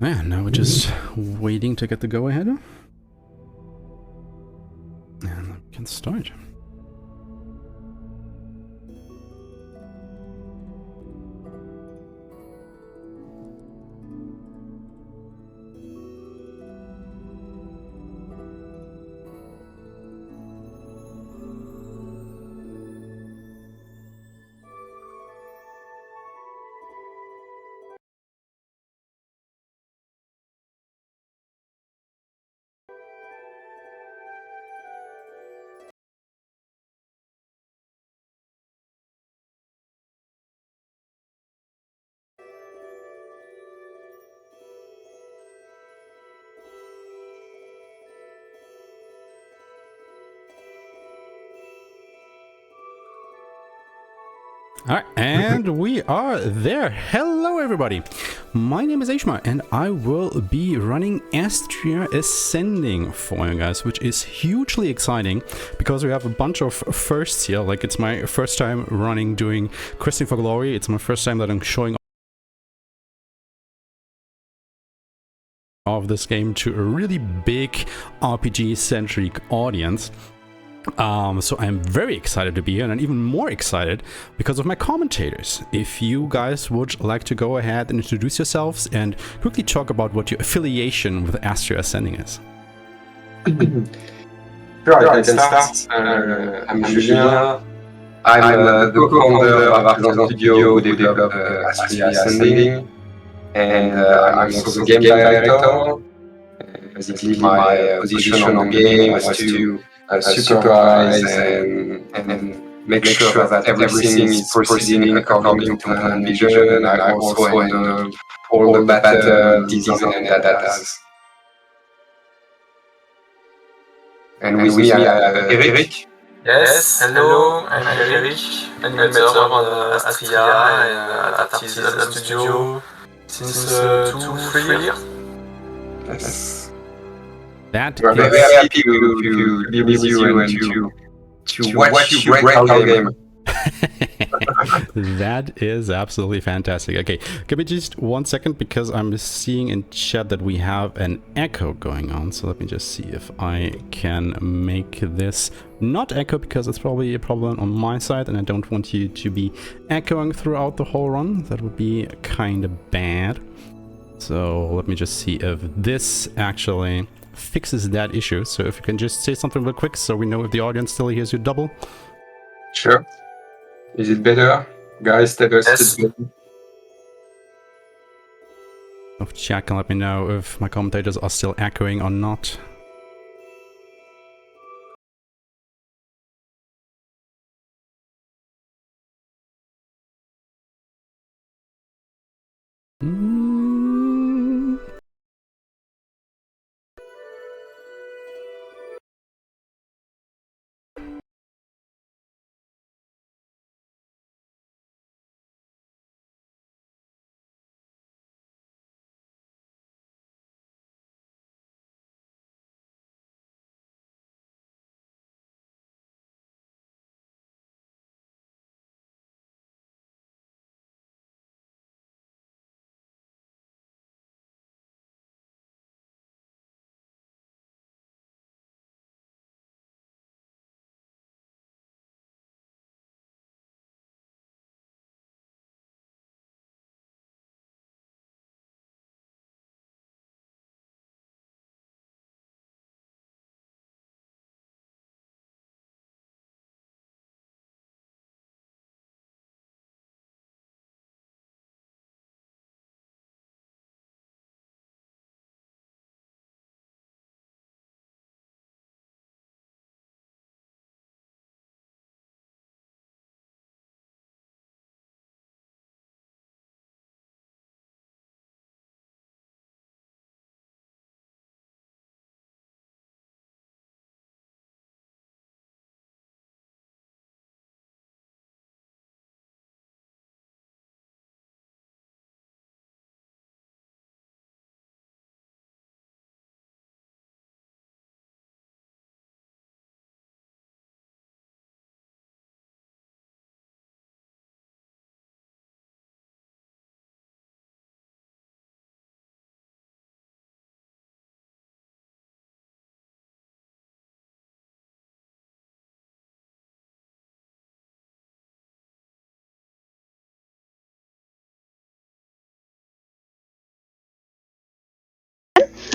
Yeah, now we're just waiting to get the go-ahead. And we can start. Alright, and we are there. Hello everybody! My name is Ashma and I will be running Astria Ascending for you guys, which is hugely exciting because we have a bunch of firsts here. Like, it's my first time running doing Questing for Glory. It's my first time that I'm showing off this game to a really big RPG-centric audience. So I'm very excited to be here, and I'm even more excited because of my commentators. If you guys would like to go ahead and introduce yourselves and quickly talk about what your affiliation with Astria Ascending is. Sure, I can start. I'm Julien. I'm the co-founder of Argon Studio who developed Astria Ascending, and I'm also the game director. Basically, my position on the game was to supervise and make sure that everything is proceeding according to plan and vision. I also handle all the battle design and data. And with me, I have Eric. Yes, hello, I'm Eric, animator on Astria and at Argon Studio since 2-3 years. Yes. That We're very happy to be with you and to watch you break our game. That is absolutely fantastic. Okay, give me just 1 second because I'm seeing in chat that we have an echo going on. So let me just see if I can make this not echo, because it's probably a problem on my side and I don't want you to be echoing throughout the whole run. That would be kind of bad. So let me just see if this actually fixes that issue. So if you can just say something real quick so we know if the audience still hears you double. Sure. Is it better? Guys, tell us. Yes. If chat can let me know if my commentators are still echoing or not.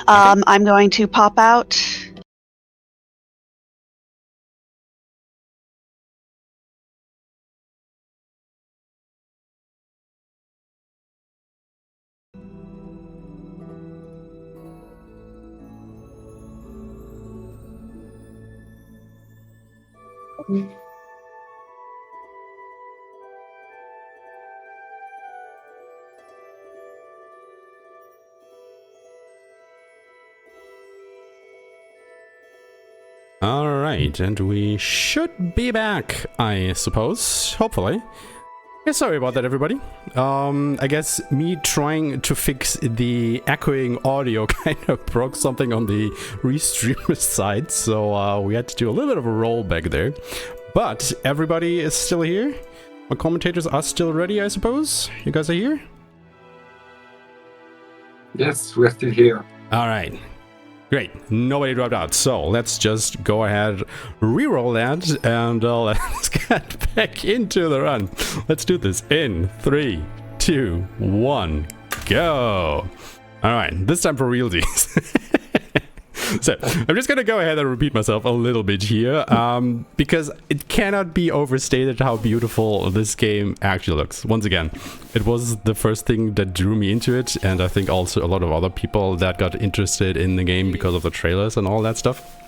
I'm going to pop out. All right, and we should be back, I suppose, hopefully. Yeah, sorry about that, everybody. I guess me trying to fix the echoing audio kind of broke something on the restreamer side, so we had to do a little bit of a rollback there. But everybody is still here. My commentators are still ready, I suppose. You guys are here? Yes, we're still here. All right. Great, nobody dropped out, so let's just go ahead, re-roll that, and let's get back into the run. Let's do this in 3, 2, 1, go! Alright, this time for realsies. So, I'm just gonna go ahead and repeat myself a little bit here, because it cannot be overstated how beautiful this game actually looks. Once again, it was the first thing that drew me into it, and I think also a lot of other people that got interested in the game because of the trailers and all that stuff.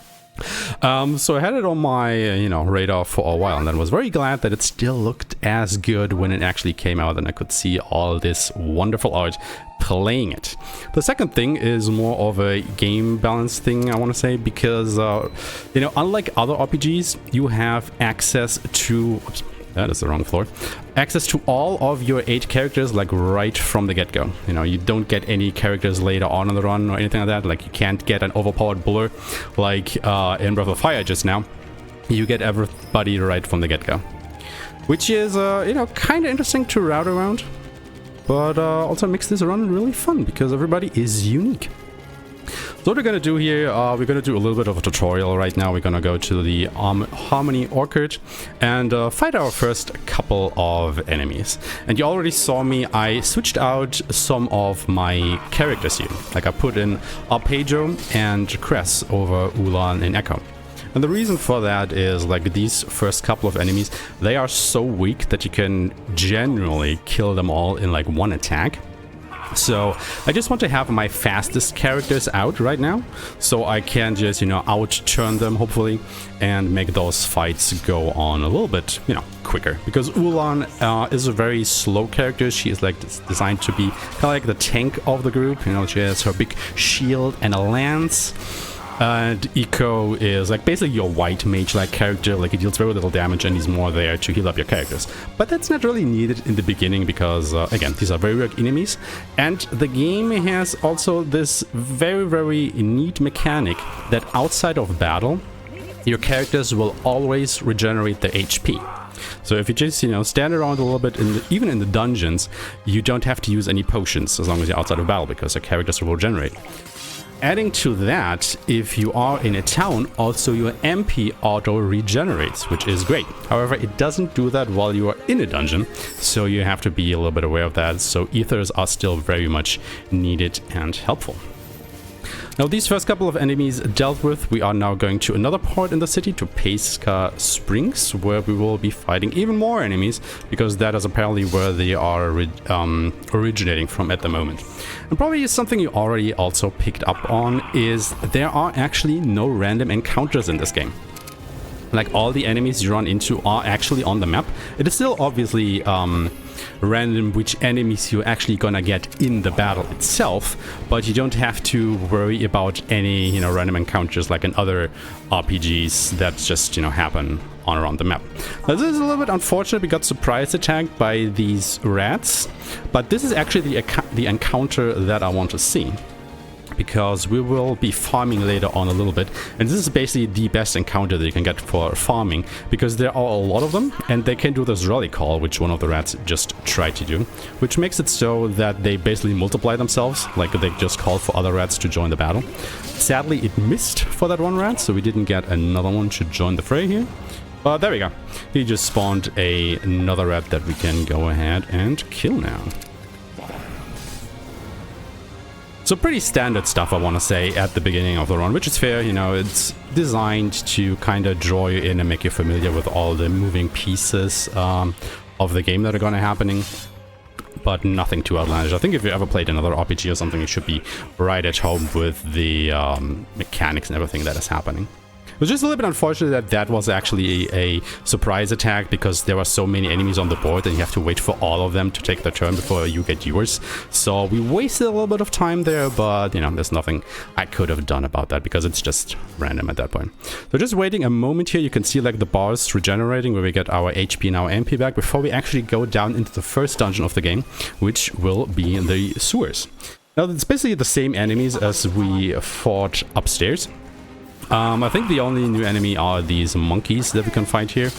So I had it on my, radar for a while, and then was very glad that it still looked as good when it actually came out and I could see all this wonderful art playing it. The second thing is more of a game balance thing, I want to say, because, unlike other RPGs, you have access to... Oops, that is the wrong floor. Access to all of your 8 characters, like, right from the get-go. You don't get any characters later on in the run or anything like that. Like, you can't get an overpowered blur like in Breath of Fire just now. You get everybody right from the get-go. Which is, kind of interesting to route around. But also makes this run really fun, because everybody is unique. So what we're gonna do here, we're gonna do a little bit of a tutorial right now. We're gonna go to the Harmony Orchard and fight our first couple of enemies. And you already saw me, I switched out some of my characters here. Like I put in Arpeggio and Cress over Ulan and Echo. And the reason for that is, like, these first couple of enemies, they are so weak that you can generally kill them all in like one attack. So I just want to have my fastest characters out right now, so I can just, out-turn them, hopefully, and make those fights go on a little bit, quicker. Because Ulan is a very slow character. She is, like, designed to be kind of like the tank of the group. She has her big shield and a lance. And Echo is like basically your white mage-like character, like he deals very little damage and he's more there to heal up your characters. But that's not really needed in the beginning because, again, these are very weak enemies. And the game has also this very, very neat mechanic that outside of battle, your characters will always regenerate their HP. So if you just, stand around a little bit, even in the dungeons, you don't have to use any potions as long as you're outside of battle because your characters will regenerate. Adding to that, if you are in a town, also your MP auto regenerates, which is great. However, it doesn't do that while you are in a dungeon, so you have to be a little bit aware of that. So ethers are still very much needed and helpful. Now, these first couple of enemies dealt with, we are now going to another part in the city, to Pesca Springs, where we will be fighting even more enemies, because that is apparently where they are originating from at the moment. And probably something you already also picked up on is there are actually no random encounters in this game. Like, all the enemies you run into are actually on the map. It is still obviously random which enemies you're actually gonna get in the battle itself, but you don't have to worry about any, random encounters like in other RPGs that just, happen on around the map. Now, this is a little bit unfortunate. We got surprise attacked by these rats, but this is actually the encounter that I want to see, because we will be farming later on a little bit, and this is basically the best encounter that you can get for farming, because there are a lot of them and they can do this rally call, which one of the rats just tried to do, which makes it so that they basically multiply themselves, like they just call for other rats to join the battle. Sadly, it missed for that one rat, so we didn't get another one to join the fray here. But there we go. He just spawned another rat that we can go ahead and kill now. So pretty standard stuff, I want to say, at the beginning of the run, which is fair. You know, it's designed to kind of draw you in and make you familiar with all the moving pieces of the game that are going to happening, but nothing too outlandish. I think if you ever played another RPG or something, you should be right at home with the mechanics and everything that is happening. It was just a little bit unfortunate that that was actually a surprise attack, because there were so many enemies on the board that you have to wait for all of them to take their turn before you get yours. So we wasted a little bit of time there, but you know, there's nothing I could have done about that because it's just random at that point. So just waiting a moment here, you can see like the bars regenerating where we get our HP and our MP back before we actually go down into the first dungeon of the game, which will be in the sewers. Now it's basically the same enemies as we fought upstairs. I think the only new enemy are these monkeys that we can fight here,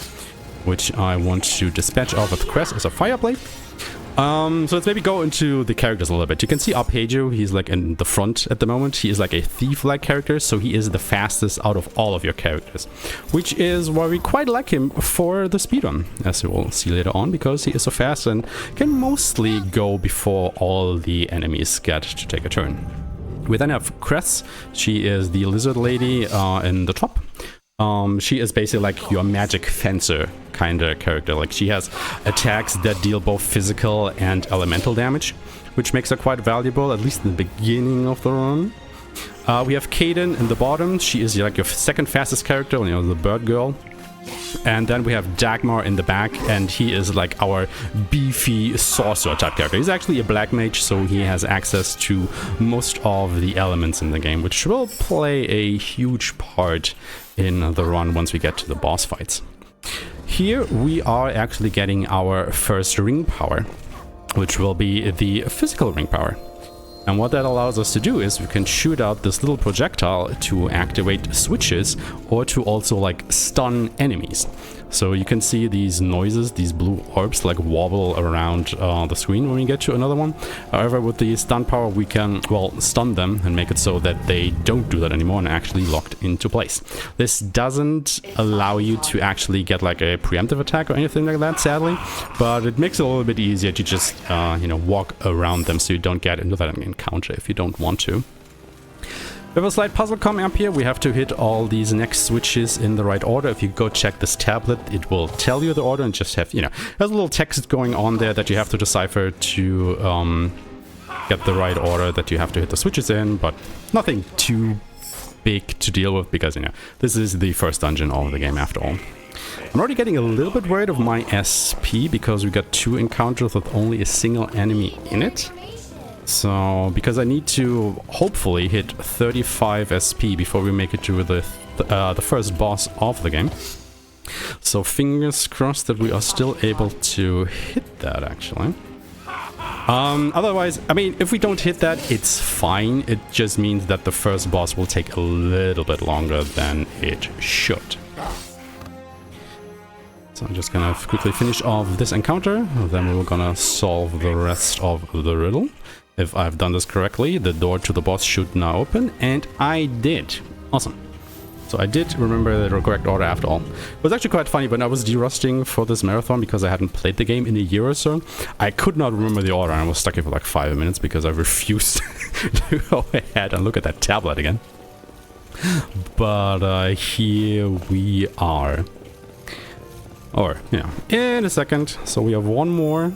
which I want to dispatch off with Crest as a fireblade. So let's maybe go into the characters a little bit. You can see Arpeggio, he's like in the front at the moment. He is like a thief-like character, so he is the fastest out of all of your characters, which is why we quite like him for the speedrun, as you will see later on, because he is so fast and can mostly go before all the enemies get to take a turn. We then have Cress. She is the lizard lady in the top. She is basically like your magic fencer kind of character. Like, she has attacks that deal both physical and elemental damage, which makes her quite valuable, at least in the beginning of the run. We have Kaden in the bottom. She is like your second fastest character, you know, the bird girl. And then we have Dagmar in the back, and he is like our beefy sorcerer type character. He's actually a black mage, so he has access to most of the elements in the game, which will play a huge part in the run once we get to the boss fights. Here we are actually getting our first ring power, which will be the physical ring power. And what that allows us to do is we can shoot out this little projectile to activate switches, or to also like stun enemies. So you can see these noises, these blue orbs like wobble around the screen when we get to another one. However, with the stun power we can, well, stun them and make it so that they don't do that anymore and are actually locked into place. This doesn't allow you to actually get like a preemptive attack or anything like that, sadly, but it makes it a little bit easier to just you know, walk around them so you don't get into that encounter if you don't want to. We have a slight puzzle coming up here. We have to hit all these next switches in the right order. If you go check this tablet, it will tell you the order and just have, you know, there's a little text going on there that you have to decipher to get the right order that you have to hit the switches in, but nothing too big to deal with because, you know, this is the first dungeon of the game after all. I'm already getting a little bit worried of my SP because we got 2 encounters with only a single enemy in it. So, because I need to hopefully hit 35 SP before we make it to the first boss of the game. So fingers crossed that we are still able to hit that, actually. Otherwise, I mean, if we don't hit that, it's fine. It just means that the first boss will take a little bit longer than it should. So I'm just gonna quickly finish off this encounter, then we're gonna solve the rest of the riddle. If I've done this correctly, the door to the boss should now open, and I did. Awesome. So I did remember the correct order after all. It was actually quite funny when I was derusting for this marathon because I hadn't played the game in a year or so. I could not remember the order and I was stuck here for like 5 minutes because I refused to go ahead and look at that tablet again. But here we are. Or, yeah, in a second. So we have one more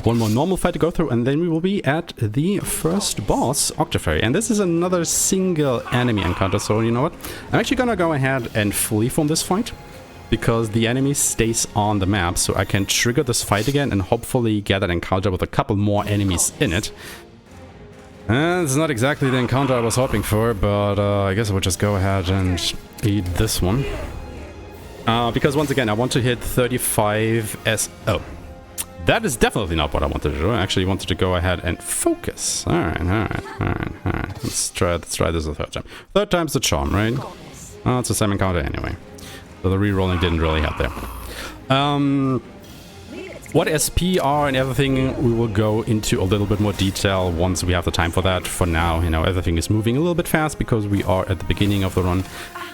one more normal fight to go through, and then we will be at the first boss, Octafary. And this is another single enemy encounter, so you know what? I'm actually gonna go ahead and flee from this fight, because the enemy stays on the map, so I can trigger this fight again and hopefully get an encounter with a couple more enemies in it. It's not exactly the encounter I was hoping for, but I guess I would just go ahead and eat this one. Because once again, I want to hit 35 S... Oh, that is definitely not what I wanted to do. I actually wanted to go ahead and focus. Alright. Let's try this a third time. Third time's the charm, right? Oh, it's the same encounter anyway. So the re-rolling didn't really help there. What SP are and everything, we will go into a little bit more detail once we have the time for that. For now, you know, everything is moving a little bit fast because we are at the beginning of the run,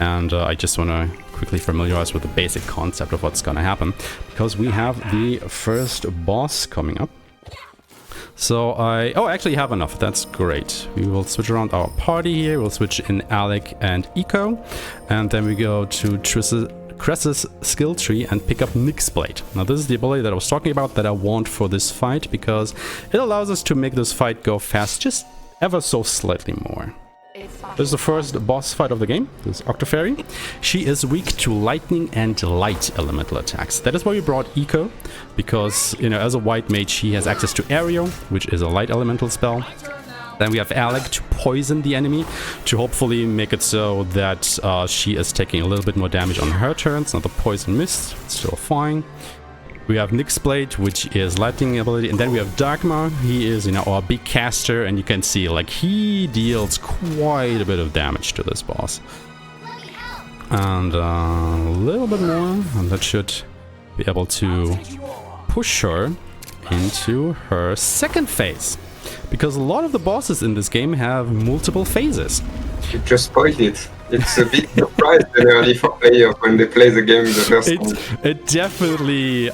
and I just want to quickly familiarize with the basic concept of what's going to happen, because we have the first boss coming up. So I actually have enough. That's great. We will switch around our party here. We'll switch in Alec and Eco, and then we go to Cress's skill tree and pick up Nyx's Blade. Now this is the ability that I was talking about that I want for this fight, because it allows us to make this fight go fast just ever so slightly more. This is the first boss fight of the game. This is Octafary. She is weak to lightning and light elemental attacks. That is why we brought Eco, because, you know, as a white mage, she has access to Aerial, which is a light elemental spell. Then we have Alec to poison the enemy, to hopefully make it so that she is taking a little bit more damage on her turns. Now the poison missed, it's still fine. We have Nyx's Blade, which is lightning ability, and then we have Dagmar. He is, you know, our big caster, and you can see, like, he deals quite a bit of damage to this boss. And a little bit more, and that should be able to push her into her second phase. Because a lot of the bosses in this game have multiple phases. You just spoiled it. It's a big surprise generally for players when they play the game the first time. It definitely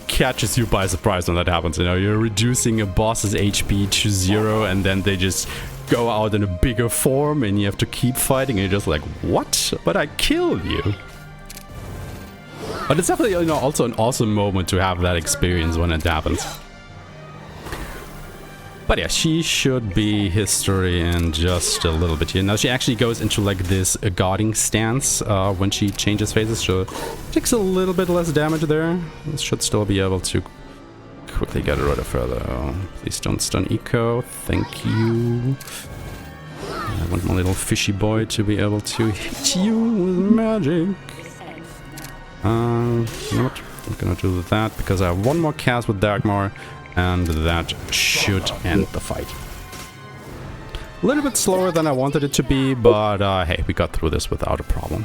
catches you by surprise when that happens. You know, you're reducing a boss's HP to 0, and then they just go out in a bigger form, and you have to keep fighting, and you're just like, what? But I killed you. But it's definitely, you know, also an awesome moment to have that experience when it happens. But yeah, she should be history in just a little bit here. Now she actually goes into like this guarding stance when she changes phases. She takes a little bit less damage there. This should still be able to quickly get rid of her though. Please don't stun Eco. Thank you. I want my little fishy boy to be able to hit you with magic. You know what? I'm gonna do that because I have one more cast with Dagmar. And that should end the fight. A little bit slower than I wanted it to be, but hey, we got through this without a problem.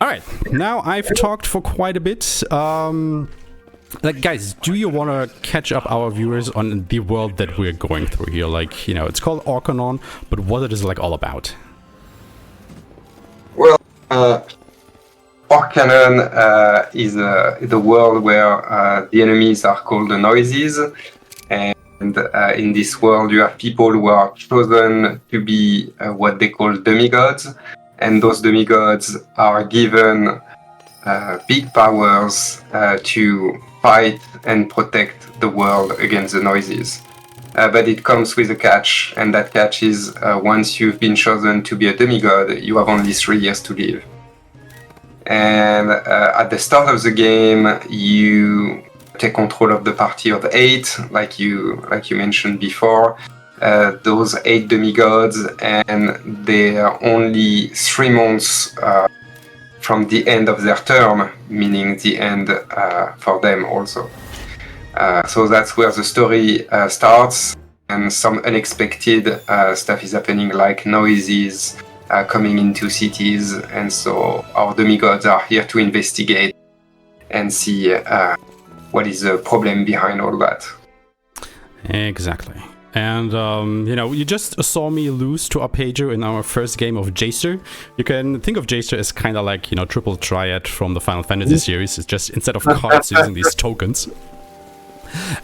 Alright, now I've talked for quite a bit. Like, guys, do you want to catch up our viewers on the world that we're going through here? Like, you know, it's called Argon, but what it is like all about? Well, Argon is the world where the enemies are called the noises, and in this world you have people who are chosen to be what they call demigods, and those demigods are given big powers to fight and protect the world against the noises. But it comes with a catch, and that catch is once you've been chosen to be a demigod, you have only 3 years to live. And at the start of the game, you take control of the party of 8, like you mentioned before. Those 8 demigods, and they are only 3 months from the end of their term, meaning the end for them also. So that's where the story starts, and some unexpected stuff is happening, like noises coming into cities, and so our demigods are here to investigate and see what is the problem behind all that. Exactly. And, you know, you just saw me lose to Arpeggio in our first game of Jaster. You can think of Jaster as kind of like, you know, triple triad from the Final Fantasy series. It's just, instead of cards, using these tokens.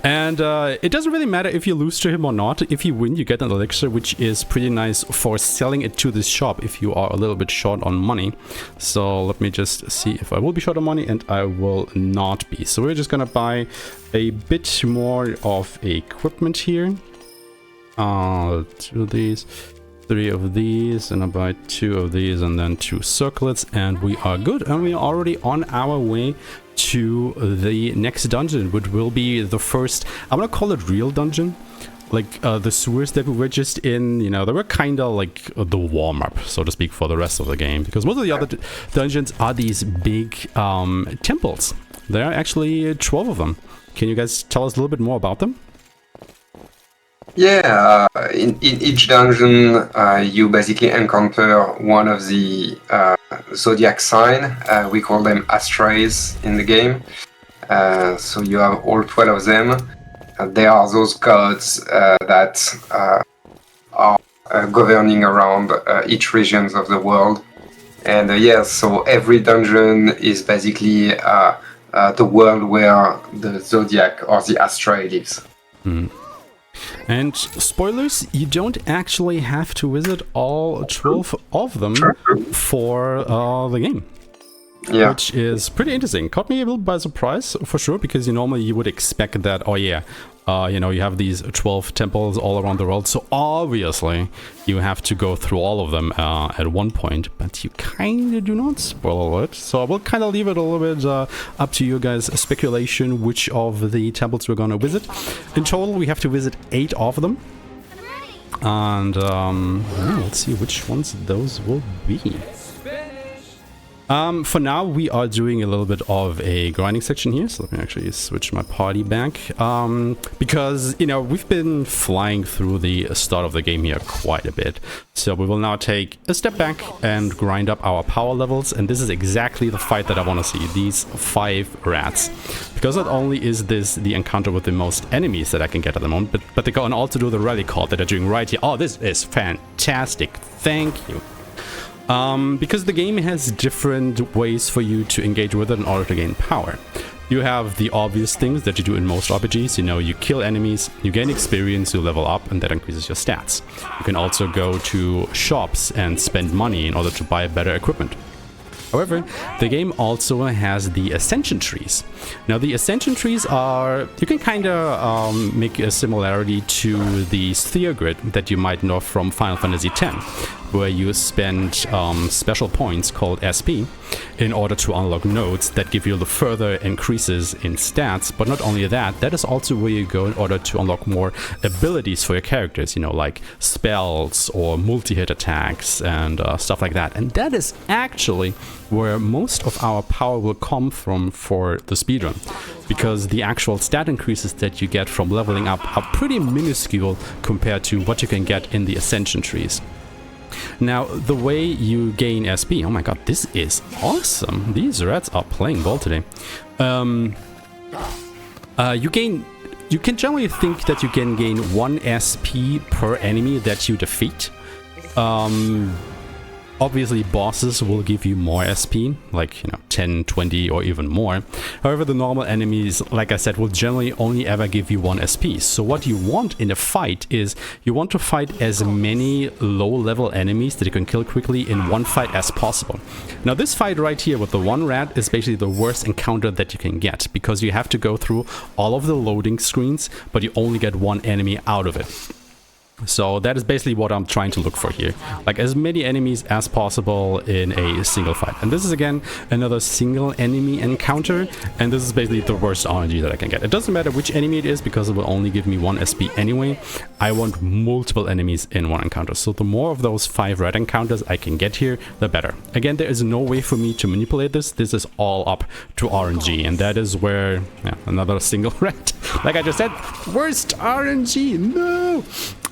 And it doesn't really matter if you lose to him or not. If you win, you get an elixir, which is pretty nice for selling it to this shop if you are a little bit short on money. So let me just see if I will be short on money, and I will not be. So we're just gonna buy a bit more of equipment here. 2 of these, 3 of these, and I buy 2 of these, and then 2 circlets, and we are good. And we are already on our way to the next dungeon, which will be the first, I'm gonna call it real dungeon. Like the sewers that we were just in, you know, they were kind of like the warm-up, so to speak, for the rest of the game, because most of the other dungeons are these big temples. There are actually 12 of them. Can you guys tell us a little bit more about them? Yeah, in each dungeon you basically encounter one of the Zodiac sign. We call them Astrias in the game. So you have all 12 of them. They are those gods that are governing around each regions of the world. And yes, so every dungeon is basically the world where the Zodiac or the Astria lives. And spoilers, you don't actually have to visit all 12 of them for the game. Yeah. Which is pretty interesting. Caught me a little by surprise, for sure, because normally you would expect that, oh yeah, you have these 12 temples all around the world, so obviously you have to go through all of them at one point, but you kind of do not, spoiler alert. So I will kind of leave it a little bit up to you guys' speculation which of the temples we're going to visit. In total, we have to visit 8 of them. And let's see which ones those will be. For now, we are doing a little bit of a grinding section here, so let me actually switch my party back, because, we've been flying through the start of the game here quite a bit. So we will now take a step back and grind up our power levels, and this is exactly the fight that I want to see, these 5 rats. Because not only is this the encounter with the most enemies that I can get at the moment, but they can also do the rally call that they're doing right here. Oh, this is fantastic, thank you. Because the game has different ways for you to engage with it in order to gain power. You have the obvious things that you do in most RPGs, you kill enemies, you gain experience, you level up, and that increases your stats. You can also go to shops and spend money in order to buy better equipment. However, the game also has the ascension trees. Now, the ascension trees are, you can kind of make a similarity to the sphere grid that you might know from Final Fantasy X, where you spend special points called SP in order to unlock nodes that give you the further increases in stats. But not only that, that is also where you go in order to unlock more abilities for your characters, like spells or multi-hit attacks and stuff like that. And that is actually where most of our power will come from for the speedrun, because the actual stat increases that you get from leveling up are pretty minuscule compared to what you can get in the ascension trees. Now, the way you gain SP, oh my god, this is awesome. These rats are playing ball today. You can generally think that you can gain 1 SP per enemy that you defeat. Obviously, bosses will give you more SP, like, 10, 20, or even more. However, the normal enemies, like I said, will generally only ever give you 1 SP. So what you want in a fight is, you want to fight as many low-level enemies that you can kill quickly in one fight as possible. Now, this fight right here with the 1 rat is basically the worst encounter that you can get, because you have to go through all of the loading screens, but you only get 1 enemy out of it. So that is basically what I'm trying to look for here. Like, as many enemies as possible in a single fight. And this is, again, another single enemy encounter. And this is basically the worst RNG that I can get. It doesn't matter which enemy it is, because it will only give me 1 SP anyway. I want multiple enemies in one encounter. So the more of those 5 red encounters I can get here, the better. Again, there is no way for me to manipulate this. This is all up to RNG. And that is where, another single red. Like I just said, worst RNG, no!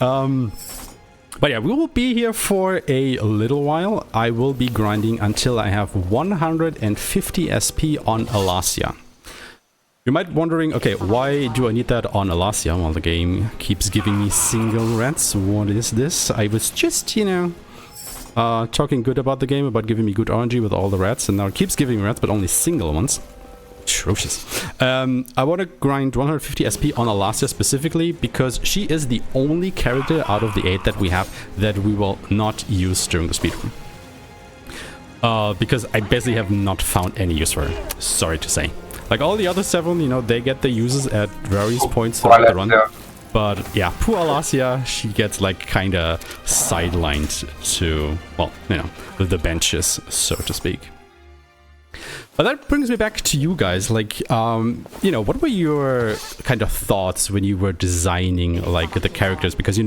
But yeah, we will be here for a little while. I will be grinding until I have 150 SP on Alasia. You might be wondering, okay, why do I need that on Alasia? Well, the game keeps giving me single rats. What is this? I was just, talking good about the game, about giving me good RNG with all the rats, and now it keeps giving me rats, but only single ones. Atrocious. I want to grind 150 SP on Alasia specifically, because she is the only character out of the 8 that we have that we will not use during the speedrun. Because I basically have not found any use for her, sorry to say. Like, all the other 7, they get their uses at various points throughout the run. But yeah, poor Alasia, she gets like kinda sidelined to, well, the benches, so to speak. But that brings me back to you guys, like, what were your kind of thoughts when you were designing, like, the characters? Because,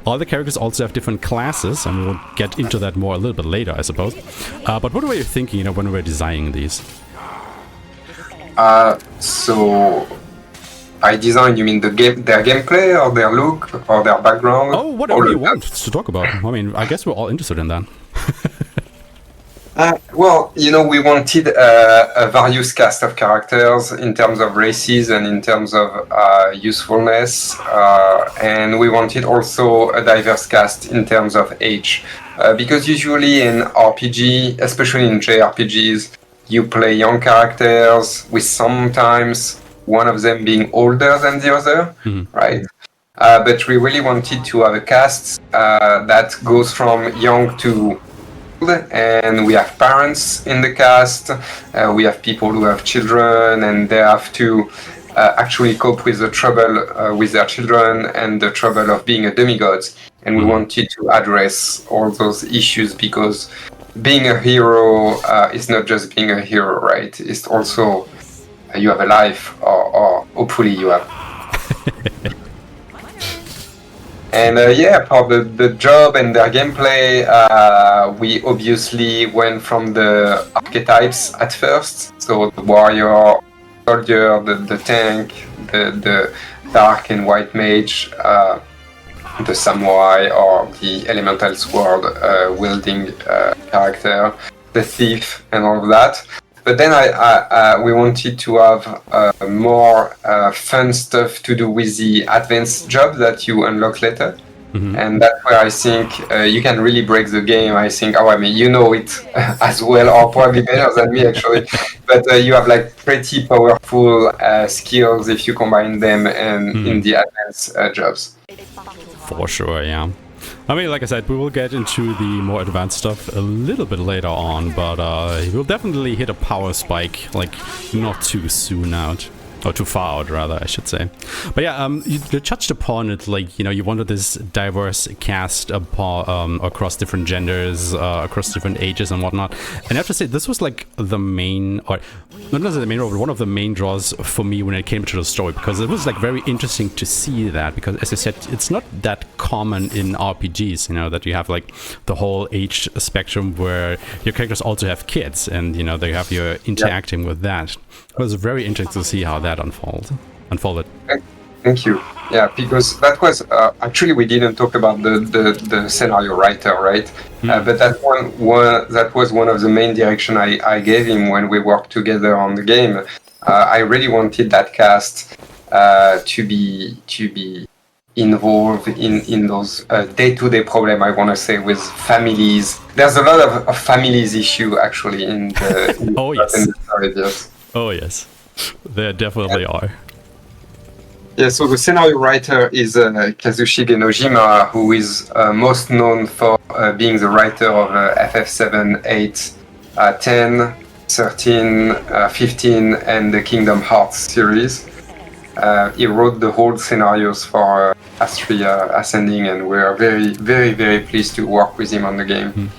all the characters also have different classes, and we'll get into that more a little bit later, I suppose. But what were you thinking, when we were designing these? So, I designed, you mean their gameplay, or their look, or their background? Oh, whatever you want to talk about. I mean, I guess we're all interested in that. Well, we wanted a various cast of characters in terms of races and in terms of usefulness, and we wanted also a diverse cast in terms of age, because usually in RPG, especially in JRPGs, you play young characters with sometimes one of them being older than the other, right? But we really wanted to have a cast that goes from young to old, and we have parents in the cast, we have people who have children, and they have to actually cope with the trouble with their children and the trouble of being a demigod. And we wanted to address all those issues because being a hero is not just being a hero, right? It's also you have a life, or hopefully you have. And for the job and their gameplay, we obviously went from the archetypes at first. So the warrior, soldier, the tank, the dark and white mage, the samurai or the elemental sword wielding character, the thief, and all of that. But then we wanted to have more fun stuff to do with the advanced job that you unlock later. And that's where I think you can really break the game. I think, you know it as well, or probably better than me actually. But you have like pretty powerful skills if you combine them and in the advanced jobs. For sure, yeah. I mean, like I said, we will get into the more advanced stuff a little bit later on, but we'll definitely hit a power spike, like, not too soon out. Or too far out, rather, I should say. But yeah, you touched upon it, like, you know, you wanted this diverse cast across different genders, across different ages and whatnot. And I have to say, this was like the main, or not necessarily the main role, but one of the main draws for me when it came to the story, because it was like very interesting to see that, because as I said, it's not that common in RPGs, you know, that you have like the whole age spectrum where your characters also have kids, and, you know, they have you interacting with that. It was very interesting to see how that unfolded. Thank you. Yeah, because that was actually we didn't talk about the scenario writer, right? But that was one of the main direction I gave him when we worked together on the game. I really wanted that cast to be involved in those day-to-day problem, I want to say, with families. There's a lot of families issue actually in the in the story. Yes. Oh yes, there definitely are. Yeah, so the scenario writer is Kazushige Nojima, who is most known for being the writer of FF7, 8, 10, 13, 15, and the Kingdom Hearts series. He wrote the whole scenarios for Astria Ascending, and we're very, very, very pleased to work with him on the game.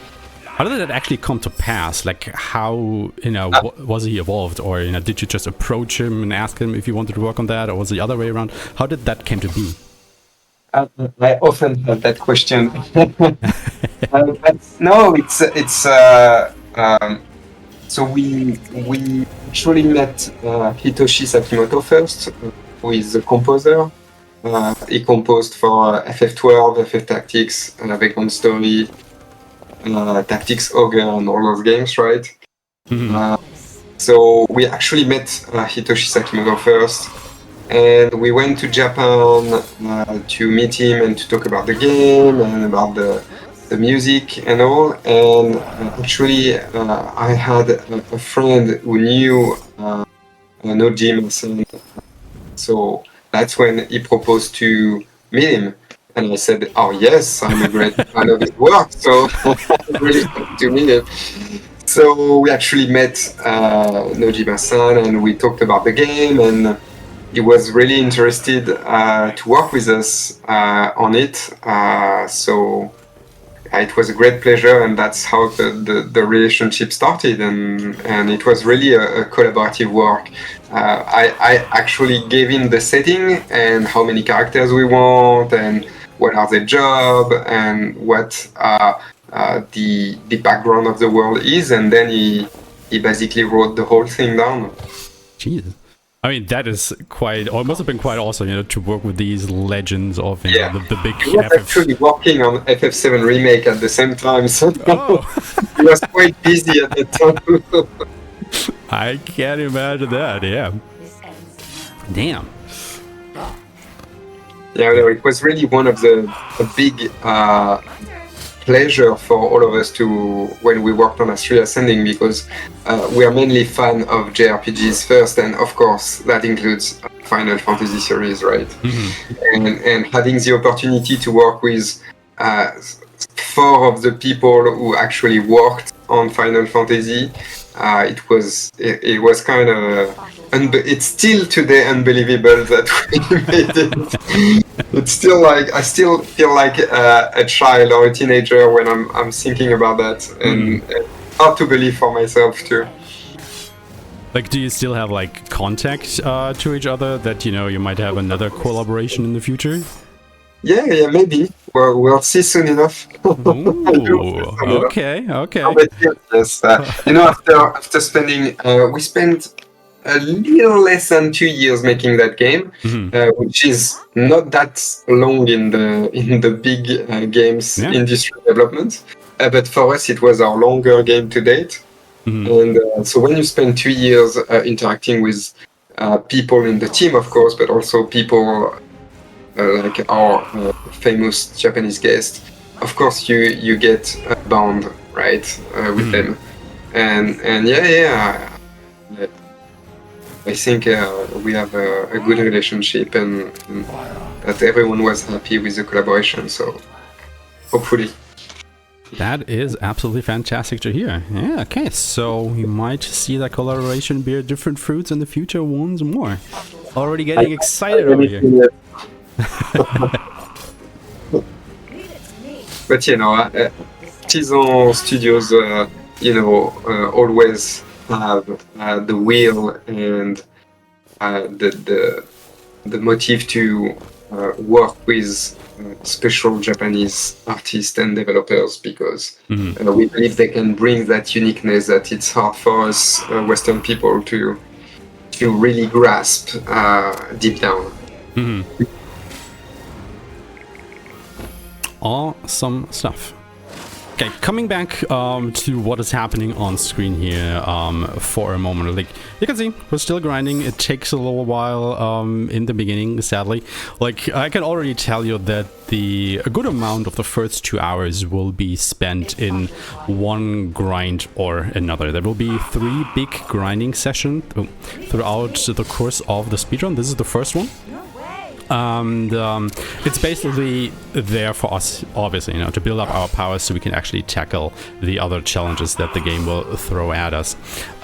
How did that actually come to pass? Like, how, you know, was he involved, or, you know, did you just approach him and ask him if he wanted to work on that, or was it the other way around? How did that came to be? I often have that question. No, it's so we actually met Hitoshi Sakimoto first, who is the composer. He composed for FF12, FF Tactics, Background Story, Tactics Ogre, and all those games, right? So we actually met Hitoshi Sakimoto first, and we went to Japan to meet him and to talk about the game and about the music and all. And actually, I had a friend who knew Nojima-san, so that's when he proposed to meet him. And I said, oh yes, I'm a great fan of his work, so I'm really happy to meet him. So we actually met Nojima-san, and we talked about the game, and he was really interested to work with us on it. So it was a great pleasure, and that's how the relationship started, and it was really a collaborative work. I actually gave him the setting and how many characters we want, and what are their job, and what the background of the world is, and then he basically wrote the whole thing down. Jesus. I mean, that is quite, or it must have been quite awesome, you know, to work with these legends of, you know, the big He was actually working on FF7 Remake at the same time, so he was quite busy at the time. I can't imagine that, yeah. Damn. Yeah, no, it was really one of the big pleasure for all of us to when we worked on Astria Ascending, because we are mainly fan of JRPGs first, and of course that includes Final Fantasy series, right? And having the opportunity to work with 4 of the people who actually worked on Final Fantasy, it was kind of it's still today unbelievable that we made it. It's still like I still feel like a child or a teenager when I'm thinking about that, and hard to believe for myself too. Like, do you still have like contact to each other that you might have another collaboration in the future? Yeah, maybe. Well, we'll see soon enough. Ooh, okay. But yes, after spending, we spent a little less than 2 years making that game, which is not that long in the big games industry development. But for us, it was our longer game to date. And so when you spend 2 years interacting with people in the team, of course, but also people like our famous Japanese guest, of course you get a bond, right, with them, and I think we have a good relationship, and that everyone was happy with the collaboration, so hopefully. That is absolutely fantastic to hear. Yeah, okay, so we might see that collaboration bear different fruits in the future once more. Already getting excited over here. But Artisan Studios, always have the will and the motive to work with special Japanese artists and developers, because we believe they can bring that uniqueness that it's hard for us Western people to really grasp deep down. Awesome stuff. Okay, coming back to what is happening on screen here for a moment. Like, you can see, we're still grinding. It takes a little while in the beginning, sadly. Like, I can already tell you that a good amount of the first 2 hours will be spent in one grind or another. There will be 3 big grinding sessions throughout the course of the speedrun. This is the first one. And it's basically there for us, obviously, to build up our powers so we can actually tackle the other challenges that the game will throw at us.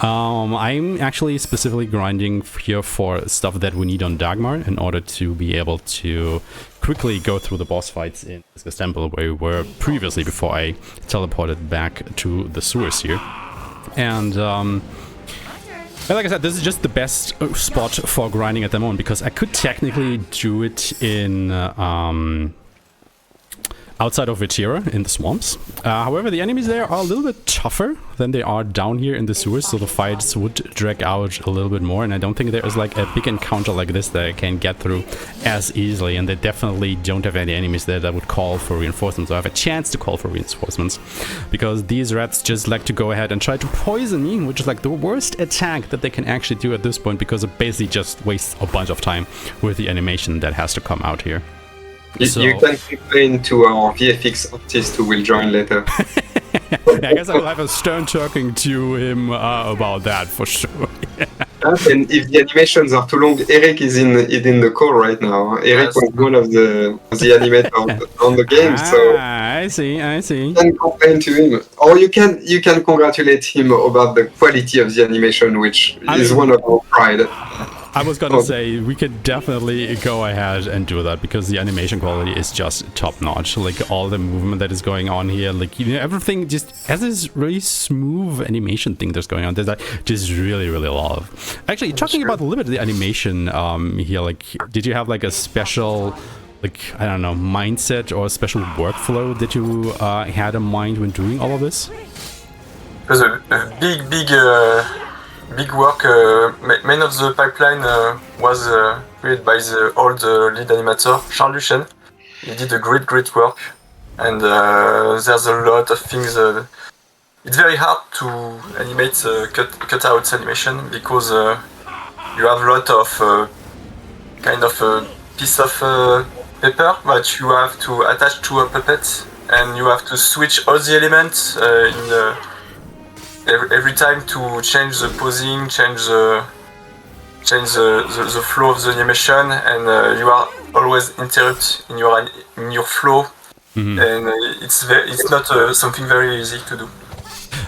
I'm actually specifically grinding here for stuff that we need on Dagmar in order to be able to quickly go through the boss fights in this temple where we were previously before I teleported back to the sewers here. And like I said, this is just the best spot for grinding at the moment, because I could technically do it in outside of Vetera in the swamps. However, the enemies there are a little bit tougher than they are down here in the sewers, so the fights would drag out a little bit more, and I don't think there is like a big encounter like this that I can get through as easily, and they definitely don't have any enemies there that would call for reinforcements, or have a chance to call for reinforcements, because these rats just like to go ahead and try to poison me, which is like the worst attack that they can actually do at this point, because it basically just wastes a bunch of time with the animation that has to come out here. You can complain to our VFX artist who will join later. I guess I will have a stern talking to him about that for sure. And if the animations are too long, Eric is in the call right now. Eric was one of the animators on the game, so I see. You can complain to him, or you can congratulate him about the quality of the animation, which is one of our pride. I was gonna say, we could definitely go ahead and do that, because the animation quality is just top-notch. Like, all the movement that is going on here, like, everything just has this really smooth animation thing that's going on. There's just really, really love. Actually, talking about a little bit of the animation here, like, did you have like a special, like, I don't know, mindset or a special workflow that you had in mind when doing all of this? It was a big work. Main of the pipeline was created by the old lead animator, Charles Duchesne. He did a great work, and there's a lot of things. It's very hard to animate cutouts animation, because you have a lot of kind of a piece of paper that you have to attach to a puppet and you have to switch all the elements every time to change the posing, change the flow of the animation, and you are always interrupt in your flow, and it's not something very easy to do.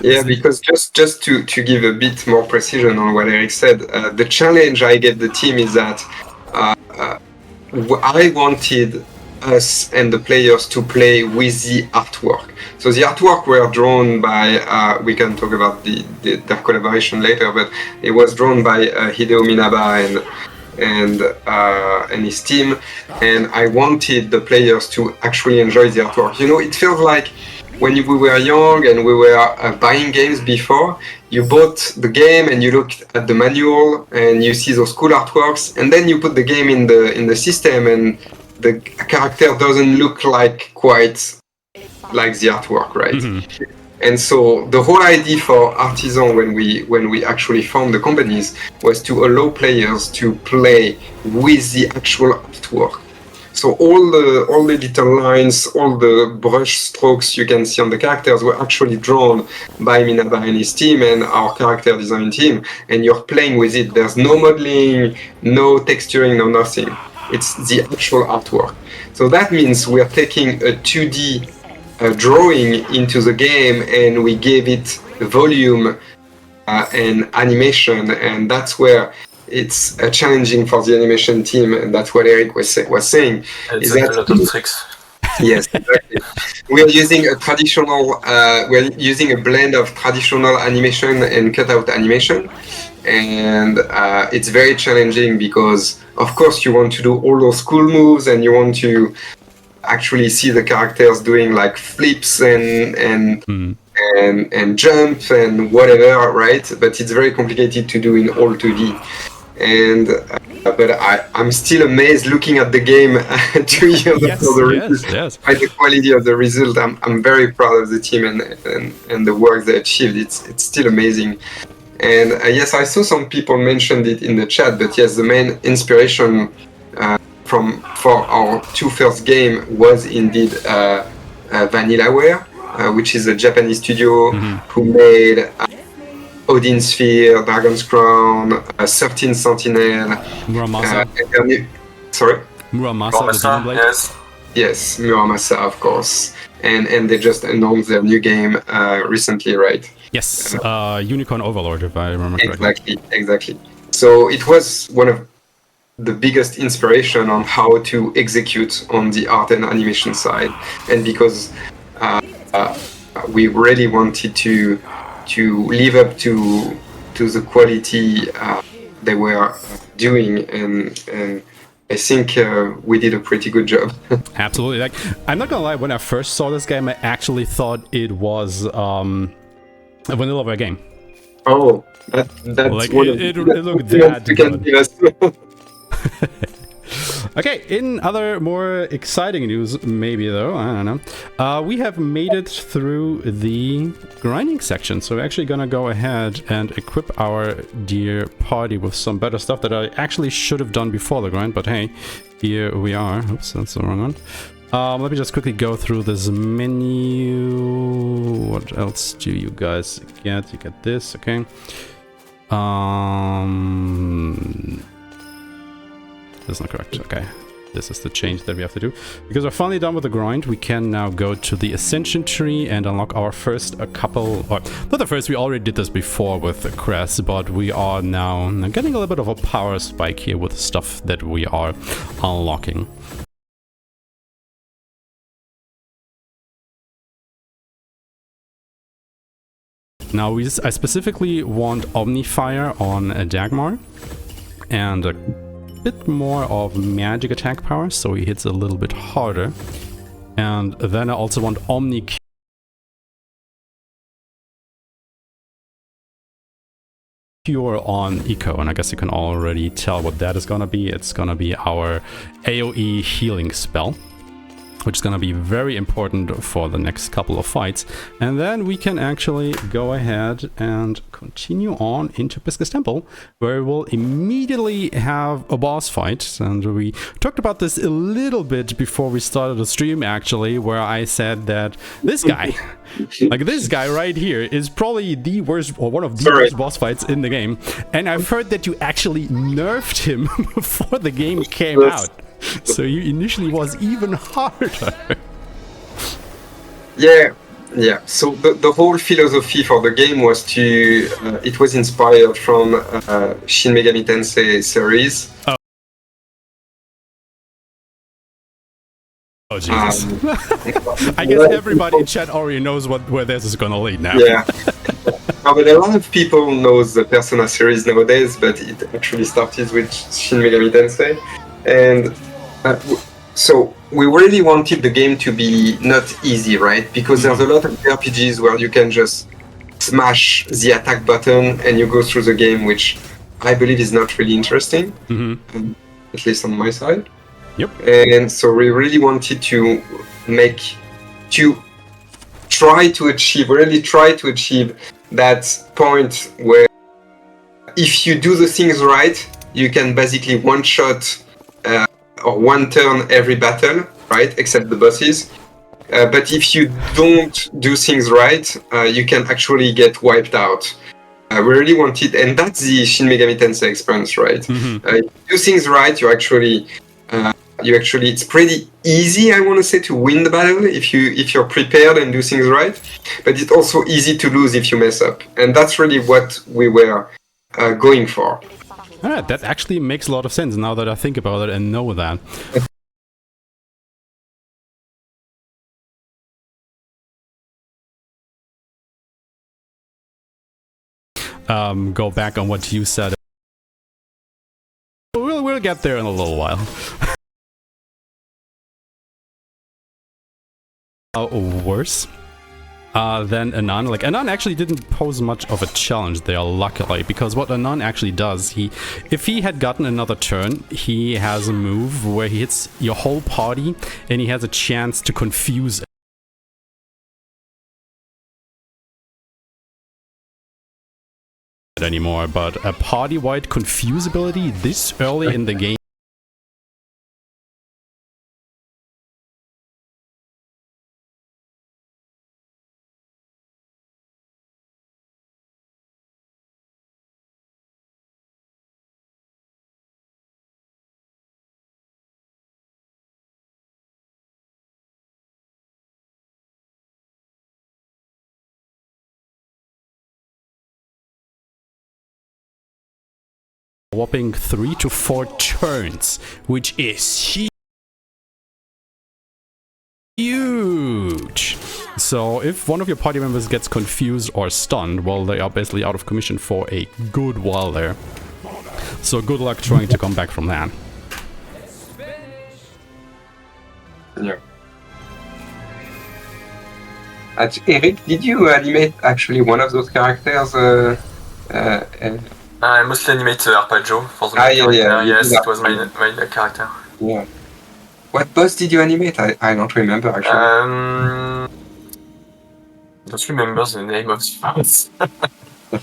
Yeah, because just to give a bit more precision on what Eric said, the challenge I gave the team is that I wanted us and the players to play with the artwork. So the artwork were drawn by, we can talk about their collaboration later, but it was drawn by Hideo Minaba and his team, and I wanted the players to actually enjoy the artwork. You know, it feels like when we were young and we were buying games before, you bought the game and you looked at the manual and you see those cool artworks, and then you put the game in the system and the character doesn't look quite like the artwork, right? And so the whole idea for Artisan when we actually formed the companies was to allow players to play with the actual artwork. So all the little lines, all the brush strokes you can see on the characters were actually drawn by Minaba and his team and our character design team, and you're playing with it. There's no modeling, no texturing, no nothing. It's the actual artwork. So that means we're taking a 2D drawing into the game and we gave it volume and animation, and that's where it's challenging for the animation team, and that's what Eric was saying. It's a lot of tricks. Yes, exactly. We're using a blend of traditional animation and cutout animation, and it's very challenging because, of course, you want to do all those cool moves and you want to actually see the characters doing like flips and jump and whatever, right? But it's very complicated to do in all 2D. And but I'm still amazed looking at the game 2 years after the result, by the quality of the result. I'm very proud of the team and the work they achieved. It's still amazing. And yes, I saw some people mentioned it in the chat, but yes, the main inspiration for our two first game was indeed Vanillaware, which is a Japanese studio who made Odin Sphere, Dragon's Crown, 13 Sentinel. Muramasa. Sorry? Muramasa, yes. Yes, Muramasa, of course. And they just announced their new game recently, right? Yes, Unicorn Overlord, if I remember correctly. Exactly. So it was one of the biggest inspiration on how to execute on the art and animation side, and because we really wanted to live up to the quality they were doing, and I think we did a pretty good job. Absolutely. Like, I'm not gonna lie, when I first saw this game, I actually thought it was a Vanillaware game. Oh, that's like it looked that good. Okay, in other more exciting news, maybe though, I don't know, we have made it through the grinding section, so we're actually gonna go ahead and equip our dear party with some better stuff that I actually should have done before the grind, but hey, here we are. Oops, that's the wrong one. Let me just quickly go through this menu. What else do you guys get? You get this, okay. That's not correct. Okay, this is the change that we have to do. Because we're finally done with the grind, we can now go to the ascension tree and unlock our first or not the first, we already did this before with the crest, but we are now getting a little bit of a power spike here with stuff that we are unlocking. Now I specifically want Omnifire on Dagmar and a bit more of magic attack power, so he hits a little bit harder. And then I also want Omni Cure on Eco, and I guess you can already tell what that is gonna be. It's gonna be our AoE healing spell. which is going to be very important for the next couple of fights. And then we can actually go ahead and continue on into Pisca's Temple, where we'll immediately have a boss fight. And we talked about this a little bit before we started the stream, actually, where I said that this guy, like this guy right here, is probably the worst, or one of the worst boss fights in the game. And I've heard that you actually nerfed him before the game came out. So he initially was even harder. Yeah. So the whole philosophy for the game was to, it was inspired from Shin Megami Tensei series. Oh Jesus! I guess everybody in chat already knows where this is gonna lead now. Yeah. No, but a lot of people knows the Persona series nowadays, but it actually started with Shin Megami Tensei, and so we really wanted the game to be not easy, right? Because there's a lot of RPGs where you can just smash the attack button and you go through the game, which I believe is not really interesting, at least on my side. Yep. And so we really wanted to try to achieve that point where if you do the things right, you can basically one-shot or one turn every battle, right, except the bosses. But if you don't do things right, you can actually get wiped out. We really wanted, and that's the Shin Megami Tensei experience, right? If you do things right, you actually, it's pretty easy, I want to say, to win the battle if you're prepared and do things right. But it's also easy to lose if you mess up, and that's really what we were going for. Alright, that actually makes a lot of sense now that I think about it and know that. Go back on what you said. We'll get there in a little while. Worse than Anon. Like, Anon actually didn't pose much of a challenge there, luckily, because what Anon actually does, if he had gotten another turn, he has a move where he hits your whole party and he has a chance to confuse it anymore. But a party-wide confusability this early in the game whopping 3 to 4 turns, which is huge. So if one of your party members gets confused or stunned, well, they are basically out of commission for a good while there. So good luck trying to come back from that. Yeah. Eric, did you animate actually one of those characters? I mostly animate Arpeggio for the main character. Yes, it was my character. Yeah. What boss did you animate? I don't remember actually. Don't remember the name of the boss. The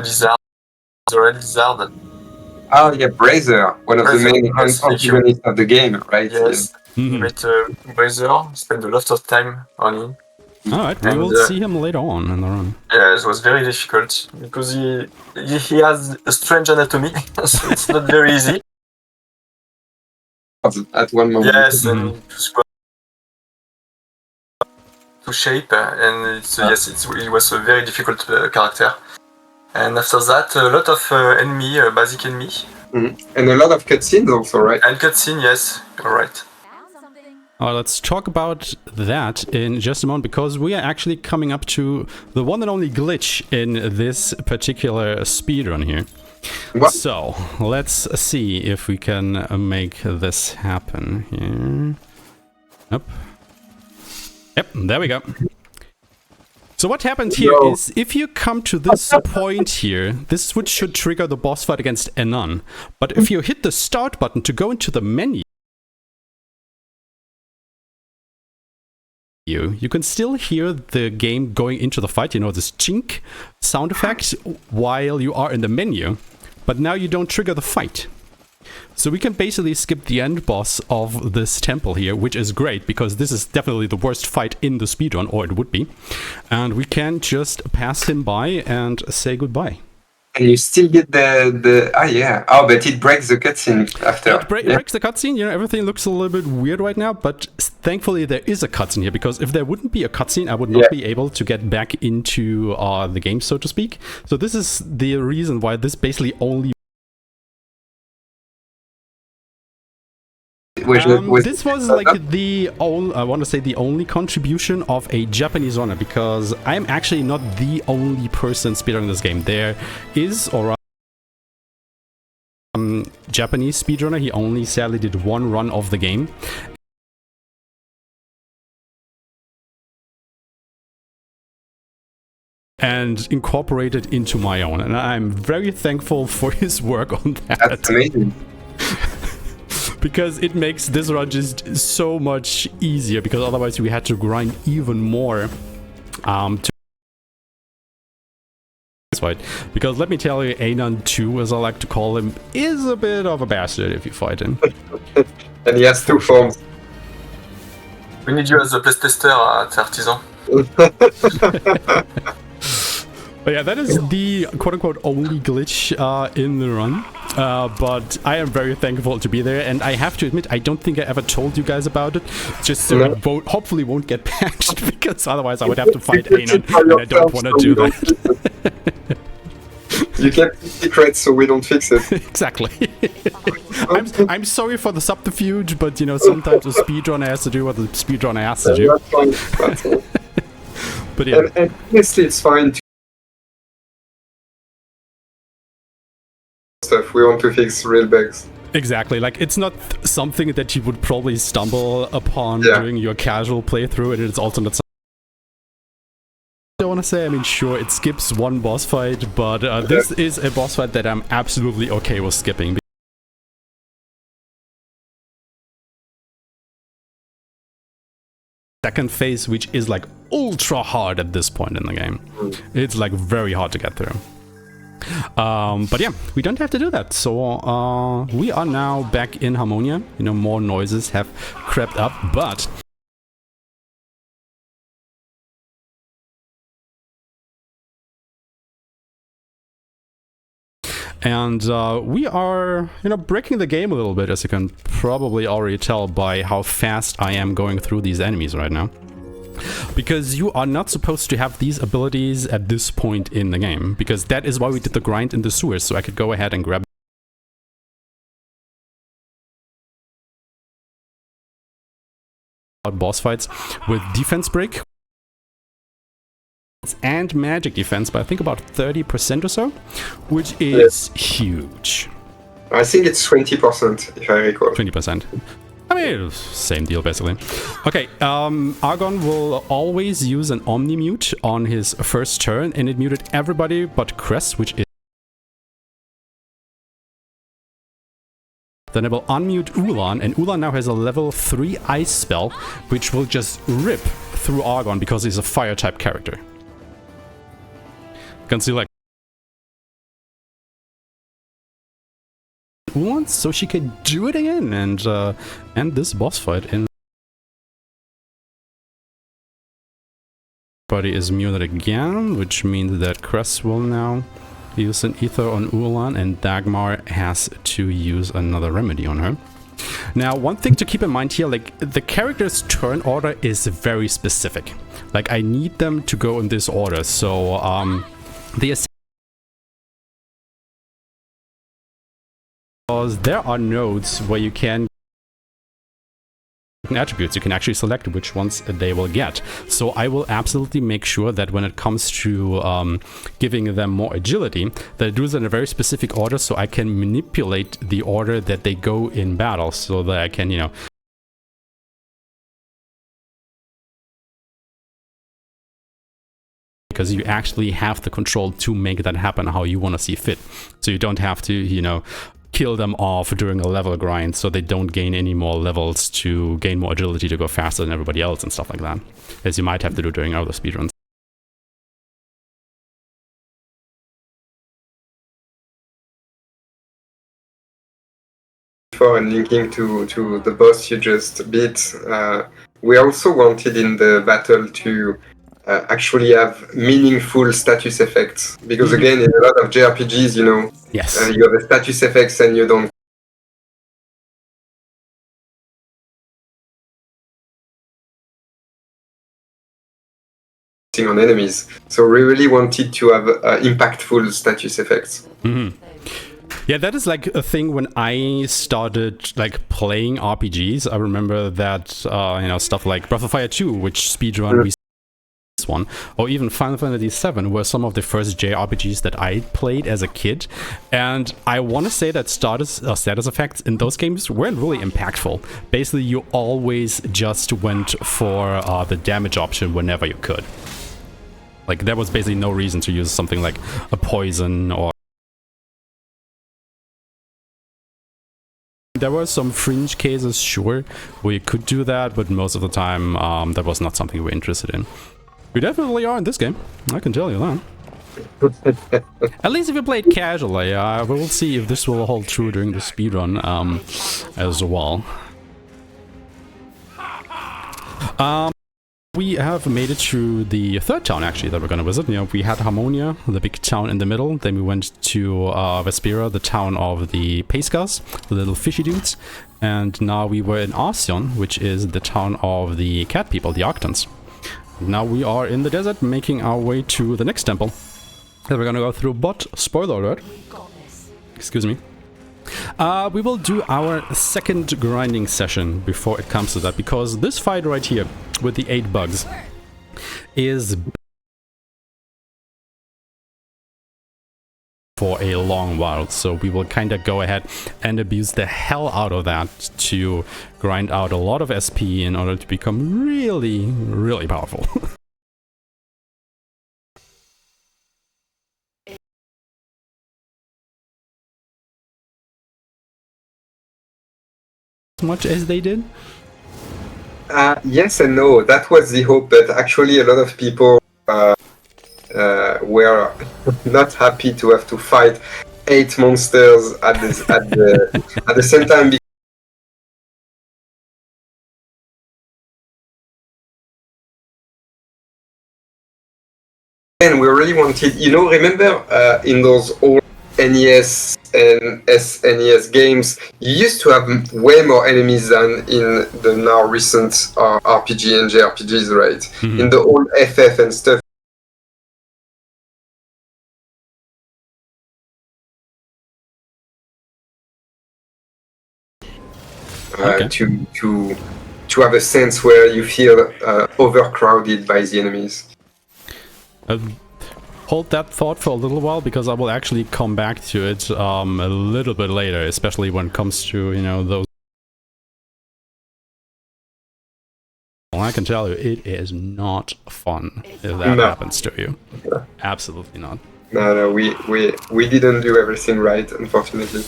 lizard. The red lizard. Oh yeah, Brazer, one of the main antagonists of the game, right? Yes. Animate Brazer, spend a lot of time on him. Alright, we will see him later on in the run. Yeah, it was very difficult because he has a strange anatomy, so it's not very easy. At one moment. Yes, and to squat, to shape, and it was a very difficult character. And after that, a lot of enemy, basic enemy. And a lot of cutscenes also, right? And cutscene, yes, alright. Let's talk about that in just a moment, because we are actually coming up to the one and only glitch in this particular speedrun here. What? So, let's see if we can make this happen here. Yep, there we go. So what happens here is, if you come to this point here, this switch should trigger the boss fight against Anon. But if you hit the start button to go into the menu, you can still hear the game going into the fight, you know, this chink sound effect while you are in the menu, but now you don't trigger the fight. So we can basically skip the end boss of this temple here, which is great because this is definitely the worst fight in the speedrun, or it would be. And we can just pass him by and say goodbye. And you still get but it breaks the cutscene after. It breaks the cutscene, you know, everything looks a little bit weird right now, but thankfully there is a cutscene here, because if there wouldn't be a cutscene, I would not be able to get back into the game, so to speak. So this is the reason why this basically only... this was like the only, I want to say the only contribution of a Japanese runner, because I'm actually not the only person speedrunning this game. There is, or Japanese speedrunner, he only sadly did one run of the game. And incorporated into my own, and I'm very thankful for his work on that. That's amazing. Because it makes this run just so much easier, because otherwise we had to grind even more to this fight. Because let me tell you, Anon 2, as I like to call him, is a bit of a bastard if you fight him. And he has two forms. We need you as a playtester at Artisan. But yeah, that is the quote-unquote only glitch in the run. But I am very thankful to be there, and I have to admit, I don't think I ever told you guys about it, just so it hopefully won't get patched, because otherwise I would have to fight Anon, and I don't want to do that. You kept secrets so we don't fix it. Exactly. I'm sorry for the subterfuge, but you know, sometimes the speedrunner has to do what the speedrunner has to do. That's fine. That's all. But yeah. And honestly, it's fine. Stuff. We want to fix real bugs. Exactly, like it's not something that you would probably stumble upon during your casual playthrough, and it's also not something I want to say. I mean, sure, it skips one boss fight, but this is a boss fight that I'm absolutely okay with skipping. Second phase, which is like ultra hard at this point in the game. It's like very hard to get through. But yeah, we don't have to do that. So we are now back in Harmonia. You know, more noises have crept up, but and we are, you know, breaking the game a little bit, as you can probably already tell by how fast I am going through these enemies right now. Because you are not supposed to have these abilities at this point in the game, because that is why we did the grind in the sewers, so I could go ahead and grab boss fights with defense break and magic defense by I think about 30% or so, which is huge. I think it's 20%, if I recall. 20%. I mean, same deal basically. Okay, Argon will always use an Omni-mute on his first turn, and it muted everybody but Cress, which is... Then I will unmute Ulan, and Ulan now has a level 3 ice spell, which will just rip through Argon because he's a fire type character. You can see like Ulan, so she can do it again and end this boss fight. And everybody is muted again, which means that Cress will now use an ether on Ulan, and Dagmar has to use another remedy on her. Now, one thing to keep in mind here, like, the character's turn order is very specific. Like, I need them to go in this order, so, because there are nodes where you can attributes, you can actually select which ones they will get. So I will absolutely make sure that when it comes to giving them more agility, that I do it in a very specific order, so I can manipulate the order that they go in battle, so that I can, you know, because you actually have the control to make that happen how you want to see fit. So you don't have to, you know, kill them off during a level grind so they don't gain any more levels to gain more agility to go faster than everybody else and stuff like that, as you might have to do during other speedruns. And linking to the boss you just beat, we also wanted in the battle to actually have meaningful status effects, because again, in a lot of JRPGs, you know, yes, you have the status effects and you don't on enemies. So we really wanted to have impactful status effects. Yeah, that is like a thing when I started like playing RPGs. I remember that, you know, stuff like Breath of Fire 2, which speedrun we this one, or even Final Fantasy 7 were some of the first JRPGs that I played as a kid. And I want to say that status effects in those games weren't really impactful. Basically, you always just went for the damage option whenever you could. Like, there was basically no reason to use something like a poison or... There were some fringe cases, sure, where you could do that, but most of the time that was not something we were interested in. We definitely are in this game, I can tell you that. At least if you played casually, we'll see if this will hold true during the speedrun as well. We have made it to the third town, actually, that we're going to visit. You know, we had Harmonia, the big town in the middle. Then we went to Vespera, the town of the Pescas, the little fishy dudes. And now we were in Argon, which is the town of the cat people, the Octans. Now we are in the desert, making our way to the next temple that we're going to go through. But, spoiler alert, excuse me. We will do our second grinding session before it comes to that, because this fight right here with the 8 bugs is for a long while, so we will kind of go ahead and abuse the hell out of that to grind out a lot of SP in order to become really, really powerful. Much as they did? Yes and no. That was the hope, but actually a lot of people were not happy to have to fight 8 monsters at the same time. And we really wanted, you know, remember in those old NES and SNES games, you used to have way more enemies than in the now recent RPG and JRPGs, right? Mm-hmm. In the old FF and stuff. Okay. To have a sense where you feel overcrowded by the enemies. Hold that thought for a little while, because I will actually come back to it a little bit later, especially when it comes to, you know, those. Well, I can tell you, it is not fun if that happens to you. No. Absolutely not. No, we didn't do everything right, unfortunately.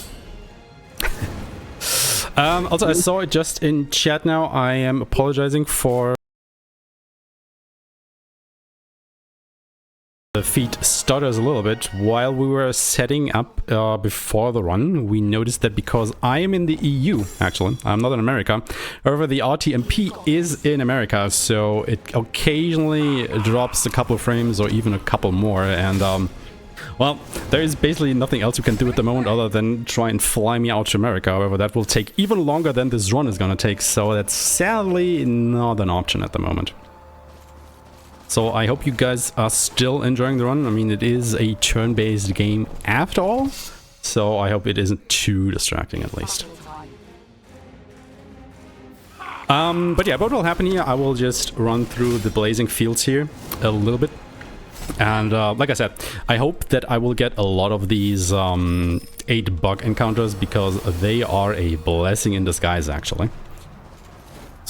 Also, I saw it just in chat now. I am apologizing for the feed stutters a little bit. While we were setting up before the run, we noticed that because I am in the EU, actually, I'm not in America, however, the RTMP is in America, so it occasionally drops a couple of frames or even a couple more, and well, there is basically nothing else you can do at the moment other than try and fly me out to America. However, that will take even longer than this run is gonna take, so that's sadly not an option at the moment. So I hope you guys are still enjoying the run. I mean, it is a turn-based game after all, so I hope it isn't too distracting at least. But yeah, what will happen here, I will just run through the blazing fields here a little bit. And like I said, I hope that I will get a lot of these 8 bug encounters, because they are a blessing in disguise, actually.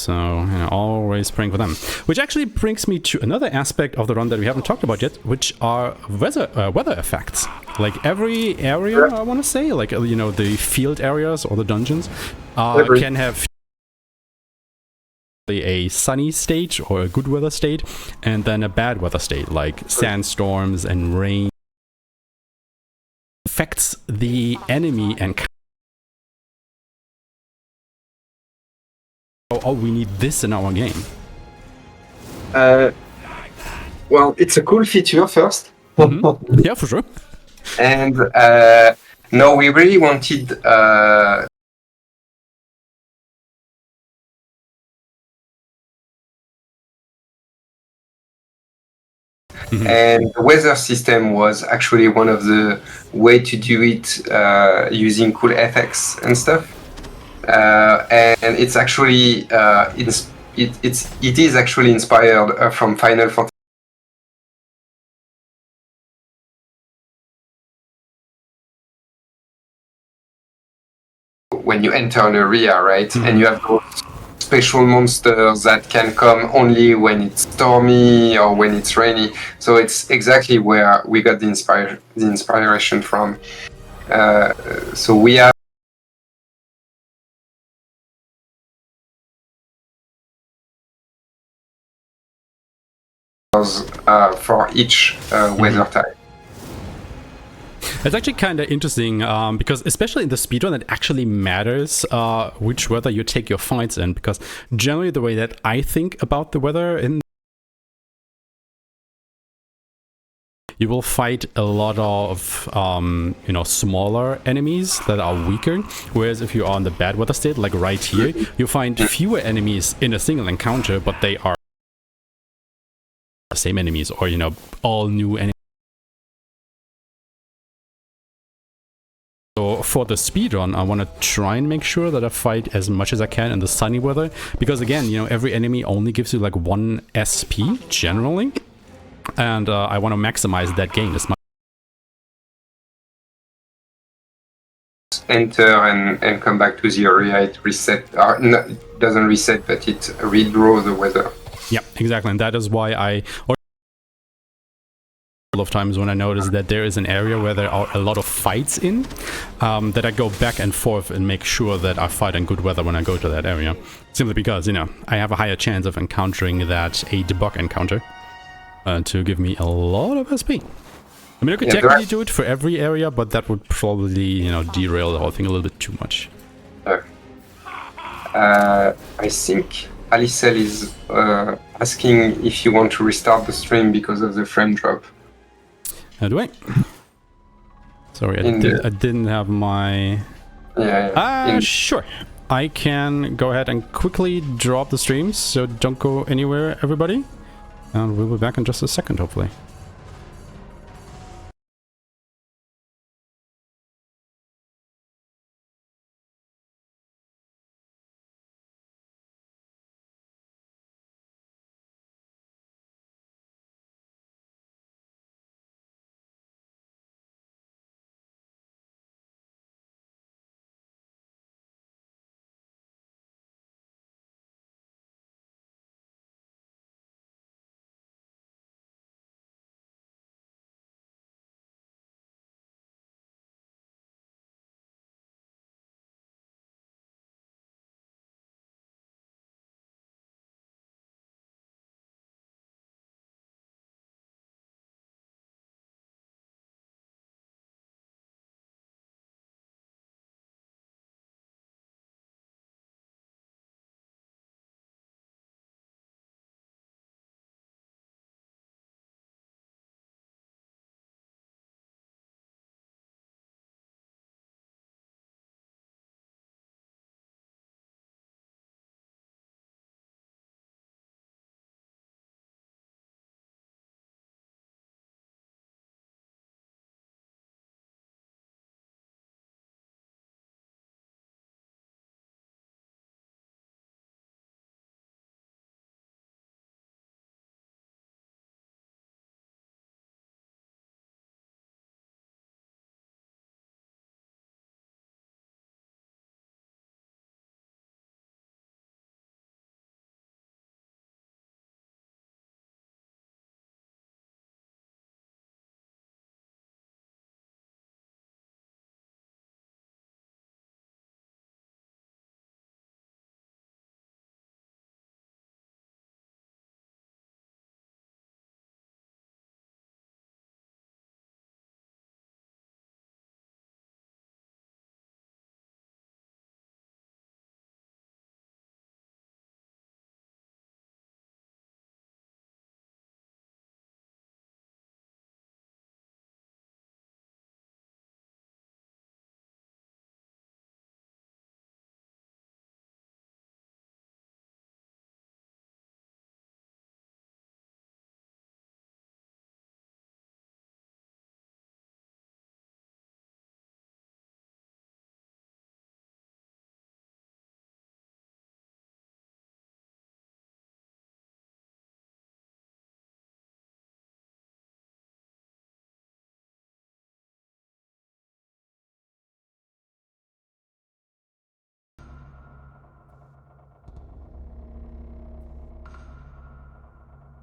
So, you know, always praying for them. Which actually brings me to another aspect of the run that we haven't talked about yet, which are weather effects. Like every area, I want to say, like, you know, the field areas or the dungeons can have a sunny state or a good weather state, and then a bad weather state, like sandstorms and rain. Affects the enemy and oh, we need this in our game. Well, it's a cool feature first. Yeah, for sure. And no, we really wanted and the weather system was actually one of the way to do it using cool effects and stuff. And it's actually it is actually inspired from Final Fantasy. When you enter an area, right, and you have those special monsters that can come only when it's stormy or when it's rainy. So it's exactly where we got the inspiration from. So we have for each weather type. It's actually kind of interesting because especially in the speedrun, it actually matters which weather you take your fights in, because generally the way that I think about the weather in you will fight a lot of you know, smaller enemies that are weaker, whereas if you are in the bad weather state, like right here, you find fewer enemies in a single encounter, but they are the same enemies, or, you know, all new enemies. So for the speedrun, I want to try and make sure that I fight as much as I can in the sunny weather, because again, you know, every enemy only gives you like 1 SP generally, and I want to maximize that gain as much. Enter and come back to the area, it reset, no, it doesn't reset, but it redraw the weather. Yeah, exactly, and that is why I of times when I notice that there is an area where there are a lot of fights in, that I go back and forth and make sure that I fight in good weather when I go to that area. Simply because, you know, I have a higher chance of encountering that a debug encounter to give me a lot of SP. I mean, I could technically do it for every area, but that would probably, you know, derail the whole thing a little bit too much. I think Alicel is asking if you want to restart the stream because of the frame drop. Do I? Sorry, I didn't have my... Sure. I can go ahead and quickly drop the streams, so don't go anywhere, everybody. And we'll be back in just a second, hopefully.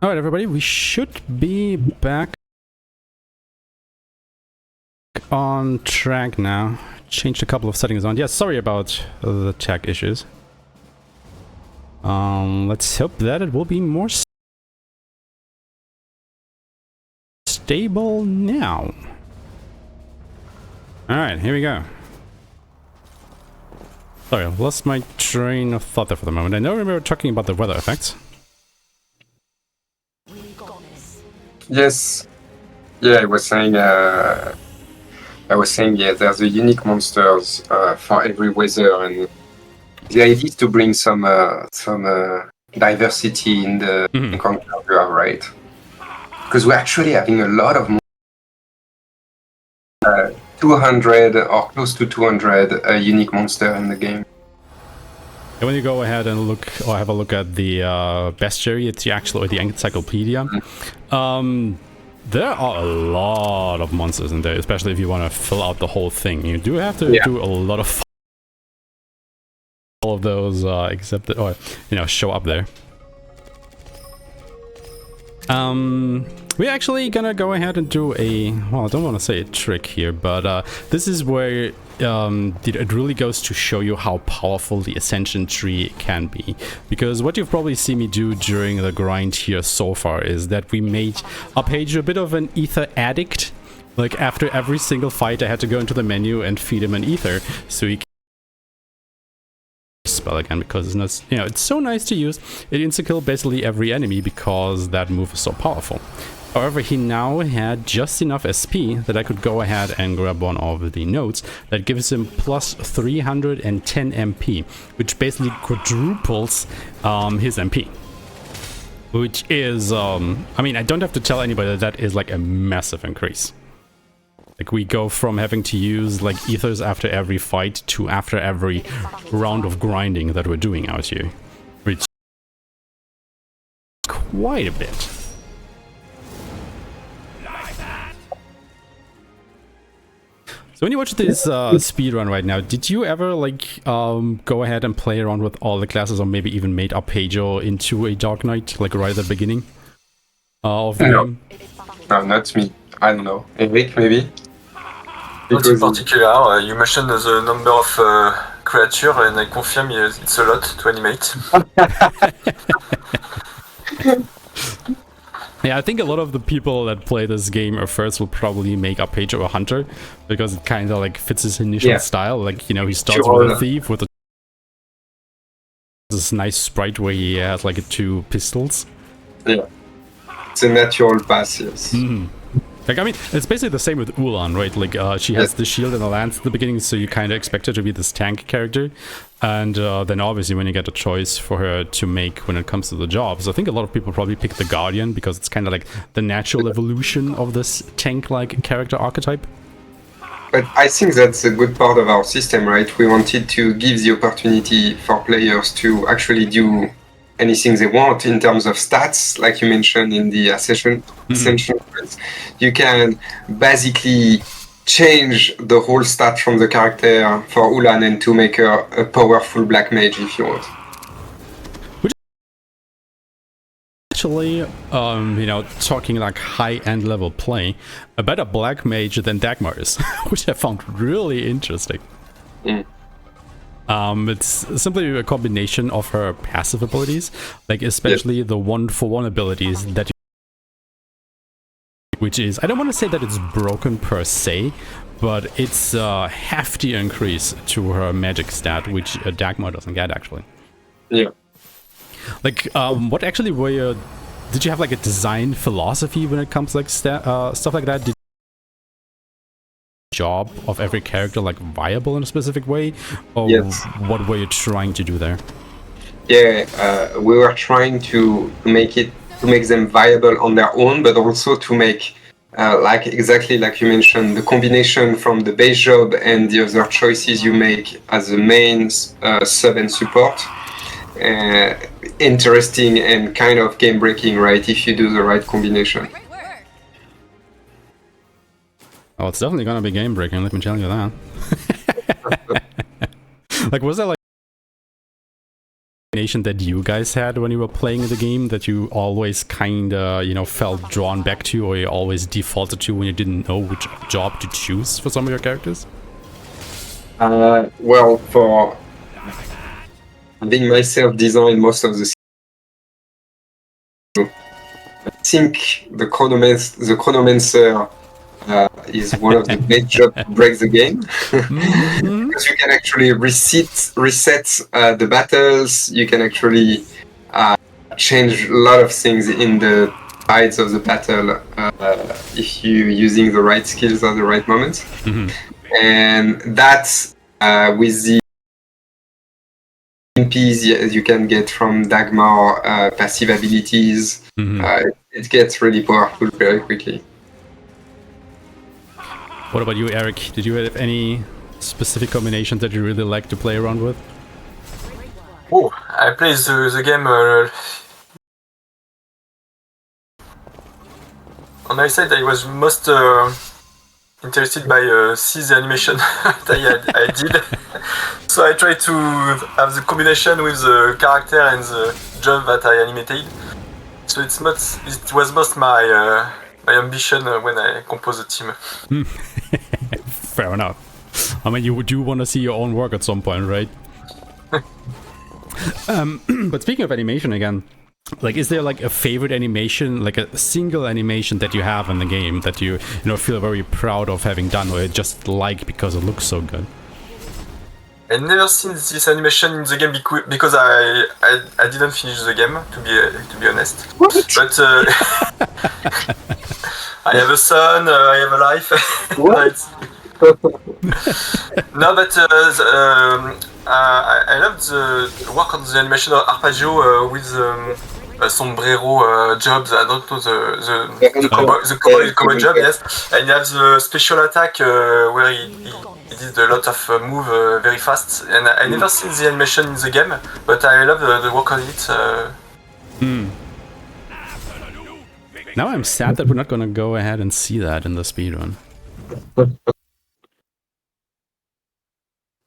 Alright, everybody, we should be back on track now. Changed a couple of settings on. Yeah, sorry about the tech issues. Let's hope that it will be more stable now. Alright, here we go. Sorry, I lost my train of thought there for the moment. I know we were talking about the weather effects. Yes. Yeah, I was saying, yeah, there's a unique monsters for every weather, and the idea is to bring some diversity in the encounter you have, right? Because we're actually having a lot of 200 or close to 200 unique monster in the game. And when you go ahead and look or have a look at the bestiary, it's the actual or the encyclopedia. There are a lot of monsters in there, especially if you want to fill out the whole thing. You do have to do a lot of all of those, except that, or you know, show up there. We're actually gonna go ahead and do a, well, I don't want to say a trick here, but this is where it really goes to show you how powerful the ascension tree can be. Because what you've probably seen me do during the grind here so far is that we made Arpeggio a bit of an ether addict. Like after every single fight I had to go into the menu and feed him an ether so he can spell again, because it's not, you know, it's so nice to use. It insta-kill basically every enemy because that move is so powerful. However, he now had just enough SP that I could go ahead and grab one of the notes that gives him plus 310 MP, which basically quadruples his MP. Which is, I mean, I don't have to tell anybody that that is like a massive increase. Like, we go from having to use like ethers after every fight to after every round of grinding that we're doing out here. Which is quite a bit. So when you watch this speedrun right now, did you ever like go ahead and play around with all the classes, or maybe even made Arpeggio into a Dark Knight, like right at the beginning of the game? No, not me. I don't know. Eric, maybe? Not in particular, you mentioned the number of creatures, and I confirm it's a lot to animate. Yeah, I think a lot of the people that play this game at first will probably make Arpeggio a hunter, because it kind of like fits his initial style. Like, you know, he starts with a thief with this nice sprite where he has like 2 pistols. Yeah, it's a natural pass, yes. Like, I mean, it's basically the same with Ulan, right? Like, she has the shield and the lance at the beginning, so you kind of expect her to be this tank character. And then obviously when you get a choice for her to make when it comes to the jobs, I think a lot of people probably pick the Guardian, because it's kind of like the natural evolution of this tank-like character archetype. But I think that's a good part of our system, right? We wanted to give the opportunity for players to actually do anything they want in terms of stats, like you mentioned in the ascension. You can basically change the whole stat from the character for Ulan and to make her a powerful black mage if you want. Which actually, you know, talking like high-end level play, a better black mage than Dagmar is, which I found really interesting. It's simply a combination of her passive abilities, like especially the 1-for-1 abilities that you, which is, I don't want to say that it's broken per se, but it's a hefty increase to her magic stat, which Dagmar doesn't get actually. Yeah. Like, what actually were your, did you have like a design philosophy when it comes to like stuff like that? Did job of every character like viable in a specific way, or what were you trying to do there? Yeah, we were trying to make them viable on their own, but also to make like exactly like you mentioned, the combination from the base job and the other choices you make as the main sub and support interesting and kind of game breaking, right, if you do the right combination. Oh, it's definitely gonna be game breaking, let me tell you that. Like, was there like Animation that you guys had when you were playing the game that you always kinda, you know, felt drawn back to, or you always defaulted to when you didn't know which job to choose for some of your characters? Well, for having myself design most of the, I think the chronomancer is one of the main jobs to break the game. Because you can actually reset the battles. You can actually change a lot of things in the tides of the battle if you're using the right skills at the right moment. And that's with the MPs you can get from Dagmar passive abilities. It gets really powerful very quickly. What about you, Eric? Did you have any specific combinations that you really like to play around with? Oh, I played the game. On my side, I was most interested by see the animation that I did. So I tried to have the combination with the character and the job that I animated. So it was most my ambition when I composed the team. Fair enough. I mean, you do want to see your own work at some point, right? But speaking of animation again, like, is there like a favorite animation, like a single animation that you have in the game that you know feel very proud of having done, or just like because it looks so good? I never seen this animation in the game because I didn't finish the game, to be honest. What? But I have a son, I have a life. What? No, but I love the work on the animation of Arpeggio with sombrero jobs. I don't know the cowboy job, yes. And you have the special attack where he did a lot of move very fast. And I never seen the animation in the game, but I love the work on it. Now I'm sad that we're not gonna go ahead and see that in the speedrun.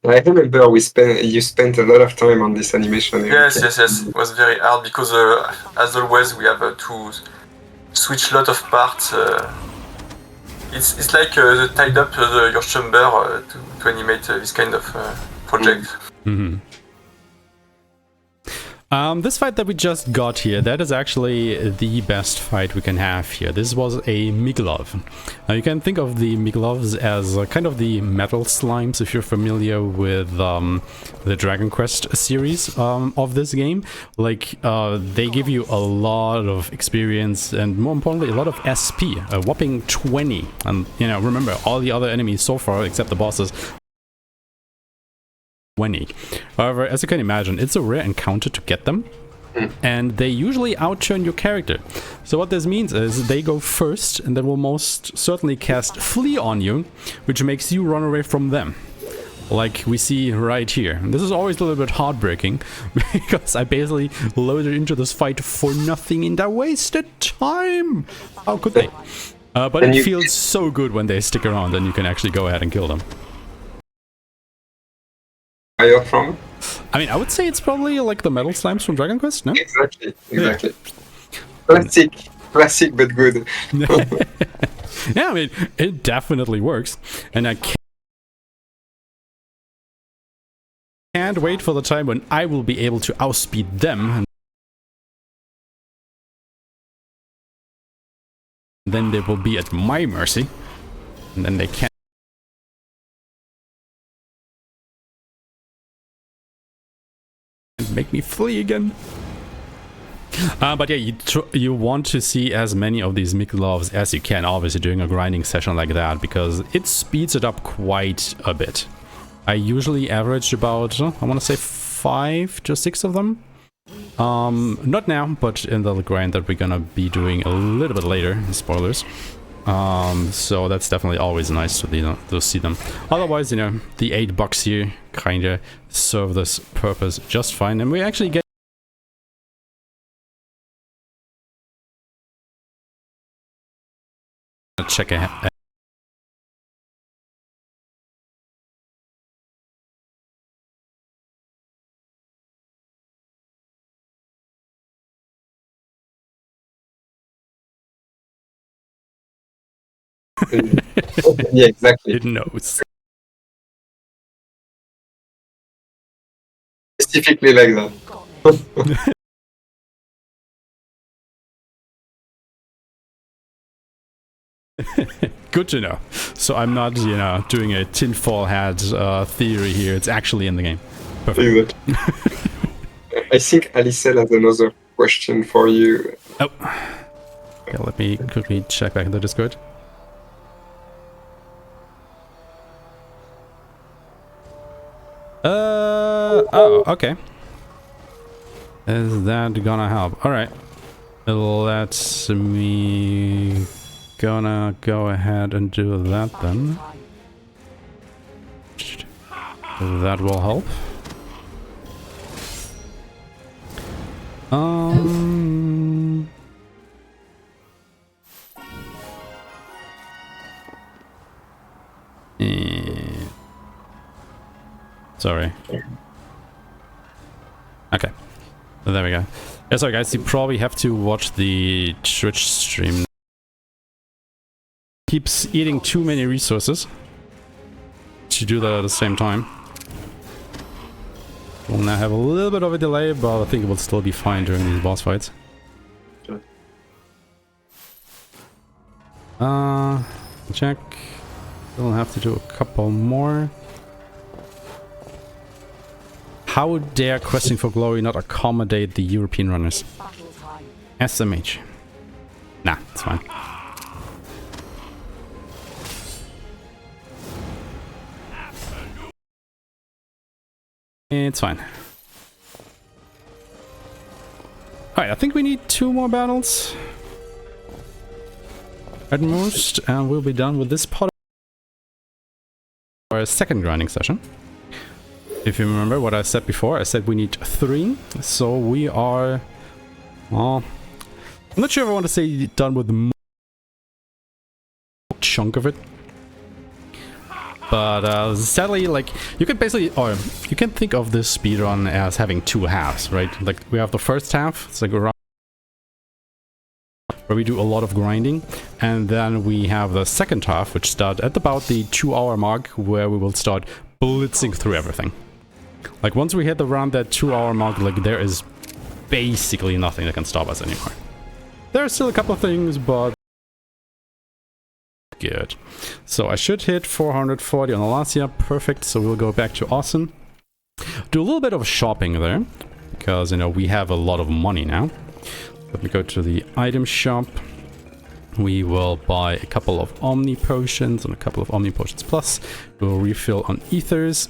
I remember you spent a lot of time on this animation. Yes. It was very hard because, as always, we have to switch a lot of parts. It's like tied up your chamber to animate this kind of project. This fight that we just got here, that is actually the best fight we can have here. This was a Miglov. Now you can think of the Miglovs as kind of the metal slimes if you're familiar with the Dragon Quest series of this game. Like, they give you a lot of experience and, more importantly, a lot of SP, a whopping 20. And, you know, remember, all the other enemies so far, except the bosses, 20. However, as you can imagine, it's a rare encounter to get them, and they usually outturn your character. So what this means is they go first, and they will most certainly cast Flee on you, which makes you run away from them, like we see right here. And this is always a little bit heartbreaking, because I basically loaded into this fight for nothing and I wasted time. How could they? But it feels so good when they stick around and you can actually go ahead and kill them. Are you from? I mean, I would say it's probably like the metal slimes from Dragon Quest, no? Exactly. Yeah. Classic, but good. Yeah, I mean, it definitely works, and I can't wait for the time when I will be able to outspeed them, and then they will be at my mercy, and then they can't make me flee again. But yeah, you want to see as many of these Miglovs as you can, obviously, during a grinding session like that, because it speeds it up quite a bit. I usually average about, I want to say 5 to 6 of them. Not now, but in the grind that we're gonna be doing a little bit later, spoilers. So that's definitely always nice to see them. Otherwise, you know, the $8 here kinda serve this purpose just fine, and we actually get check ahead. Yeah, exactly. It knows. Specifically like that. Good to know. So I'm not, you know, doing a tinfoil hat theory here. It's actually in the game. Perfect. Exactly. I think Alicel has another question for you. Oh. Yeah, let me quickly check back in the Discord. Oh, okay. Is that gonna help? Alright. Let me gonna go ahead and do that then. That will help. Sorry. Okay. There we go. Yeah, sorry guys, you probably have to watch the Twitch stream. Keeps eating too many resources to do that at the same time. We'll now have a little bit of a delay, but I think it will still be fine during these boss fights. Sure. Check. We'll have to do a couple more. How dare Questing for Glory not accommodate the European runners? SMH. Nah, it's fine. It's fine. Alright, I think we need 2 more battles at most, and we'll be done with this part of our second grinding session. If you remember what I said before, I said we need 3, so we are... Well, I'm not sure if I want to say done with the chunk of it. But sadly, like, you can basically, or you can think of this speedrun as having 2 halves, right? Like, we have the first half, it's like around where we do a lot of grinding, and then we have the second half, which starts at about the 2-hour mark, where we will start blitzing through everything. Like, once we hit around that 2-hour mark, like, there is basically nothing that can stop us anymore. There are still a couple of things, but good. So I should hit 440 on Alasia, perfect. So we'll go back to Austin, do a little bit of shopping there, because, you know, we have a lot of money now. Let me go to the item shop. We will buy a couple of Omni Potions and a couple of Omni Potions Plus. We'll refill on Ethers.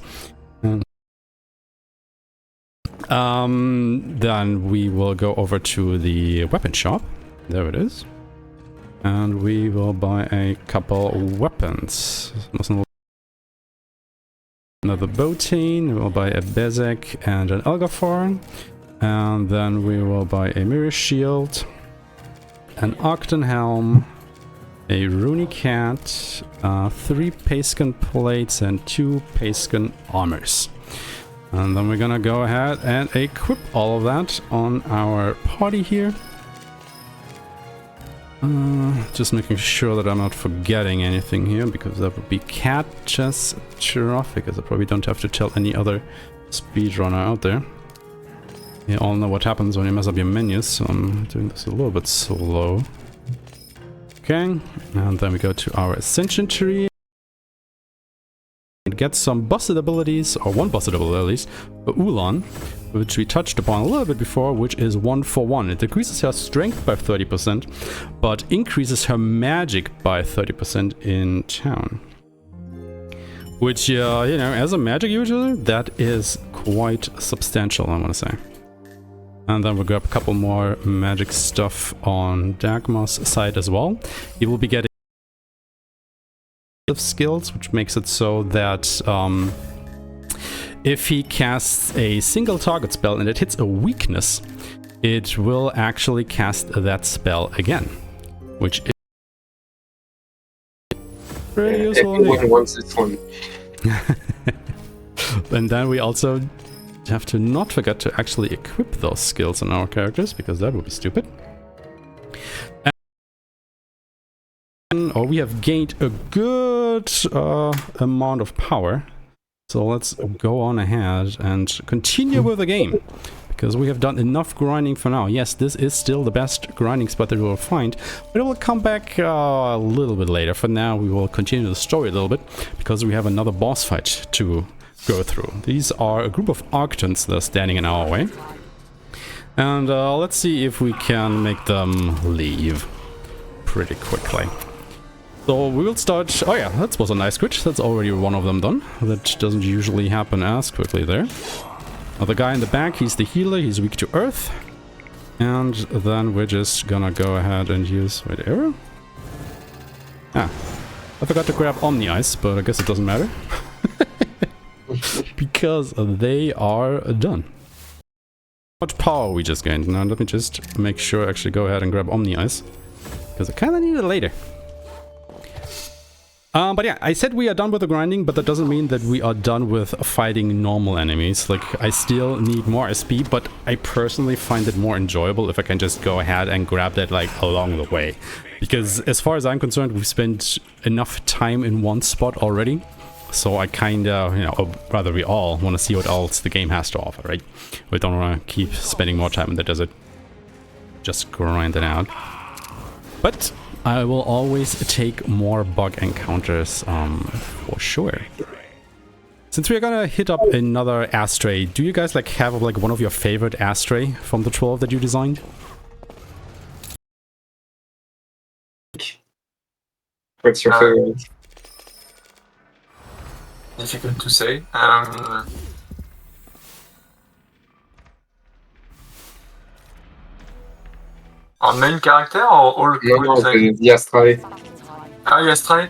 Then we will go over to the weapon shop. There it is. And we will buy a couple of weapons. Another Botane. We'll buy a Bezek and an Elgafor. And then we will buy a Mirror Shield, an Octon Helm, a Runic Cat, 3 Payscan Plates, and 2 Payscan Armors. And then we're gonna go ahead and equip all of that on our party here. Just making sure that I'm not forgetting anything here, because that would be catastrophic, as I probably don't have to tell any other speedrunner out there. You all know what happens when you mess up your menus, so I'm doing this a little bit slow. Okay, and then we go to our Ascension tree. And get some busted abilities, or 1 busted ability at least, for Ulan, which we touched upon a little bit before, which is 1-for-1. It decreases her strength by 30%, but increases her magic by 30% in town. Which, you know, as a magic user, that is quite substantial, I want to say. And then we'll grab a couple more magic stuff on Dagmar's side as well. He will be getting of skills, which makes it so that if he casts a single target spell and it hits a weakness, it will actually cast that spell again, which is pretty useful. Everyone wants this one. And then we also have to not forget to actually equip those skills on our characters, because that would be stupid. And well, we have gained a good amount of power. So let's go on ahead and continue with the game. Because we have done enough grinding for now. Yes, this is still the best grinding spot that we will find. But it will come back a little bit later. For now, we will continue the story a little bit. Because we have another boss fight to go through. These are a group of Arctons that are standing in our way. And let's see if we can make them leave pretty quickly. So we will start... Oh yeah, that was a nice crit. That's already one of them done. That doesn't usually happen as quickly there. Now the guy in the back, he's the healer. He's weak to earth. And then we're just gonna go ahead and use... Wait, arrow? Ah, I forgot to grab Omni Ice, but I guess it doesn't matter. Because they are done. How much power we just gained? Now let me just make sure I actually go ahead and grab Omni Ice. Because I kinda need it later. But yeah, I said we are done with the grinding, but that doesn't mean that we are done with fighting normal enemies. Like, I still need more SP, but I personally find it more enjoyable if I can just go ahead and grab that, like, along the way. Because as far as I'm concerned, we've spent enough time in one spot already. So I kinda, you know, or rather we all want to see what else the game has to offer, right? We don't want to keep spending more time in the desert. Just grind it out. But I will always take more bug encounters, for sure. Since we are gonna hit up another Astria, do you guys like have like one of your favorite Astria from the 12 that you designed? What's your favorite? Difficult to say. Our main character or all No, design? the Astria. Ah, yes, try.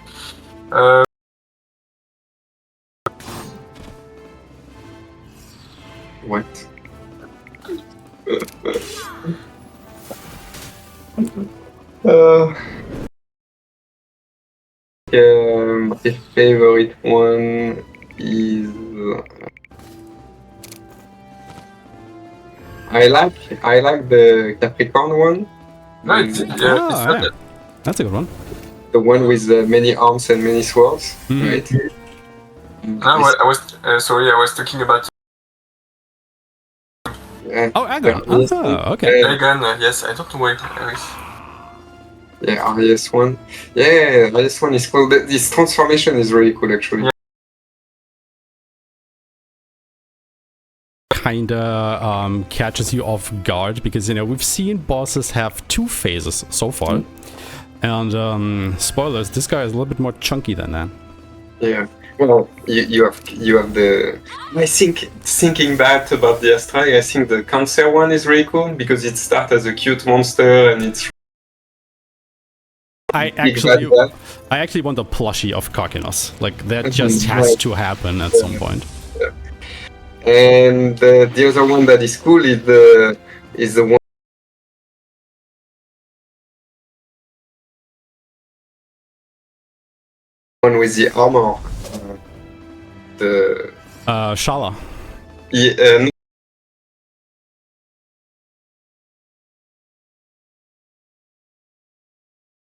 What? My favorite one is I like the Capricorn one. No, it's not That's a good one. The one with many arms and many swords. Mhm. Right? No, I was sorry, I was talking about Oh, Argon. Yes. Oh, okay. Argon. Yes, I don't know why. Yeah, RES1. Yeah, RES1 is cool. This transformation is really cool, actually. Yeah. Kinda catches you off guard because, you know, we've seen bosses have two phases so far. And spoilers, this guy is a little bit more chunky than that. Yeah. Well, you have the. I think thinking back about the Astria, I think the Cancer one is really cool because it starts as a cute monster and it's. I actually want a plushie of Cockinus. Like, that just has to happen at some point. And the other one that is cool is the one with the armor. Shala. Yeah, no.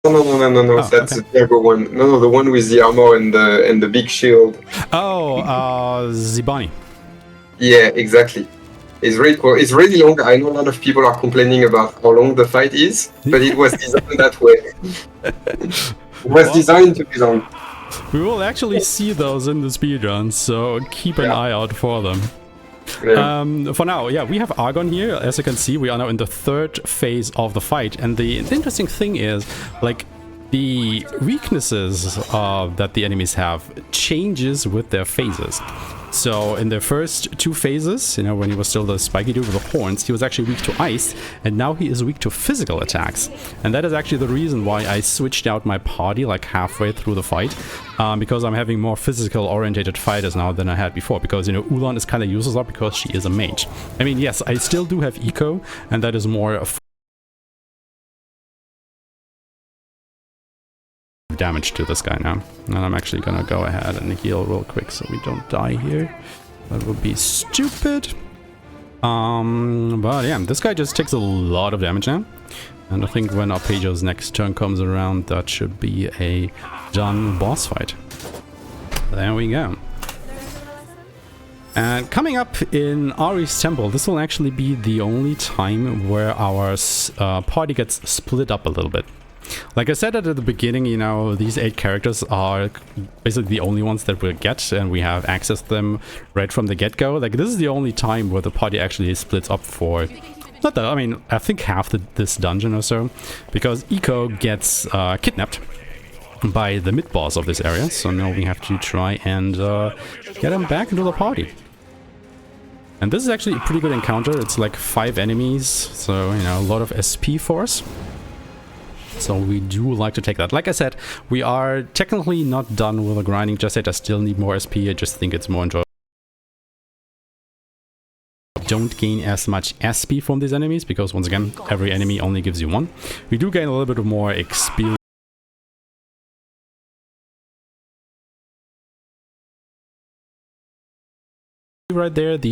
Oh, That's okay. the Virgo one. No, the one with the armor and the big shield. Oh, Zibani. Yeah, exactly. It's really cool. It's really long. I know a lot of people are complaining about how long the fight is, but it was designed that way. It was designed to be long. We will actually see those in the speedrun, so keep an eye out for them. Yeah. For now, yeah, we have Argon here. As you can see, we are now in the third phase of the fight, and the interesting thing is, like, the weaknesses that the enemies have changes with their phases. So in the first two phases, you know, when he was still the spiky dude with the horns, he was actually weak to ice, and now he is weak to physical attacks. And that is actually the reason why I switched out my party like halfway through the fight, because I'm having more physical orientated fighters now than I had before, because, you know, Ulan is kind of useless up because she is a mage. I mean, yes, I still do have eco, and that is more damage to this guy now. And I'm actually gonna go ahead and heal real quick so we don't die here. That would be stupid. But yeah, this guy just takes a lot of damage now. And I think when Arpeggio's next turn comes around, that should be a done boss fight. There we go. And coming up in Ari's Temple, this will actually be the only time where our party gets split up a little bit. Like I said at the beginning, you know, these 8 characters are basically the only ones that we'll get, and we have access to them right from the get-go. Like, this is the only time where the party actually splits up for... Not that, I mean, I think half this dungeon or so, because Eco gets kidnapped by the mid-boss of this area, so now we have to try and get him back into the party. And this is actually a pretty good encounter. It's like 5 enemies, so, you know, a lot of SP force. So we do like to take that. Like I said, we are technically not done with the grinding just yet. I still need more SP. I just think it's more enjoyable. Don't gain as much SP from these enemies, because once again, every enemy only gives you 1. We do gain a little bit more experience. Right there, the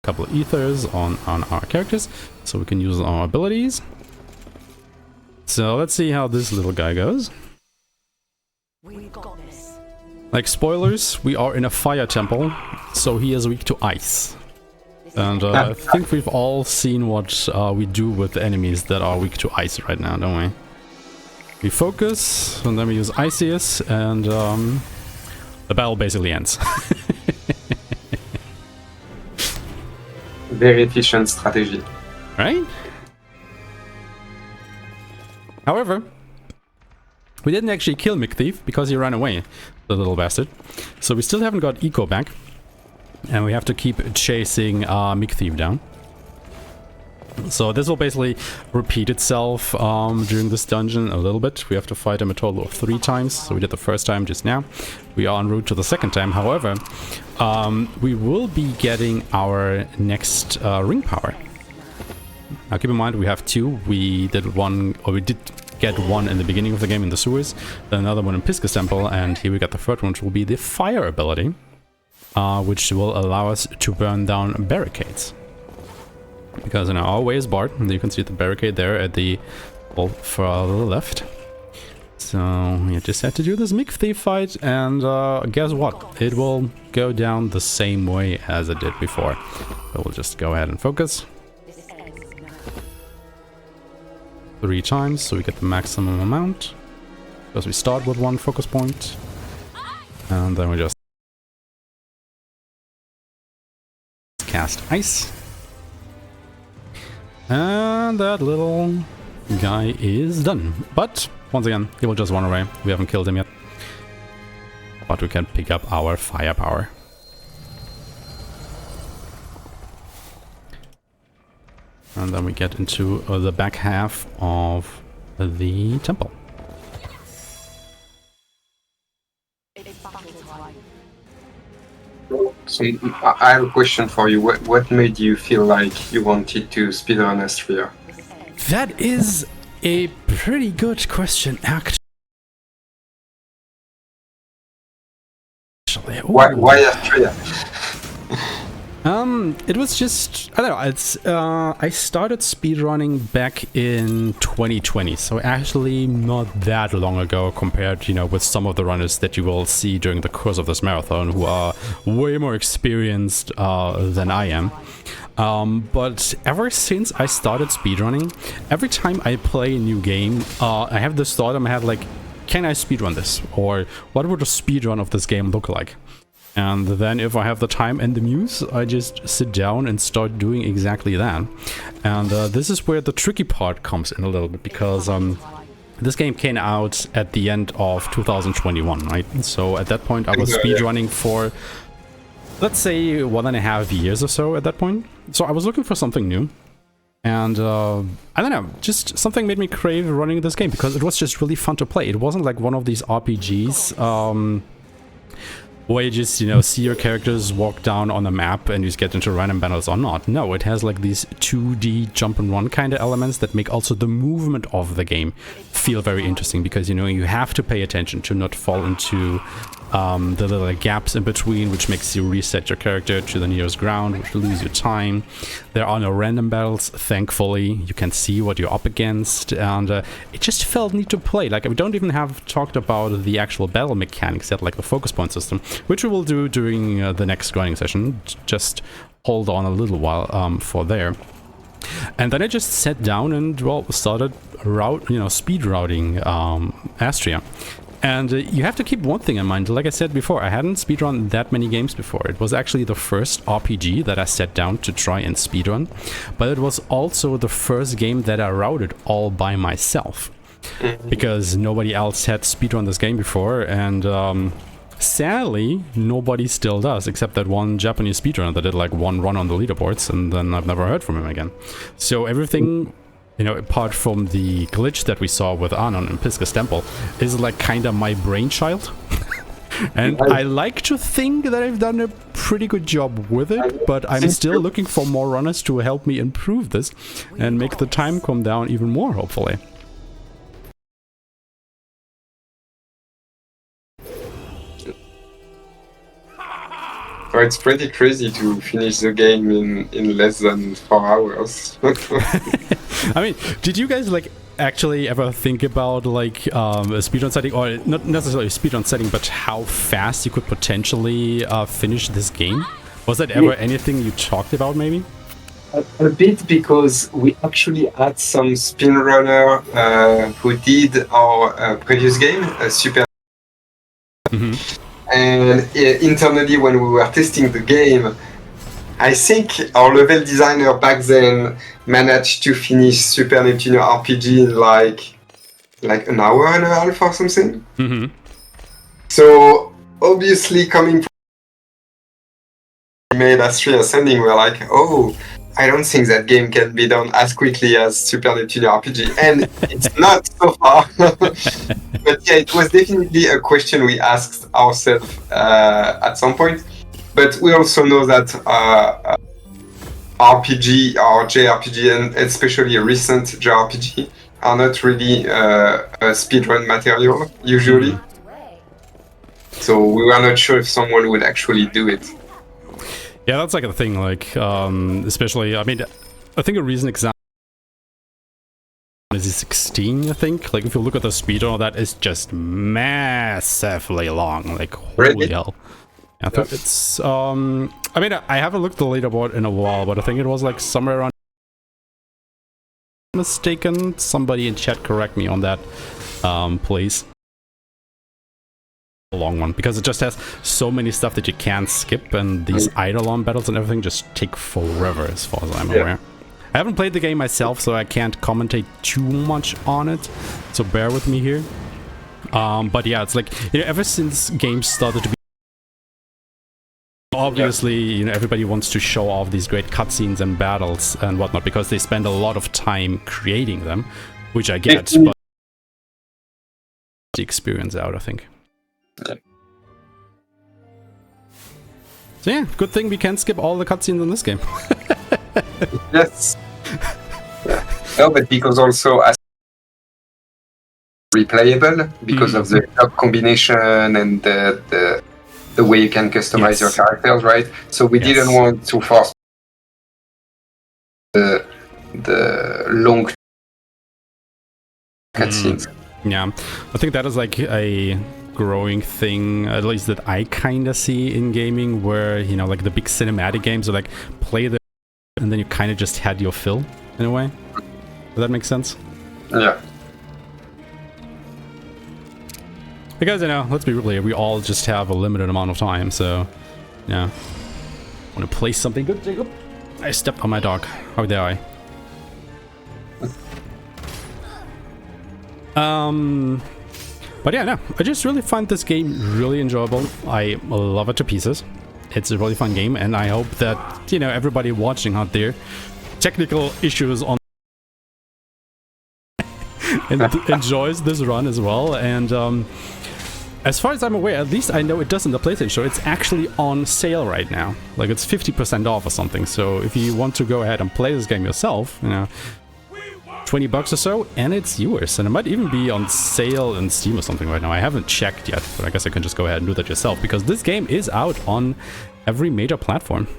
couple of ethers on our characters, so we can use our abilities. So let's see how this little guy goes. Like, spoilers, we are in a fire temple, so he is weak to ice. And I think we've all seen what we do with the enemies that are weak to ice right now, don't we? We focus, and then we use Iceus, and the battle basically ends. Very efficient strategy. Right? However, we didn't actually kill McThief because he ran away, the little bastard. So we still haven't got Eco back. And we have to keep chasing McThief down. So this will basically repeat itself during this dungeon a little bit. We have to fight him a total of 3 times. So we did the first time just now. We are en route to the second time. However, we will be getting our next ring power. Now keep in mind we have 2. We did one, or we did get 1 in the beginning of the game in the sewers. Then another one in Pisca's Temple, and here we got the third one, which will be the fire ability, which will allow us to burn down barricades. Because in our way is barred, and you can see the barricade there at the wall further left. So we just had to do this McThief fight, and guess what? It will go down the same way as it did before. So we'll just go ahead and focus. 3 times, so we get the maximum amount. Because we start with 1 focus point. And then we just cast ice. And that little guy is done. But, once again, he will just run away. We haven't killed him yet. But we can pick up our firepower. And then we get into the back half of the temple. So I have a question for you. What made you feel like you wanted to speedrun Astria? That is a pretty good question, actually. Why Astria? It was just, I don't know, it's, I started speedrunning back in 2020, so actually not that long ago compared, you know, with some of the runners that you will see during the course of this marathon who are way more experienced than I am. But ever since I started speedrunning, every time I play a new game, I have this thought in my head like, can I speedrun this? Or what would a speedrun of this game look like? And then if I have the time and the muse, I just sit down and start doing exactly that. And this is where the tricky part comes in a little bit, because this game came out at the end of 2021, right? So at that point I was speedrunning for, let's say, 1.5 years or so at that point. So I was looking for something new. And I don't know, just something made me crave running this game, because it was just really fun to play. It wasn't like one of these RPGs where you just, see your characters walk down on a map and you just get into random battles or not. No, it has like these 2D jump and run kind of elements that make also the movement of the game feel very interesting, because, you have to pay attention to not fall into the little gaps in between, which makes you reset your character to the nearest ground, which lose your time. There are no random battles, thankfully. You can see what you're up against, and it just felt neat to play. Like, we don't even have talked about the actual battle mechanics yet, like the focus point system, which we will do during the next grinding session. Just hold on a little while for there. And then I just sat down and, well, started speed routing Astria. And you have to keep one thing in mind. Like I said before, I hadn't speedrun that many games before. It was actually the first RPG that I sat down to try and speedrun, but it was also the first game that I routed all by myself, because nobody else had speedrun this game before, and sadly, nobody still does, except that one Japanese speedrunner that did like one run on the leaderboards, and then I've never heard from him again. So everything, apart from the glitch that we saw with Argon and Pisca's Temple, is like kind of my brainchild. And I like to think that I've done a pretty good job with it, but I'm still looking for more runners to help me improve this and make the time come down even more, hopefully. So it's pretty crazy to finish the game in less than 4 hours. I mean, did you guys actually ever think about a speedrun setting, or not necessarily a speedrun setting, but how fast you could potentially finish this game? Was that ever anything you talked about, maybe? A bit, because we actually had some speedrunner who did our previous game, Super. And internally, when we were testing the game, I think our level designer back then managed to finish Super Neptune RPG in like an hour and a half or something. So obviously, coming from made Astria Ascending, we're like, oh, I don't think that game can be done as quickly as Super Neptune RPG, and it's not so far. But yeah, it was definitely a question we asked ourselves at some point. But we also know that RPG or JRPG, and especially a recent JRPG, are not really speedrun material usually. So we were not sure if someone would actually do it. Yeah, that's like the thing, especially, I mean, I think a recent example is 16, I think. Like, if you look at the speedrun, that is just massively long. Like, holy hell. I think it's, I mean, I haven't looked at the leaderboard in a while, but I think it was like somewhere around, mistaken. Somebody in chat correct me on that, please. A long one, because it just has so many stuff that you can't skip, and these eidolon battles and everything just take forever as far as I'm aware. I haven't played the game myself, so I can't commentate too much on it, so bear with me here. But yeah, it's like, ever since games started to be, obviously, everybody wants to show off these great cutscenes and battles and whatnot, because they spend a lot of time creating them, which I get, but the experience out, I think. So yeah, good thing we can skip all the cutscenes in this game. Yes. No, but because also as replayable, because of the top combination and the way you can customize your characters, right? So we didn't want to force the long cutscenes. Yeah, I think that is like a growing thing, at least that I kind of see in gaming, where like the big cinematic games are like play the and then you kind of just had your fill in a way. Does that make sense? Yeah. Because let's be real here, we all just have a limited amount of time, so yeah. Want to play something good, Jacob? I stepped on my dog. How dare I? But yeah, no, I just really find this game really enjoyable. I love it to pieces. It's a really fun game, and I hope that, everybody watching out there, technical issues on and enjoys this run as well. And As far as I'm aware, at least I know it does in the PlayStation Store, it's actually on sale right now. Like, it's 50% off or something. So if you want to go ahead and play this game yourself, you know, $20 or so, and it's yours. And it might even be on sale in Steam or something right now. I haven't checked yet, but I guess I can just go ahead and do that yourself, because this game is out on every major platform.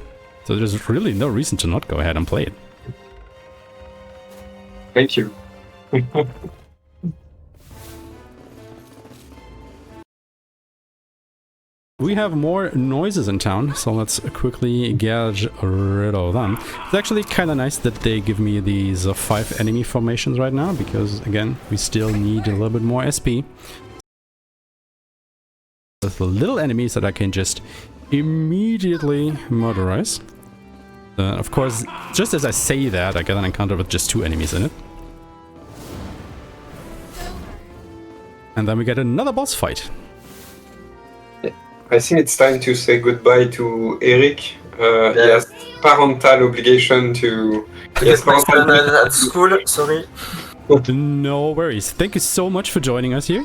So there's really no reason to not go ahead and play it. Thank you. We have more noises in town, so let's quickly get rid of them. It's actually kind of nice that they give me these 5 enemy formations right now, because again, we still need a little bit more SP. With little enemies that I can just immediately murderize. Of course, just as I say that, I get an encounter with just 2 enemies in it. And then we get another boss fight. I think it's time to say goodbye to Eric. He has parental obligation to... Yes, my son at school, sorry. No worries. Thank you so much for joining us here.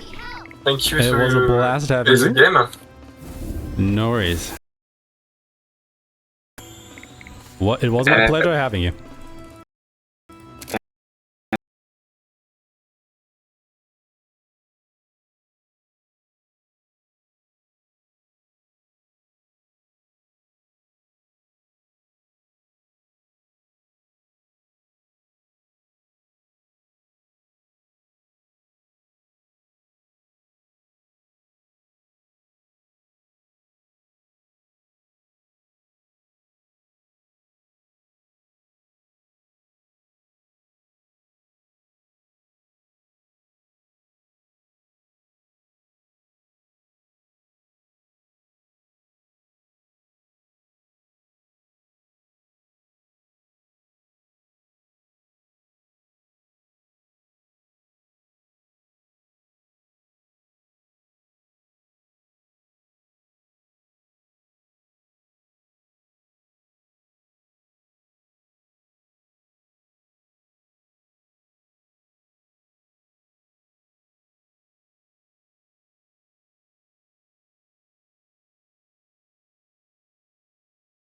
Thank you. It was a blast having you. Game. No worries. It was my pleasure having you.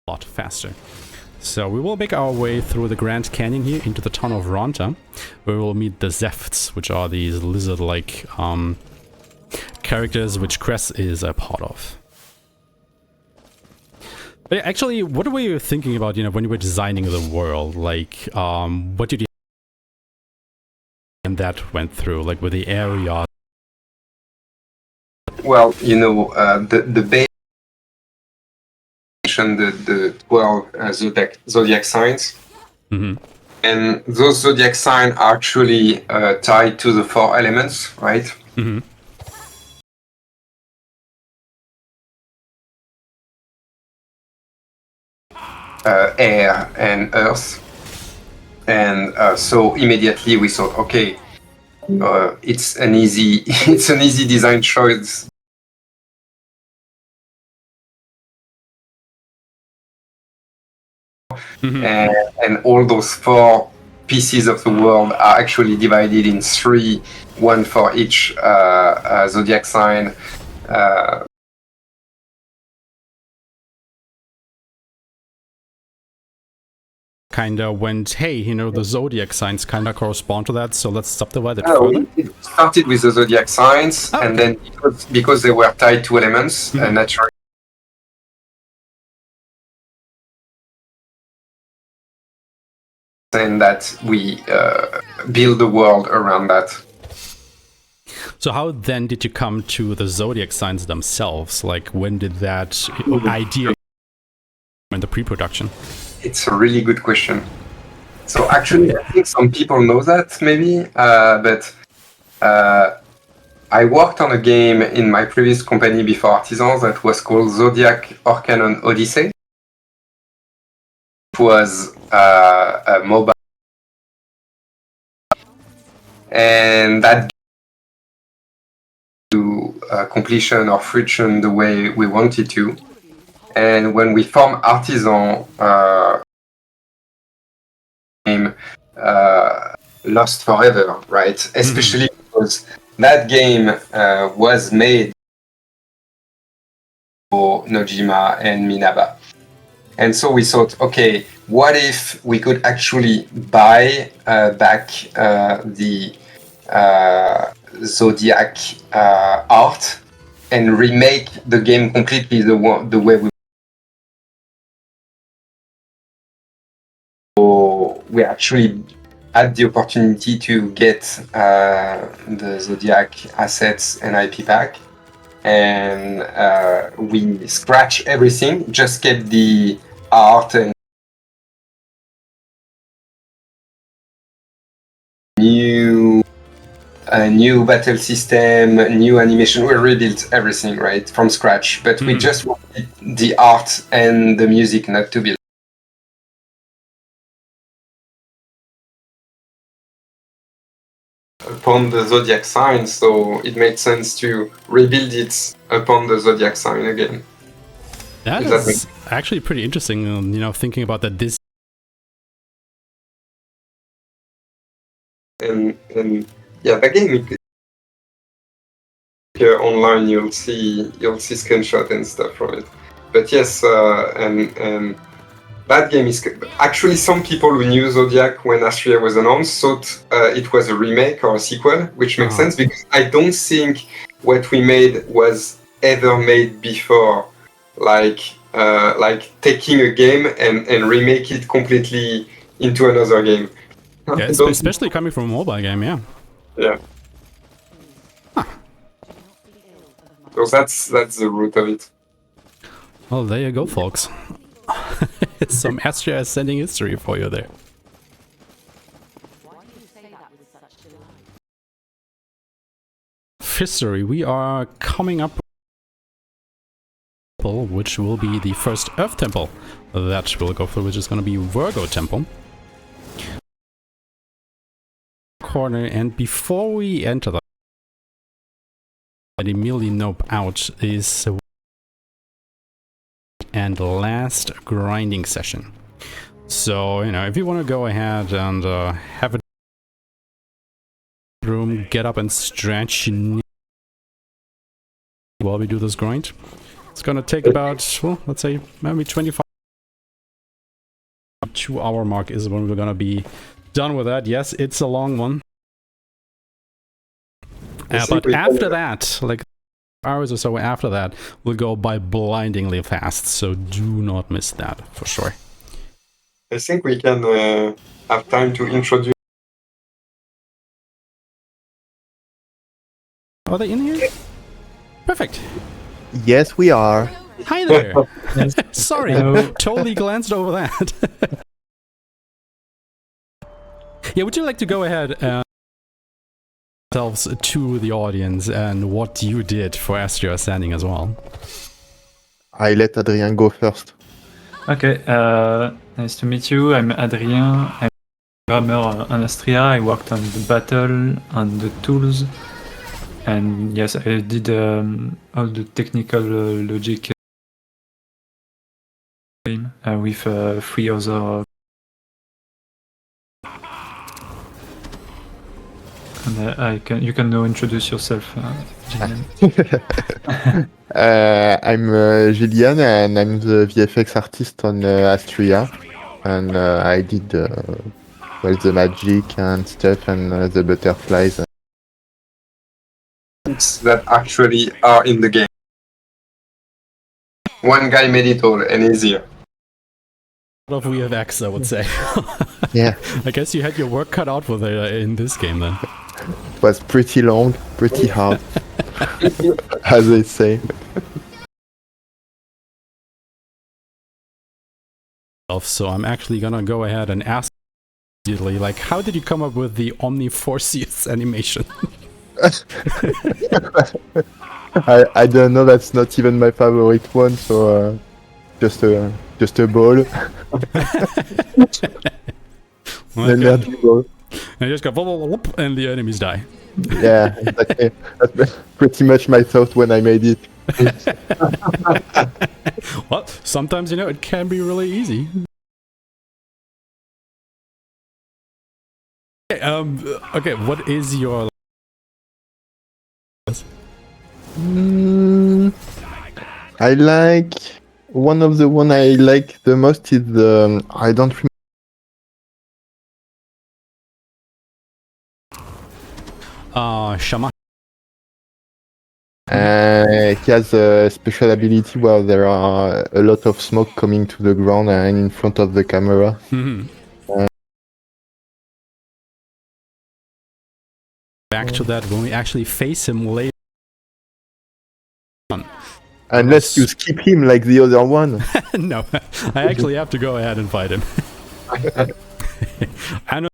Lot faster. So we will make our way through the Grand Canyon here into the town of Ronta, where we will meet the Zefts, which are these lizard-like characters which Cress is a part of. But actually, what were you thinking about, you know, when you were designing the world? Like, what did you and that went through, like with the area? Well, you know, the base, the 12 zodiac signs, and those zodiac signs are actually tied to the 4 elements, right? Air and earth, and so immediately we thought, okay, it's an easy design choice. And all those 4 pieces of the world are actually divided in 3, 1 for each zodiac sign. Kinda went, hey, you know, the zodiac signs kinda correspond to that, so let's subdivide it further. It started with the zodiac signs, and then because they were tied to elements, naturally. And that we build the world around that. So how then did you come to the zodiac signs themselves? Like, when did that idea in the pre-production? It's a really good question. So actually, I think some people know that maybe, but I worked on a game in my previous company before Artisan that was called Zodiac Argon Odyssey. It was a mobile, and that to completion or fruition the way we wanted to. And when we formed Artisan, game lost forever, right? Especially because that game was made Nojima, and Minaba. And so we thought, okay, what if we could actually buy back the Zodiac art and remake the game completely the way we. So we actually had the opportunity to get the Zodiac assets and IP back, and we scratched everything, just kept the art and new battle system, new animation. We rebuilt everything right from scratch, but we just wanted the art and the music not to be upon the Zodiac sign, so it made sense to rebuild it upon the Zodiac sign again. That is actually pretty interesting, you know, thinking about that this. And yeah, the game online you'll see screenshot and stuff from it. But yes, and that game is actually, some people who knew Zodiac when Astria was announced thought it was a remake or a sequel, which makes sense because I don't think what we made was ever made before, like taking a game and remake it completely into another game. Yeah, especially coming from a mobile game, yeah. Yeah. Huh. So that's the root of it. Well, there you go, folks. Some Astria Ascending history for you there. History, we are coming up with which will be the first Earth Temple that we'll go through, which is going to be Virgo Temple. Corner, and before we enter that, I immediately nope out is and last grinding session. So, you know, if you want to go ahead and have a room, get up and stretch while we do this grind. It's gonna take about, well, let's say maybe 25. 2-hour mark is when we're gonna be done with that. Yes, it's a long one. But after that, like hours or so after that, will go by blindingly fast. So do not miss that for sure. I think we can have time to introduce. Are they in here? Perfect. Yes, we are. Hi there. Sorry, totally glanced over that. Yeah, would you like to go ahead and yourselves to the audience and what you did for Astria Ascending as well? I let Adrien go first. Okay, nice to meet you. I'm Adrien. I'm a programmer on Astria. I worked on the battle, on the tools, and yes, I did all the technical logic with 3 other. And you can now introduce yourself, Julian. I'm Julian, and I'm the VFX artist on Astria, and I did well, the magic and stuff and the butterflies. That actually are in the game. One guy made it all and easier. A lot of VFX, I would say. Yeah. I guess you had your work cut out for in this game then. It was pretty long, pretty hard, as they say. So I'm actually gonna go ahead and ask immediately, like, how did you come up with the Omniforcius animation? I don't know, that's not even my favorite one, so just a ball. Okay. Ball. And you just go whoop, and the enemies die. Yeah, exactly. That's pretty much my thought when I made it. Well, sometimes, you know, it can be really easy. Okay, what is your... I like one of the one I like the most is the I don't remember. Shaman. He has a special ability where there are a lot of smoke coming to the ground and in front of the camera. Back to that when we actually face him later. Unless you skip him like the other one. No, I actually have to go ahead and fight him. I know.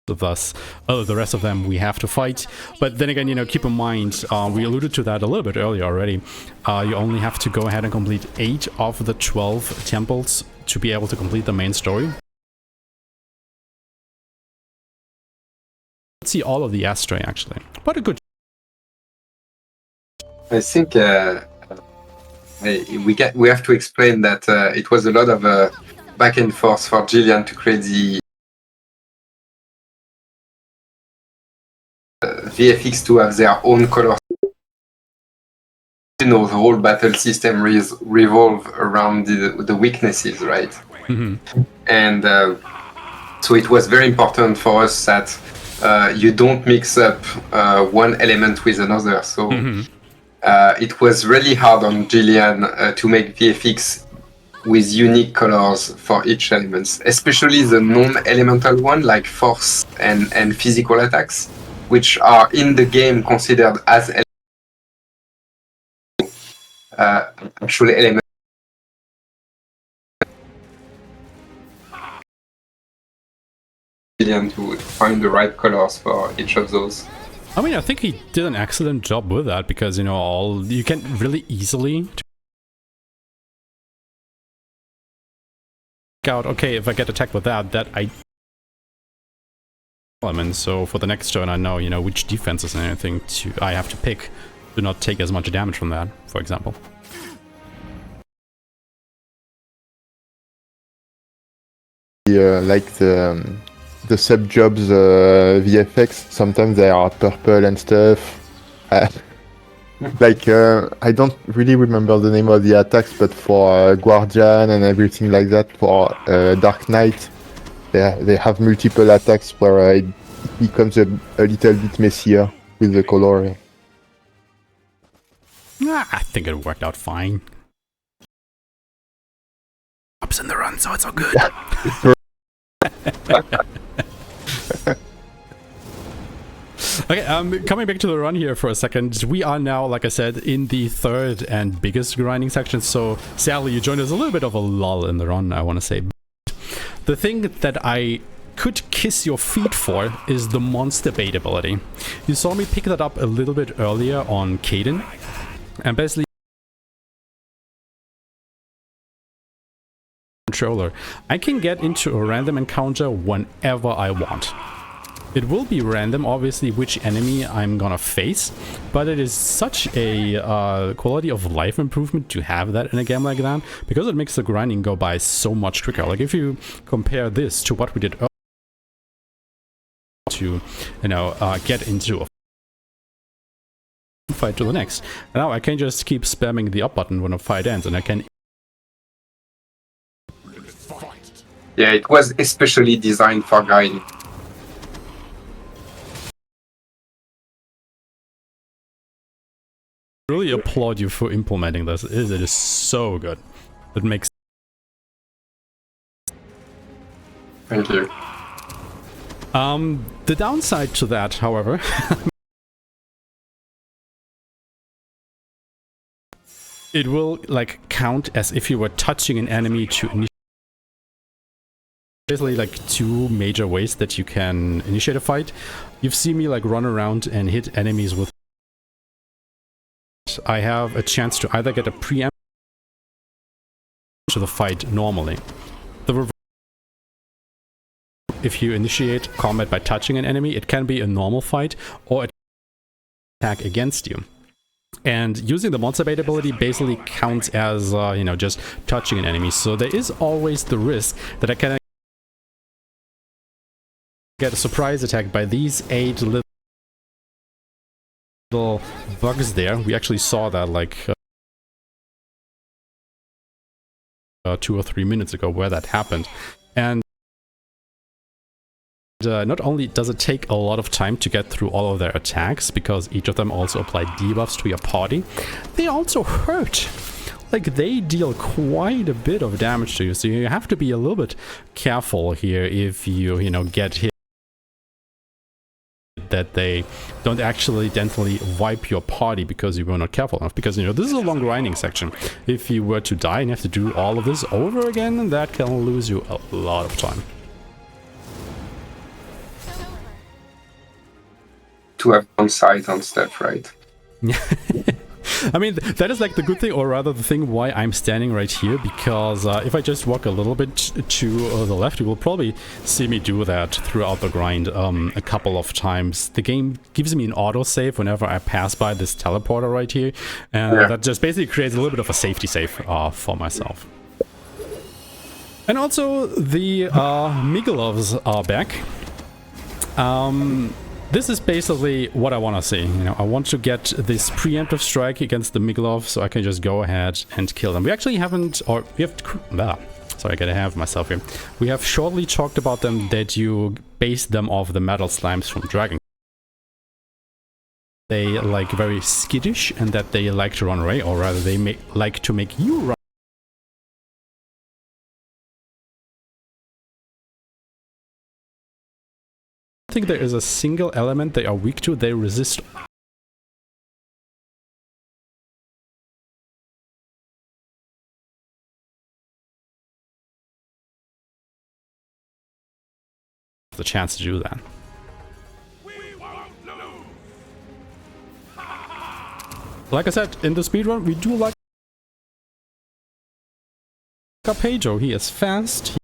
Thus, the rest of them we have to fight. But then again, you know, keep in mind, we alluded to that a little bit earlier already. You only have to go ahead and complete 8 of the 12 temples to be able to complete the main story. Let's see all of the Astria actually. What a good. I think we have to explain that it was a lot of back and forth for Jillian to create the VFX to have their own color. You know, the whole battle system revolve around the weaknesses, right? And so it was very important for us that you don't mix up one element with another. So it was really hard on Jillian to make VFX with unique colors for each element, especially the non-elemental one like force and physical attacks, which are in the game considered as actually elements. To find the right colors for each of those. I mean, I think he did an excellent job with that because, you know, you can really easily out, okay, if I get attacked with that I element, so for the next turn I know, you know, which defenses and anything I have to pick to not take as much damage from that, for example. Like the sub-jobs VFX, sometimes they are purple and stuff. Like, I don't really remember the name of the attacks, but for Guardian and everything like that, for Dark Knight, they have multiple attacks where it becomes a little bit messier with the color. I think it worked out fine. Ups in the run, so it's all good. Okay, coming back to the run here for a second, we are now, like I said, in the third and biggest grinding section, so sadly you joined us a little bit of a lull in the run, I want to say. The thing that I could kiss your feet for is the monster bait ability. You saw me pick that up a little bit earlier on Caden, and basically controller, I can get into a random encounter whenever I want. It will be random, obviously, which enemy I'm gonna face, but it is such a quality of life improvement to have that in a game like that, because it makes the grinding go by so much quicker. Like, if you compare this to what we did earlier, to, you know, get into a fight to the next. Now I can just keep spamming the up button when a fight ends, and I can... Yeah, it was especially designed for grinding. Really applaud you for implementing this. It is so good. It makes... Thank you. The downside to that, however, it will like count as if you were touching an enemy to initiate. Basically, like, two major ways that you can initiate a fight. You've seen me like run around and hit enemies with... I have a chance to either get a preempt to the fight normally. The reverse, if you initiate combat by touching an enemy, it can be a normal fight or an attack against you. And using the monster bait ability basically counts as, you know, just touching an enemy. So there is always the risk that I can get a surprise attack by these 8 little little bugs there. We actually saw that like 2 or 3 minutes ago where that happened. And not only does it take a lot of time to get through all of their attacks, because each of them also apply debuffs to your party, they also hurt. Like, they deal quite a bit of damage to you, so you have to be a little bit careful here if you know, get hit, that they don't accidentally wipe your party because you were not careful enough. Because, you know, this is a long grinding section. If you were to die and have to do all of this over again, that can lose you a lot of time. To have on site on stuff, right? I mean, that is like the good thing, or rather the thing why I'm standing right here, because if I just walk a little bit to the left, you will probably see me do that throughout the grind a couple of times. The game gives me an autosave whenever I pass by this teleporter right here, and that just basically creates a little bit of a safety save for myself. And also, the Migelovs are back. This is basically what I want to see. You know, I want to get this preemptive strike against the Migelov, so I can just go ahead and kill them. We actually haven't, or we have, sorry, I gotta have myself here. We have shortly talked about them, that you base them off the metal slimes from Dragon. They like very skittish, and that they like to run away, or rather they like to make you run. I think there is a single element they are weak to. They resist the chance to do that. Like I said, in the speedrun, we do like Pedro. He is fast.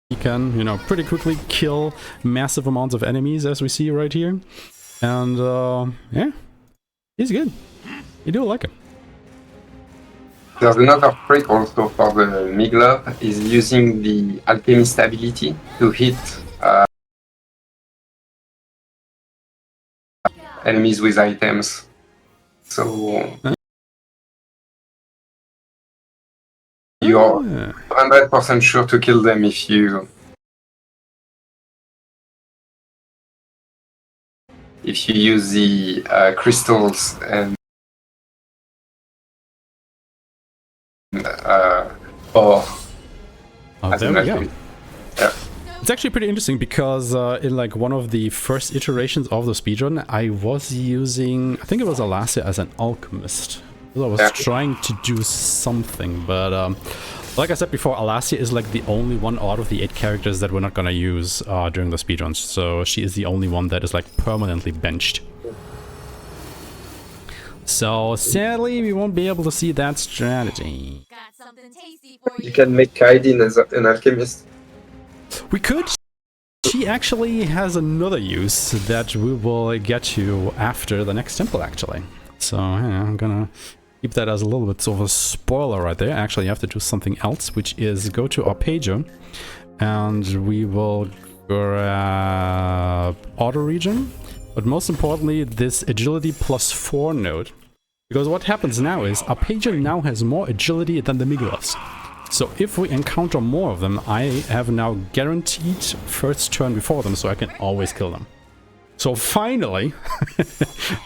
He can, you know, pretty quickly kill massive amounts of enemies, as we see right here. And, yeah, he's good. You do like him. There's another trick also for the Miglov, is using the alchemist ability to hit enemies with items. So you're 100% sure to kill them if you use the crystals and or there we go. Yeah. It's actually pretty interesting because in like one of the first iterations of the speedrun, I was using, I think it was Astria as an alchemist. I was trying to do something, but like I said before, Astria is like the only one out of the 8 characters that we're not gonna use during the speedruns. So she is the only one that is like permanently benched. So sadly, we won't be able to see that strategy. Got something tasty for you. You can make Kaidin as an alchemist. We could. She actually has another use that we will get to after the next temple, actually. So yeah, I'm gonna keep that as a little bit of a spoiler right there. Actually, you have to do something else, which is go to Arpeggio, and we will grab Auto Region. But most importantly, this agility +4 node. Because what happens now is Arpeggio now has more agility than the Migelovs. So if we encounter more of them, I have now guaranteed first turn before them, so I can always kill them. So finally,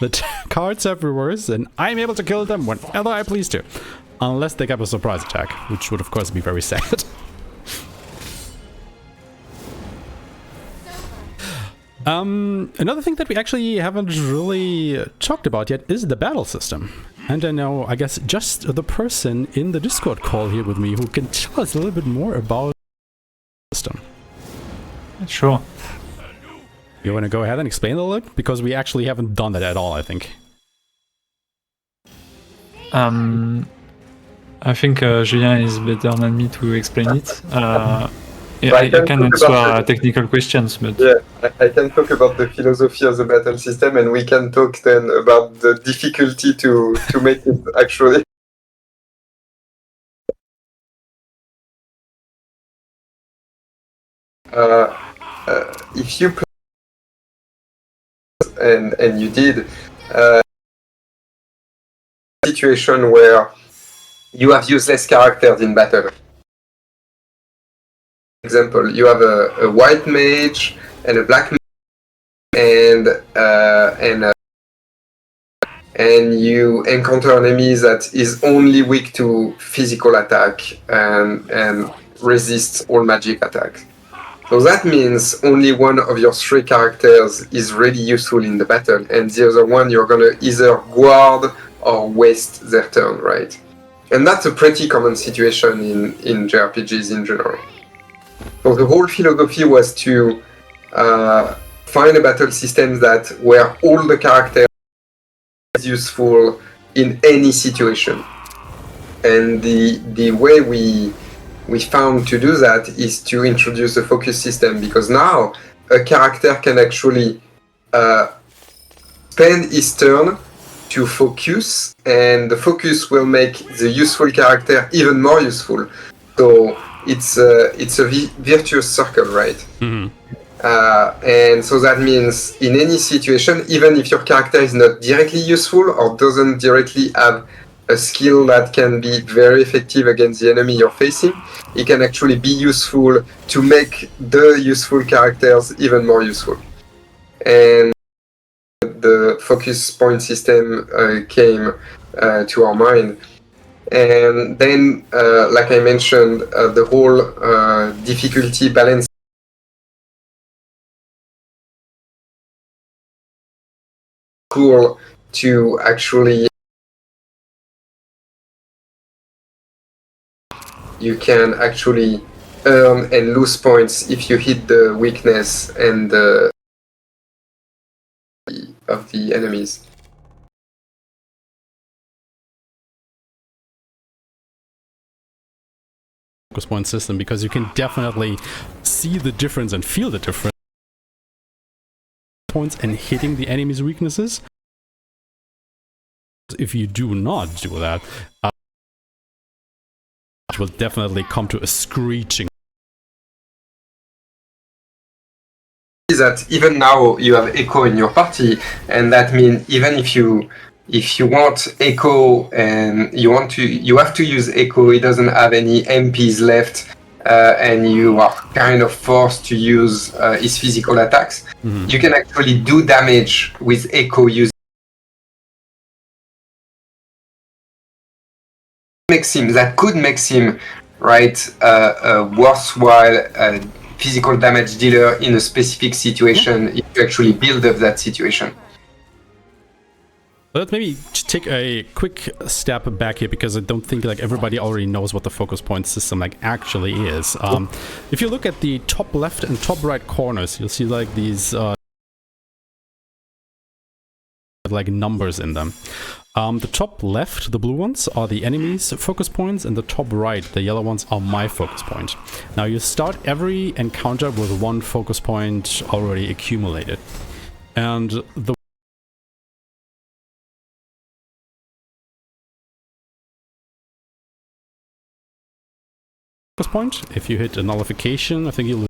the cards have reversed, and I'm able to kill them whenever I please to. Unless they get a surprise attack, which would of course be very sad. Another thing that we actually haven't really talked about yet is the battle system. And I know, I guess, just the person in the Discord call here with me who can tell us a little bit more about the system. Sure. You want to go ahead and explain a little bit? Because we actually haven't done that at all, I think. I think Julien is better than me to explain it. Yeah, I can answer technical questions, but... Yeah, I can talk about the philosophy of the battle system, and we can talk then about the difficulty to make it actually. If you and you did, situation where you have useless characters in battle. Example, you have a white mage and a black mage, and you encounter an enemy that is only weak to physical attack and resists all magic attacks. So that means only one of your 3 characters is really useful in the battle, and the other one you're gonna either guard or waste their turn, right? And that's a pretty common situation in JRPGs in general. So the whole philosophy was to find a battle system where all the characters are useful in any situation. And the way we found to do that is to introduce a focus system, because now a character can actually spend his turn to focus, and the focus will make the useful character even more useful. So it's a virtuous circle, right? Mm-hmm. And so that means in any situation, even if your character is not directly useful or doesn't directly have a skill that can be very effective against the enemy you're facing, it can actually be useful to make the useful characters even more useful. And the focus point system came to our mind. And then, like I mentioned, the whole difficulty balance cool to actually you can actually earn and lose points if you hit the weakness and of the enemies. Focus point system, because you can definitely see the difference and feel the difference points and hitting the enemy's weaknesses. If you do not do that, it will definitely come to a screeching. That even now you have Echo in your party, and that means even if you want Echo and you have to use Echo, he doesn't have any MPs left, and you are kind of forced to use his physical attacks. Mm-hmm. You can actually do damage with Echo using could make him right a worthwhile physical damage dealer in a specific situation if you actually build up that situation. Let's maybe take a quick step back here, because I don't think like everybody already knows what the focus point system like actually is. If you look at the top left and top right corners, you'll see like these like numbers in them. The top left, the blue ones, are the enemy's focus points, and the top right, the yellow ones, are my focus point. Now you start every encounter with 1 focus point already accumulated. And the focus point, if you hit a nullification, I think you'll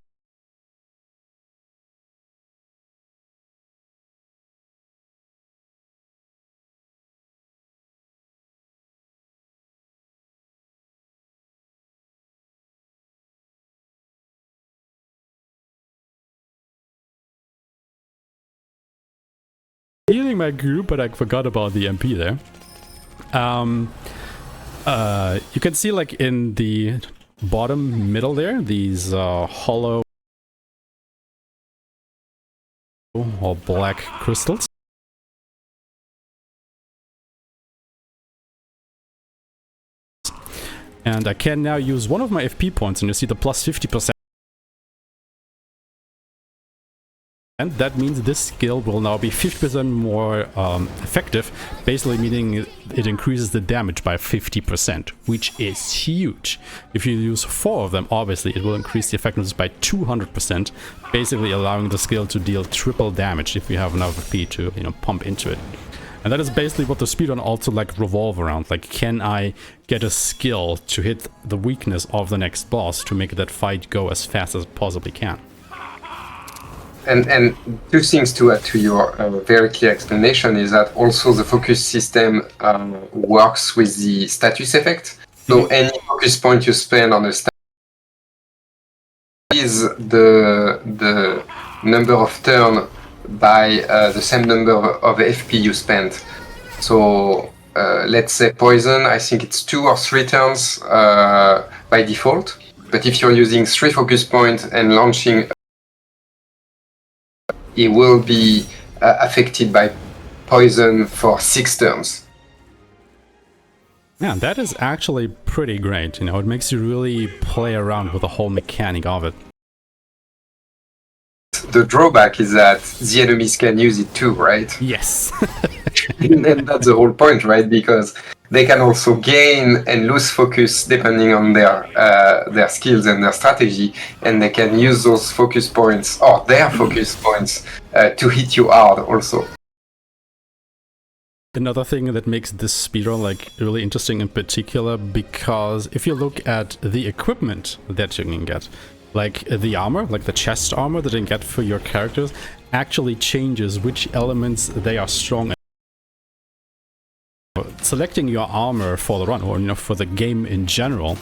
healing my group, but I forgot about the MP there. You can see like in the bottom middle there, these hollow or black crystals. And I can now use one of my FP points, and you see the plus 50%. And that means this skill will now be 50% more effective, basically meaning it increases the damage by 50%, which is huge. If you use 4 of them, obviously it will increase the effectiveness by 200%, basically allowing the skill to deal triple damage if you have enough FP to, you know, pump into it. And that is basically what the speedrun also like revolve around. Like, can I get a skill to hit the weakness of the next boss to make that fight go as fast as it possibly can? And two things to add to your very clear explanation is that also the focus system works with the status effect. So any focus point you spend on a status is the number of turn by the same number of FP you spend. So let's say poison, I think it's 2 or 3 turns by default. But if you're using 3 focus points and launching, it will be affected by poison for 6 turns. Yeah, that is actually pretty great. You know, it makes you really play around with the whole mechanic of it. The drawback is that the enemies can use it too, right? Yes. And that's the whole point, right? Because they can also gain and lose focus depending on their skills and their strategy, and they can use those focus points or their focus points to hit you hard also. Another thing that makes this speedrun like really interesting in particular, because if you look at the equipment that you can get, like the armor, like the chest armor that you can get for your characters, actually changes which elements they are strong in. Selecting your armor for the run, or for the game in general,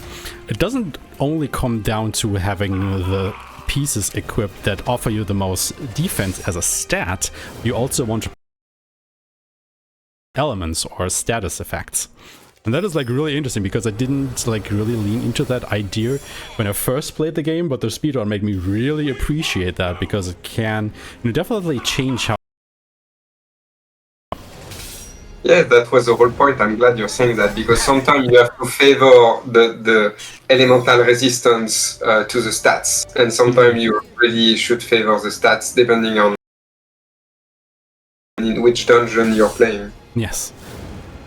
it doesn't only come down to having the pieces equipped that offer you the most defense as a stat. You also want to elements or status effects. And that is like really interesting, because I didn't like really lean into that idea when I first played the game, but the speedrun made me really appreciate that, because it can definitely change how. Yeah, that was the whole point. I'm glad you're saying that, because sometimes you have to favor the elemental resistance to the stats, and sometimes you really should favor the stats depending on in which dungeon you're playing. Yes.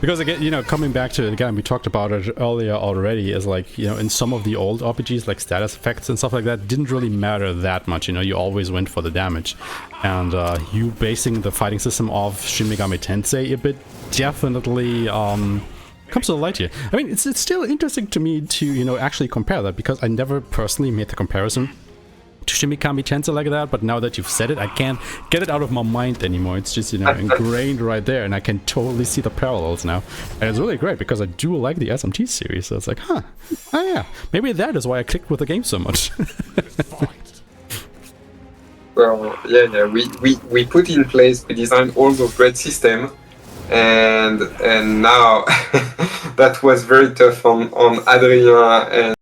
Because again, coming back to it again, we talked about it earlier already, is like, in some of the old RPGs, like status effects and stuff like that, didn't really matter that much, you always went for the damage. And you basing the fighting system of Shin Megami Tensei a bit definitely comes to the light here. I mean, it's still interesting to me to, actually compare that, because I never personally made the comparison to Shin Megami Tensei like that, but now that you've said it, I can't get it out of my mind anymore. It's just, ingrained right there, and I can totally see the parallels now. And it's really great, because I do like the SMT series, so it's like, oh yeah, maybe that is why I clicked with the game so much. Well, yeah, we put in place, we designed all those great systems, and now that was very tough on Adrien and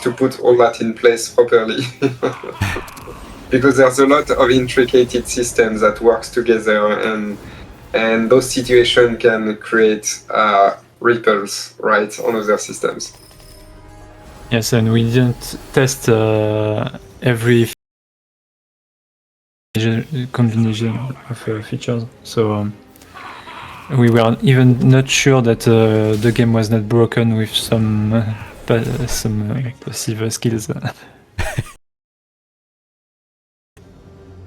to put all that in place properly. Because there's a lot of intricate systems that works together, and those situations can create ripples, right, on other systems. Yes, and we didn't test every combination of features, so we were even not sure that the game was not broken with some passive skills.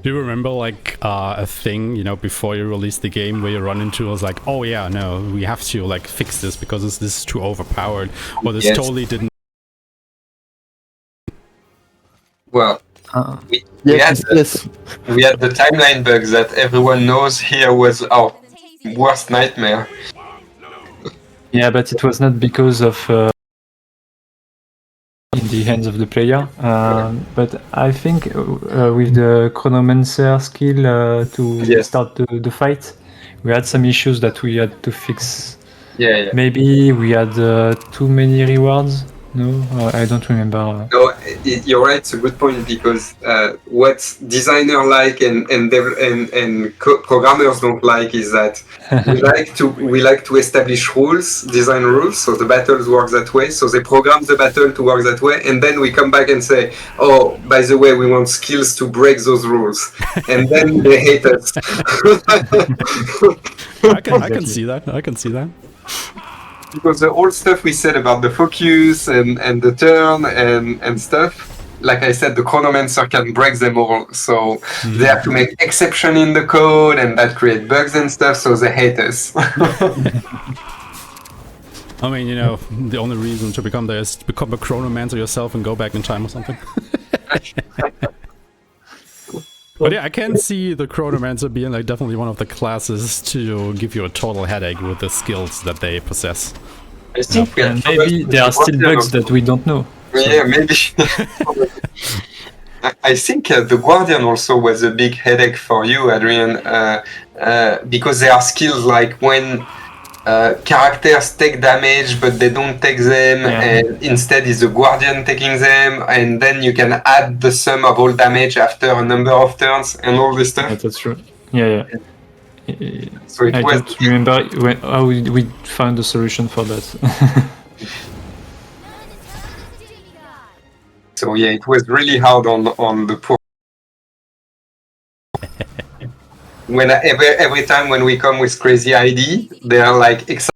Do you remember like a thing, before you released the game, where you run into was like, oh yeah, no, we have to like fix this because this is too overpowered, or this totally didn't. Well, we had the timeline bugs that everyone knows here was our worst nightmare. Yeah, but it was not because of in the hands of the player, but I think with the Chronomancer skill to start the fight, we had some issues that we had to fix. Yeah. Maybe we had too many rewards. No, I don't remember. No, you're right. It's a good point, because what designer like and programmers don't like is that we like to establish rules, design rules, so the battles work that way. So they program the battle to work that way, and then we come back and say, "Oh, by the way, we want skills to break those rules," and then they hate us. I can see that. I can see that. Because the old stuff we said about the focus and the turn and stuff, like I said, the Chronomancer can break them all. So they have to make exception in the code, and that create bugs and stuff, so they hate us. I mean, the only reason to become there is to become a Chronomancer yourself and go back in time or something. But yeah, I can see the Chronomancer being like definitely one of the classes to give you a total headache with the skills that they possess. I think we And maybe there are still bugs that we don't know. So- Yeah, maybe. I think the Guardian also was a big headache for you, Adrian, because there are skills like when characters take damage but they don't take them, Yeah. and instead is the Guardian taking them, and then you can add the sum of all damage after a number of turns and all this Yeah, stuff. that's true. Yeah. So it I was. don't remember how we found a solution for that. So yeah, it was really hard on the poor. When every time when we come with crazy ID, they are like excited.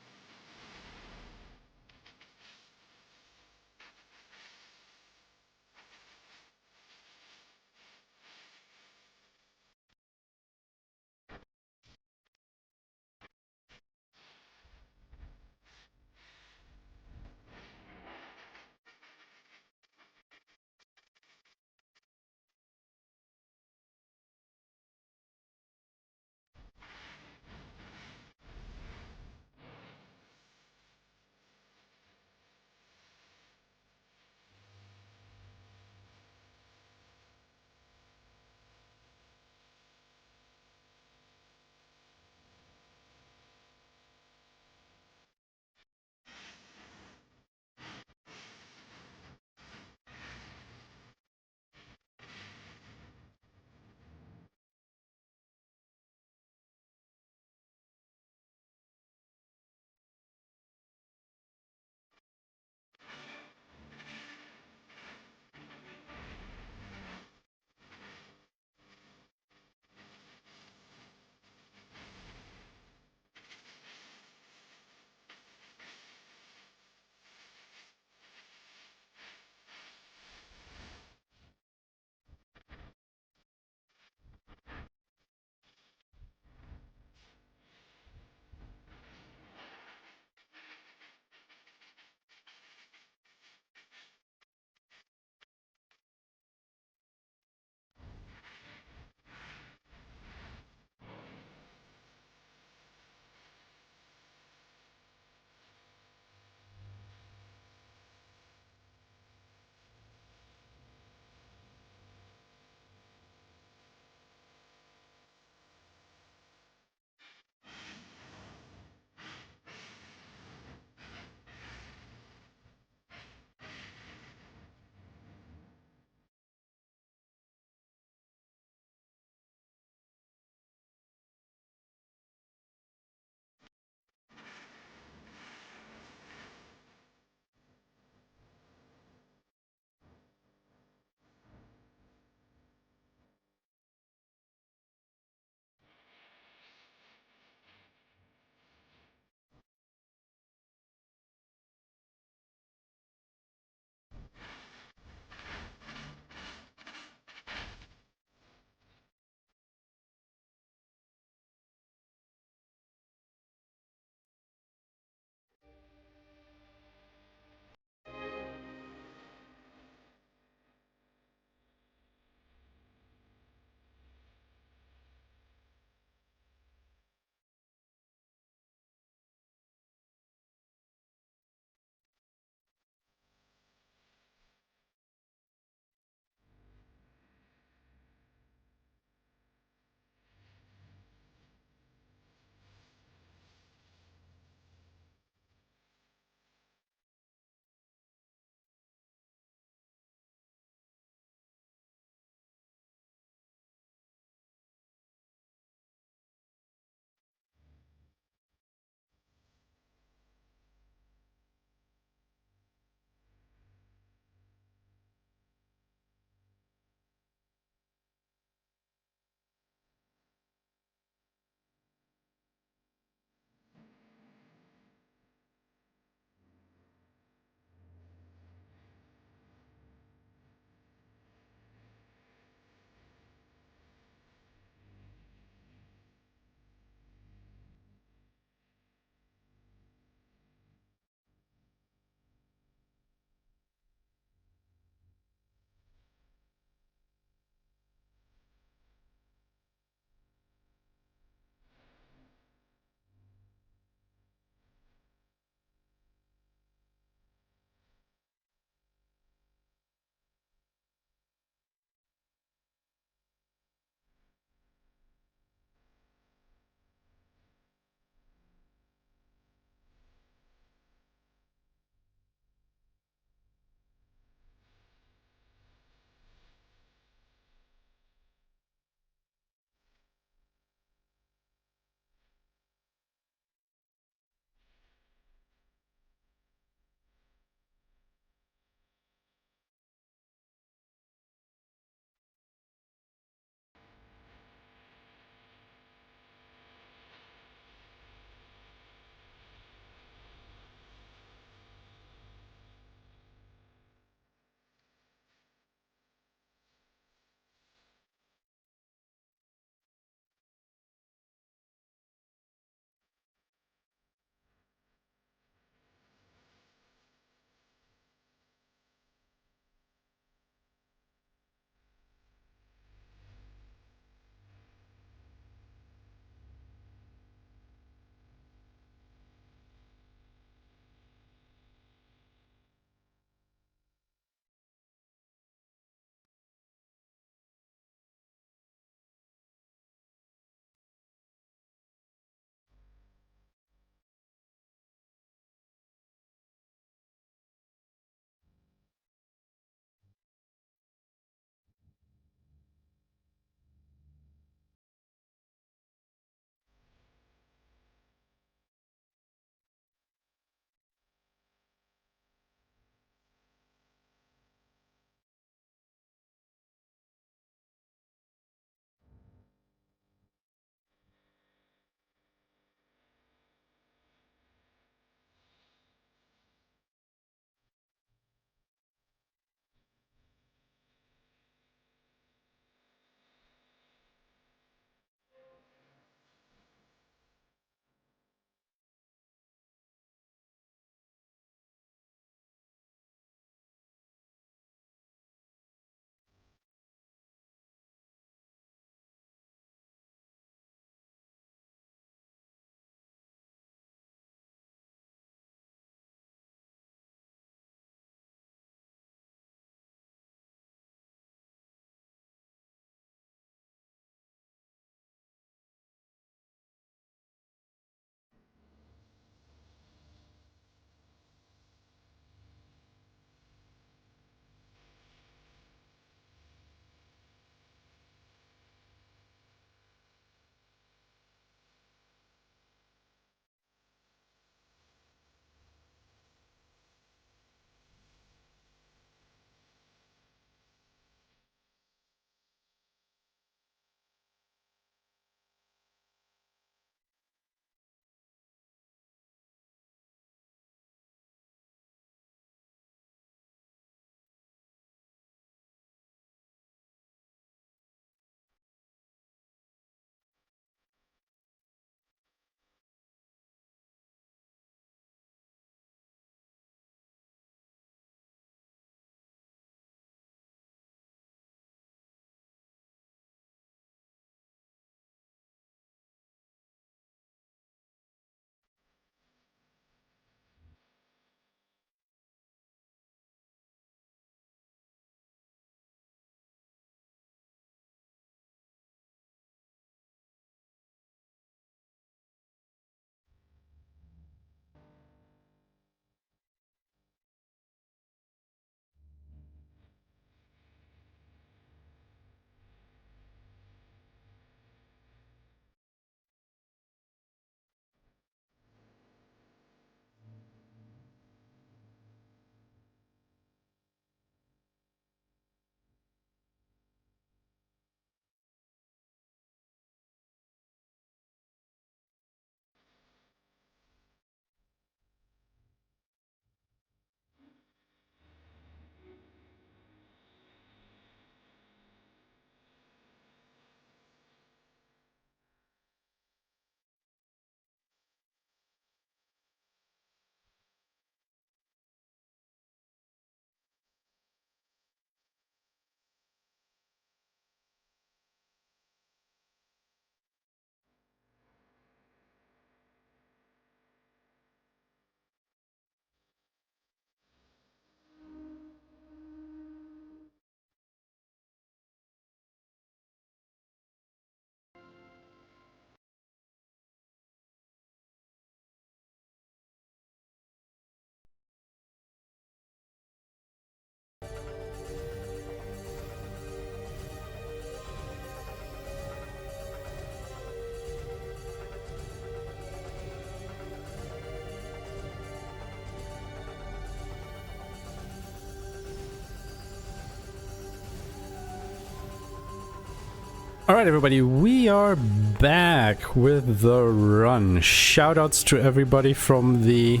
Alright everybody, we are back with the run. Shoutouts to everybody from the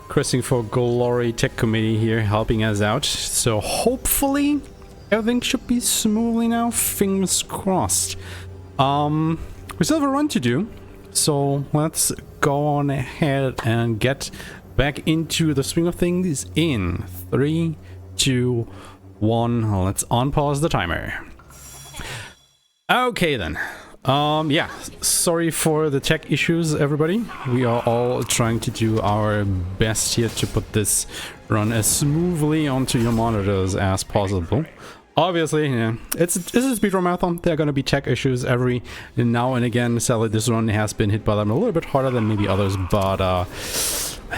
Questing for Glory Tech Committee here helping us out. So hopefully everything should be smoothly now, fingers crossed. We still have a run to do, so let's go on ahead and get back into the swing of things in 3, 2, 1. Let's unpause the timer. Okay then. Yeah, sorry for the tech issues, everybody. We are all trying to do our best here to put this run as smoothly onto your monitors as possible. Obviously, yeah, it's a speedrun marathon. There are going to be tech issues every now and again. Sadly, this run has been hit by them a little bit harder than maybe others, but I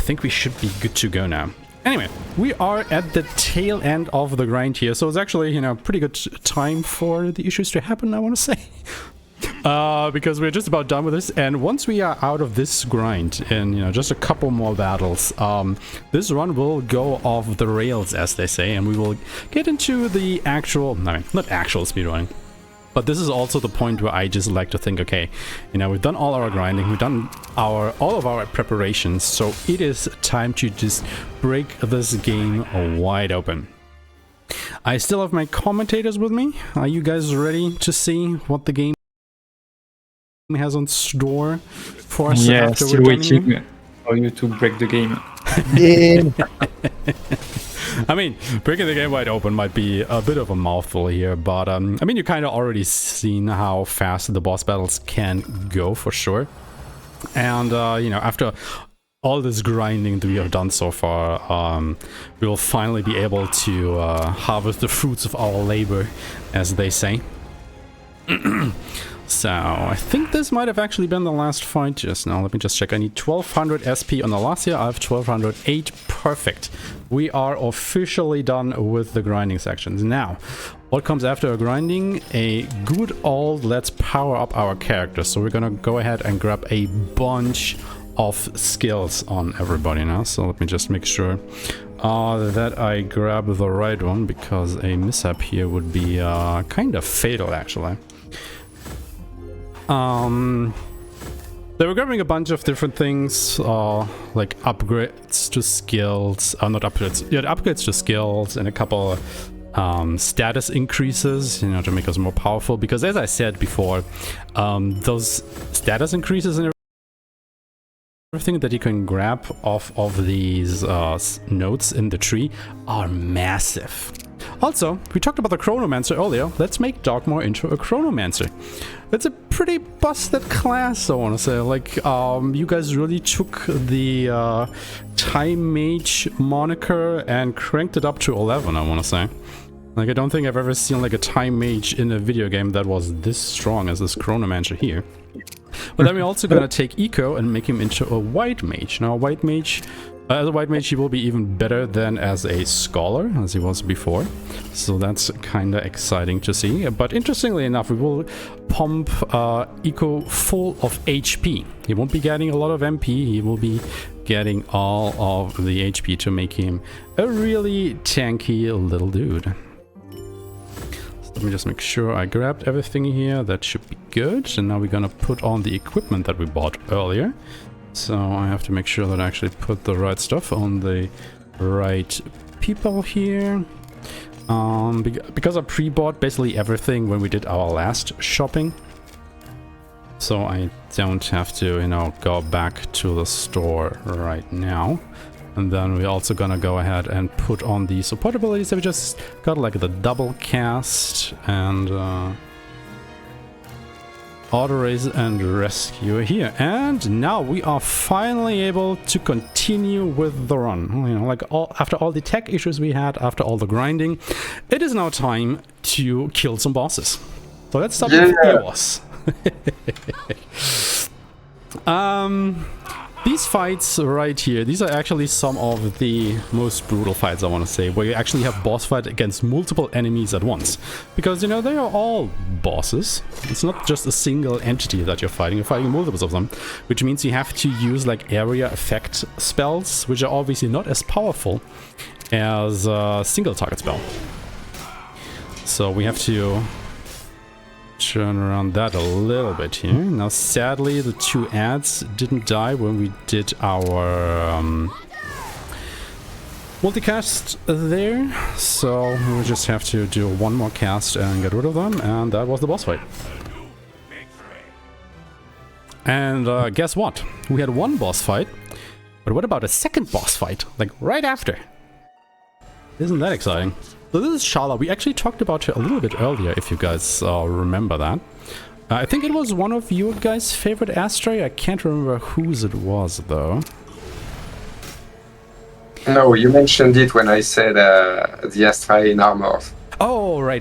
think we should be good to go now. Anyway, we are at the tail end of the grind here, so it's actually, you know, pretty good time for the issues to happen, I want to say. Because we're just about done with this, and once we are out of this grind and, you know, just a couple more battles, this run will go off the rails, as they say, and we will get into the actual, I mean, not actual speedrunning. But this is also the point where I just like to think, okay, you know, we've done all our grinding, we've done all of our preparations, so it is time to just break this game wide open. I still have my commentators with me. Are you guys ready to see what the game has on store for us? Yeah, after still we're done waiting for you to break the game. Yeah. I mean, breaking the game wide open might be a bit of a mouthful here, but I mean, you kind of already seen how fast the boss battles can go for sure. And, you know, after all this grinding that we have done so far, we will finally be able to harvest the fruits of our labor, as they say. So, I think this might have actually been the last fight just now. Let me just check. I need 1200 SP on the last year. I have 1208. Perfect. We are officially done with the grinding sections. Now, what comes after a grinding? A good old let's power up our character. So we're gonna go ahead and grab a bunch of skills on everybody now. So let me just make sure that I grab the right one, because a mishap here would be kind of fatal, actually. They were grabbing a bunch of different things, like upgrades to skills, not upgrades, yeah, upgrades to skills, and a couple status increases, you know, to make us more powerful, because as I said before, those status increases and everything that you can grab off of these notes in the tree are massive. Also, we talked about the Chronomancer earlier. Let's make Dogmore into a Chronomancer. It's a pretty busted class, I want to say. Like, you guys really took the Time Mage moniker and cranked it up to 11, I want to say. Like, I don't think I've ever seen like a Time Mage in a video game that was this strong as this Chronomancer here. But then we're also gonna take Eco and make him into a White Mage. Now, White Mage, as a White Mage, he will be even better than as a Scholar, as he was before. So that's kind of exciting to see. But interestingly enough, we will pump Eco full of HP. He won't be getting a lot of MP, he will be getting all of the HP to make him a really tanky little dude. Let me just make sure I grabbed everything here. That should be good. And now we're gonna put on the equipment that we bought earlier. So I have to make sure that I actually put the right stuff on the right people here. Because I pre-bought basically everything when we did our last shopping. So I don't have to, you know, go back to the store right now. And then we're also gonna go ahead and put on the support abilities that we just got, like the double cast and auto raise and rescue here. And now we are finally able to continue with the run. You know, like after all the tech issues we had, after all the grinding, it is now time to kill some bosses. So let's start with Eos. These fights right here, these are actually some of the most brutal fights, I want to say, where you actually have boss fight against multiple enemies at once. Because, you know, they are all bosses. It's not just a single entity that you're fighting multiples of them. Which means you have to use, like, area effect spells, which are obviously not as powerful as a single target spell. So we have to turn around that a little bit here. Now, sadly, the 2 ads didn't die when we did our multicast there, so we just have to do one more cast and get rid of them, and that was the boss fight. And guess what? We had one boss fight, but what about a second boss fight? Like right after? Isn't that exciting? So this is Shala. We actually talked about her a little bit earlier, if you guys remember that. I think it was one of you guys' favorite Astria. I can't remember whose it was, though. No, you mentioned it when I said the Astria in armor. Oh, right.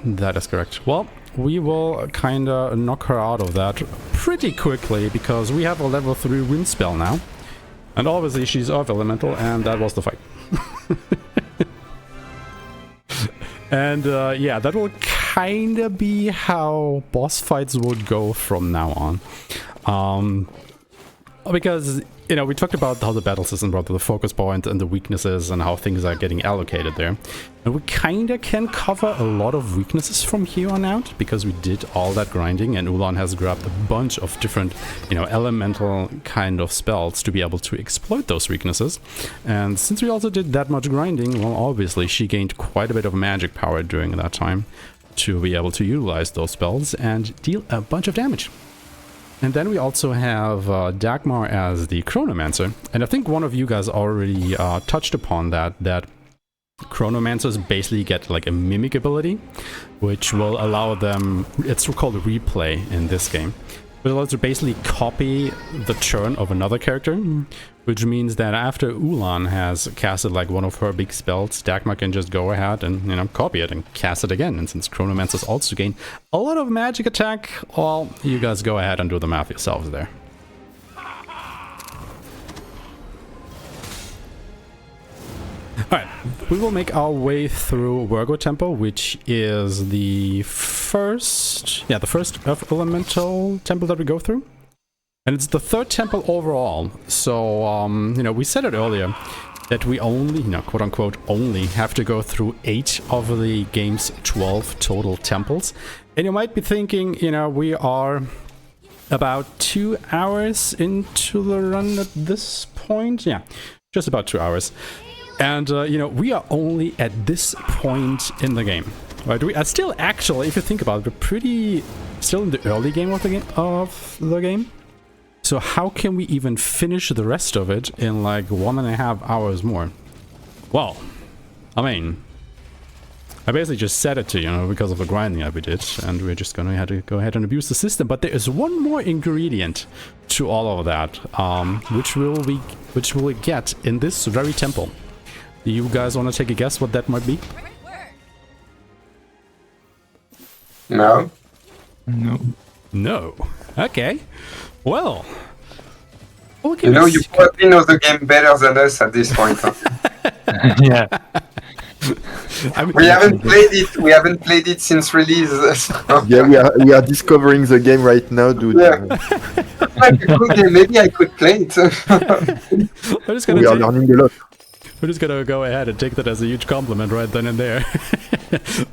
That is correct. Well, we will kinda knock her out of that pretty quickly, because we have a level 3 wind spell now. And obviously she's Earth Elemental, and that was the fight. And yeah, that will kinda be how boss fights would go from now on. Because, you know, we talked about how the battle system brought the focus point and the weaknesses and how things are getting allocated there. And we kinda can cover a lot of weaknesses from here on out, because we did all that grinding and Ulan has grabbed a bunch of different, you know, elemental kind of spells to be able to exploit those weaknesses. And since we also did that much grinding, well, obviously she gained quite a bit of magic power during that time to be able to utilize those spells and deal a bunch of damage. And then we also have Dagmar as the Chronomancer. And I think one of you guys already touched upon that Chronomancers basically get like a mimic ability, which will allow them, it's called replay in this game. It allows to basically copy the turn of another character, which means that after Ulan has casted like one of her big spells, Dagmar can just go ahead and, you know, copy it and cast it again. And since Chronomancers also gain a lot of magic attack, well, you guys go ahead and do the math yourselves there. Alright, we will make our way through Virgo Temple, which is the first Earth Elemental temple that we go through. And it's the 3rd temple overall. So, you know, we said it earlier that we only, you know, quote unquote, only have to go through 8 of the game's 12 total temples. And you might be thinking, you know, we are about 2 hours into the run at this point. Yeah, just about 2 hours. And, you know, we are only at this point in the game, right? We are still actually, if you think about it, we're pretty still in the early game of the game. So how can we even finish the rest of it in like 1.5 hours more? Well, I mean, I basically just said it to you, know, because of the grinding that we did, and we're just gonna have to go ahead and abuse the system. But there is one more ingredient to all of that, which we'll get in this very temple. Do you guys want to take a guess what that might be? No. No. Okay. Well. You know, you probably know the game better than us at this point. Huh? Yeah. I mean, We haven't played it since release. So. Yeah, we are discovering the game right now, dude. Yeah. Like a good game. Maybe I could play it. We are learning a lot. We're just gonna go ahead and take that as a huge compliment right then and there.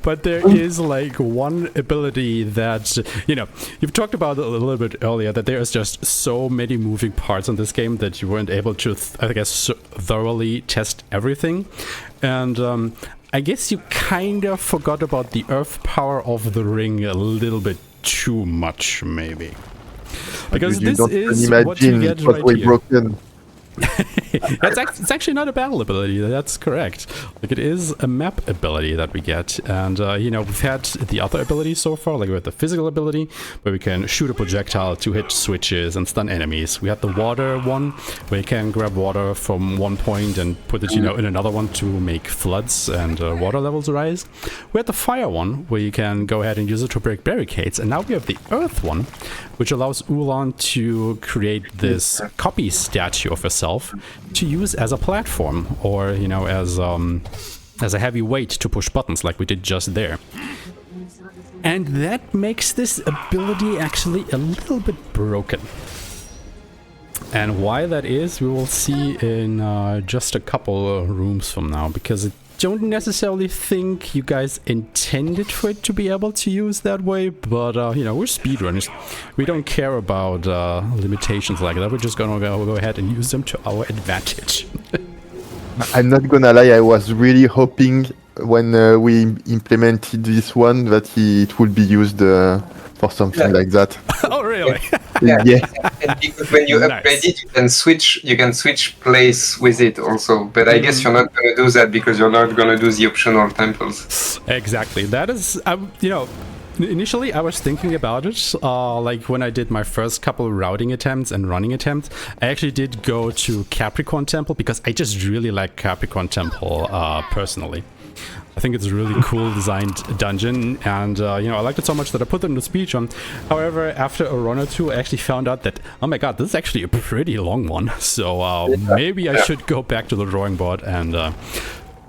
But there is like one ability that, you know, you've talked about it a little bit earlier, that there is just so many moving parts in this game that you weren't able to, I guess, thoroughly test everything. And I guess you kind of forgot about the earth power of the ring a little bit too much, maybe. Because this is what you get right here. Broken. It's actually not a battle ability, that's correct. Like, it is a map ability that we get. And you know, we've had the other abilities so far, like we had the physical ability where we can shoot a projectile to hit switches and stun enemies. We had the water one where you can grab water from one point and put it, you know, in another one to make floods and water levels rise. We had the fire one where you can go ahead and use it to break barricades. And now we have the earth one, which allows Ulan to create this copy statue of herself to use as a platform, or, you know, as a heavy weight to push buttons like we did just there. And that makes this ability actually a little bit broken. And why that is, we will see in just a couple of rooms from now, because it don't necessarily think you guys intended for it to be able to use that way, but you know, we're speedrunners. We don't care about limitations like that. We're just gonna go ahead and use them to our advantage. I'm not gonna lie, I was really hoping when we implemented this one that it would be used for something like that. Oh, really? Yeah. And because when you upgrade it, you can switch place with it also. But I guess you're not gonna do that because you're not gonna do the optional temples. Exactly. That is, you know, initially I was thinking about it, like when I did my first couple routing attempts and running attempts, I actually did go to Capricorn Temple because I just really like Capricorn Temple personally. I think it's a really cool designed dungeon, and you know, I liked it so much that I put it in the speedrun. However, after a run or two, I actually found out that, oh my god, this is actually a pretty long one. So maybe I should go back to the drawing board and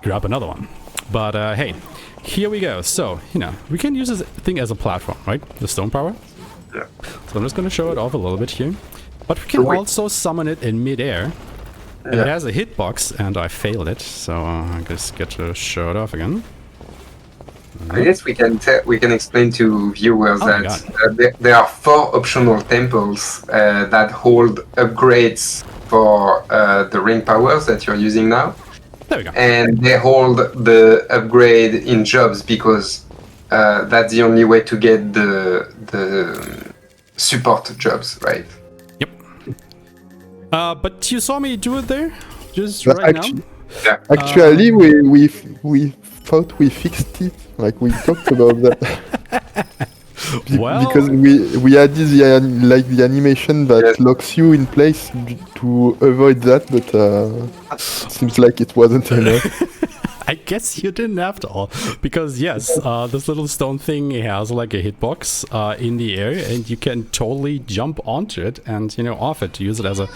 grab another one. But hey, here we go. So, you know, we can use this thing as a platform, right? The stone power. Yeah. So I'm just going to show it off a little bit here. But we can also summon it in midair. And it has a hitbox, and I failed it, so I just get to show it off again. I guess we can explain to viewers that there are 4 optional temples that hold upgrades for the ring powers that you're using now. There we go. And they hold the upgrade in jobs because that's the only way to get the support jobs, right? Yep. But you saw me do it there, just right now. Yeah. Actually, we thought we fixed it. Like we talked about that. Well, because we added the animation that locks you in place to avoid that, but seems like it wasn't enough. I guess you didn't have to all, because yes, this little stone thing has like a hitbox in the air, and you can totally jump onto it and, you know, off it to use it as a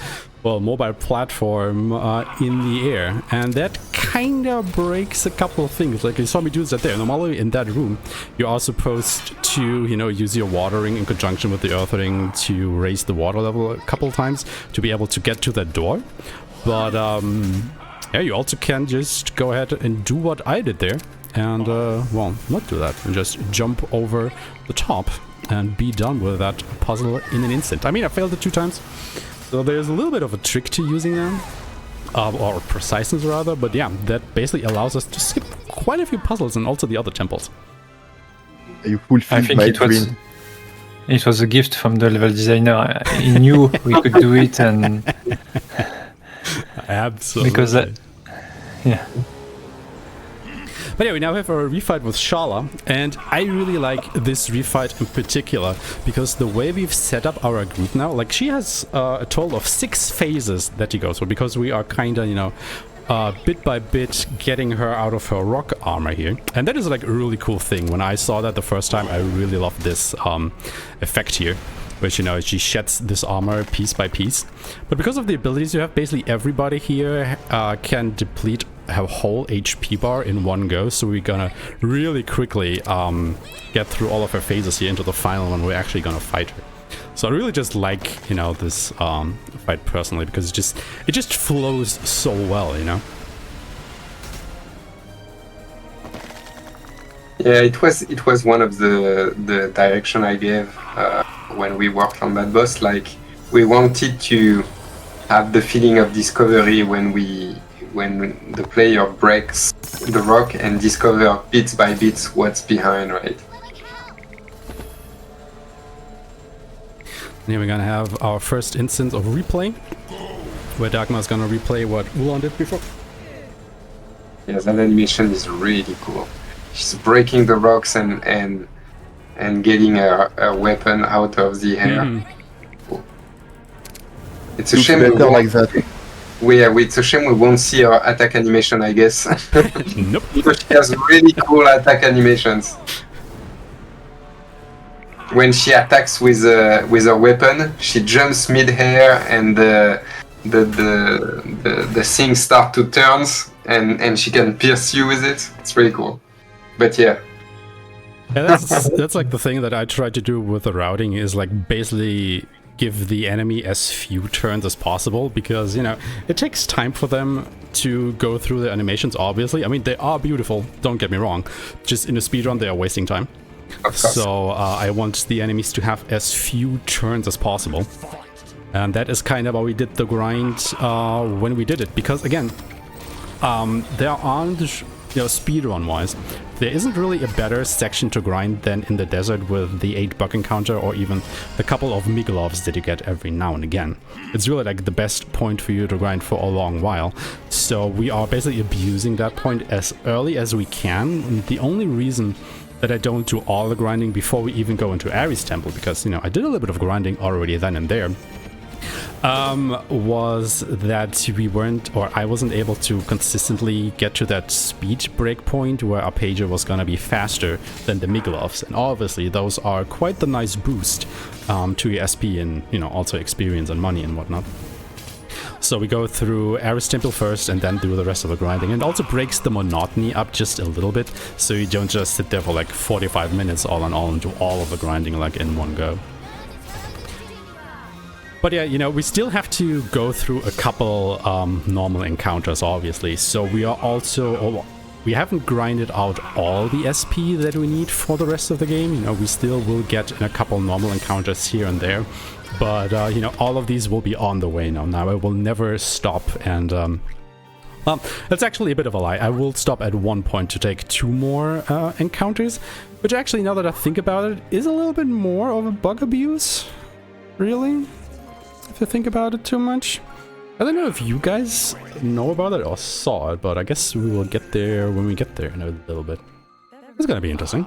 mobile platform in the air, and that kind of breaks a couple of things. Like you saw me do that there. Normally in that room, you are supposed to, you know, use your watering in conjunction with the earth ring to raise the water level a couple of times to be able to get to that door, but yeah, you also can just go ahead and do what I did there and, well, not do that and just jump over the top and be done with that puzzle in an instant. I mean, I failed it 2 times, so there's a little bit of a trick to using them, or preciseness rather, but yeah, that basically allows us to skip quite a few puzzles and also the other temples. You fulfilled my dream. It was a gift from the level designer. He knew we could do it, and absolutely. Because yeah. But yeah, we now have a refight with Shala, and I really like this refight in particular because the way we've set up our group now, like she has a total of 6 phases that she goes through, because we are kind of, you know, bit by bit getting her out of her rock armor here, and that is like a really cool thing. When I saw that the first time, I really loved this effect here, which, you know, she sheds this armor piece by piece. But because of the abilities you have, basically everybody here can deplete a whole HP bar in one go, so we're gonna really quickly get through all of her phases here into the final one. We're actually gonna fight her. So I really just like, you know, this fight personally, because it just flows so well, you know. Yeah, it was one of the direction I gave when we worked on that boss. Like, we wanted to have the feeling of discovery when the player breaks the rock and discover bits by bits what's behind, right? Here we're gonna have our first instance of replay, where Dagmar's gonna replay what Ulan did before. Yeah, that animation is really cool. She's breaking the rocks and getting a weapon out of the air. Cool. It's a shame like that. It's a shame we won't see her attack animation, I guess. Nope. Because she has really cool attack animations. When she attacks with a weapon, she jumps mid-air and the thing starts to turn and she can pierce you with it. It's really cool. But yeah. Yeah, that's like the thing that I try to do with the routing, is like basically give the enemy as few turns as possible, because, you know, it takes time for them to go through the animations, obviously. I mean, they are beautiful, don't get me wrong. Just in a speedrun, they are wasting time. So I want the enemies to have as few turns as possible. And that is kind of how we did the grind when we did it. Because, again, there aren't, you know, speedrun-wise, there isn't really a better section to grind than in the desert with the 8 bug encounter, or even the couple of Migolovs that you get every now and again. It's really like the best point for you to grind for a long while. So we are basically abusing that point as early as we can. And the only reason that I don't do all the grinding before we even go into Ares Temple, because, you know, I did a little bit of grinding already then and there, was that we weren't, or I wasn't able to consistently get to that speed break point where Arpeggio was gonna be faster than the Migolovs, and obviously those are quite the nice boost to your SP and, you know, also experience and money and whatnot. So we go through Ares Temple first and then do the rest of the grinding, and it also breaks the monotony up just a little bit, so you don't just sit there for like 45 minutes all in all and do all of the grinding like in one go. But yeah, you know, we still have to go through a couple normal encounters, obviously. So we are also, we haven't grinded out all the SP that we need for the rest of the game. You know, we still will get in a couple normal encounters here and there. But, you know, all of these will be on the way now. Now I will never stop and, well, that's actually a bit of a lie. I will stop at one point to take 2 more encounters, which actually, now that I think about it, is a little bit more of a bug abuse, really. If you think about it too much. I don't know if you guys know about it or saw it, but I guess we will get there when we get there in a little bit. It's gonna be interesting.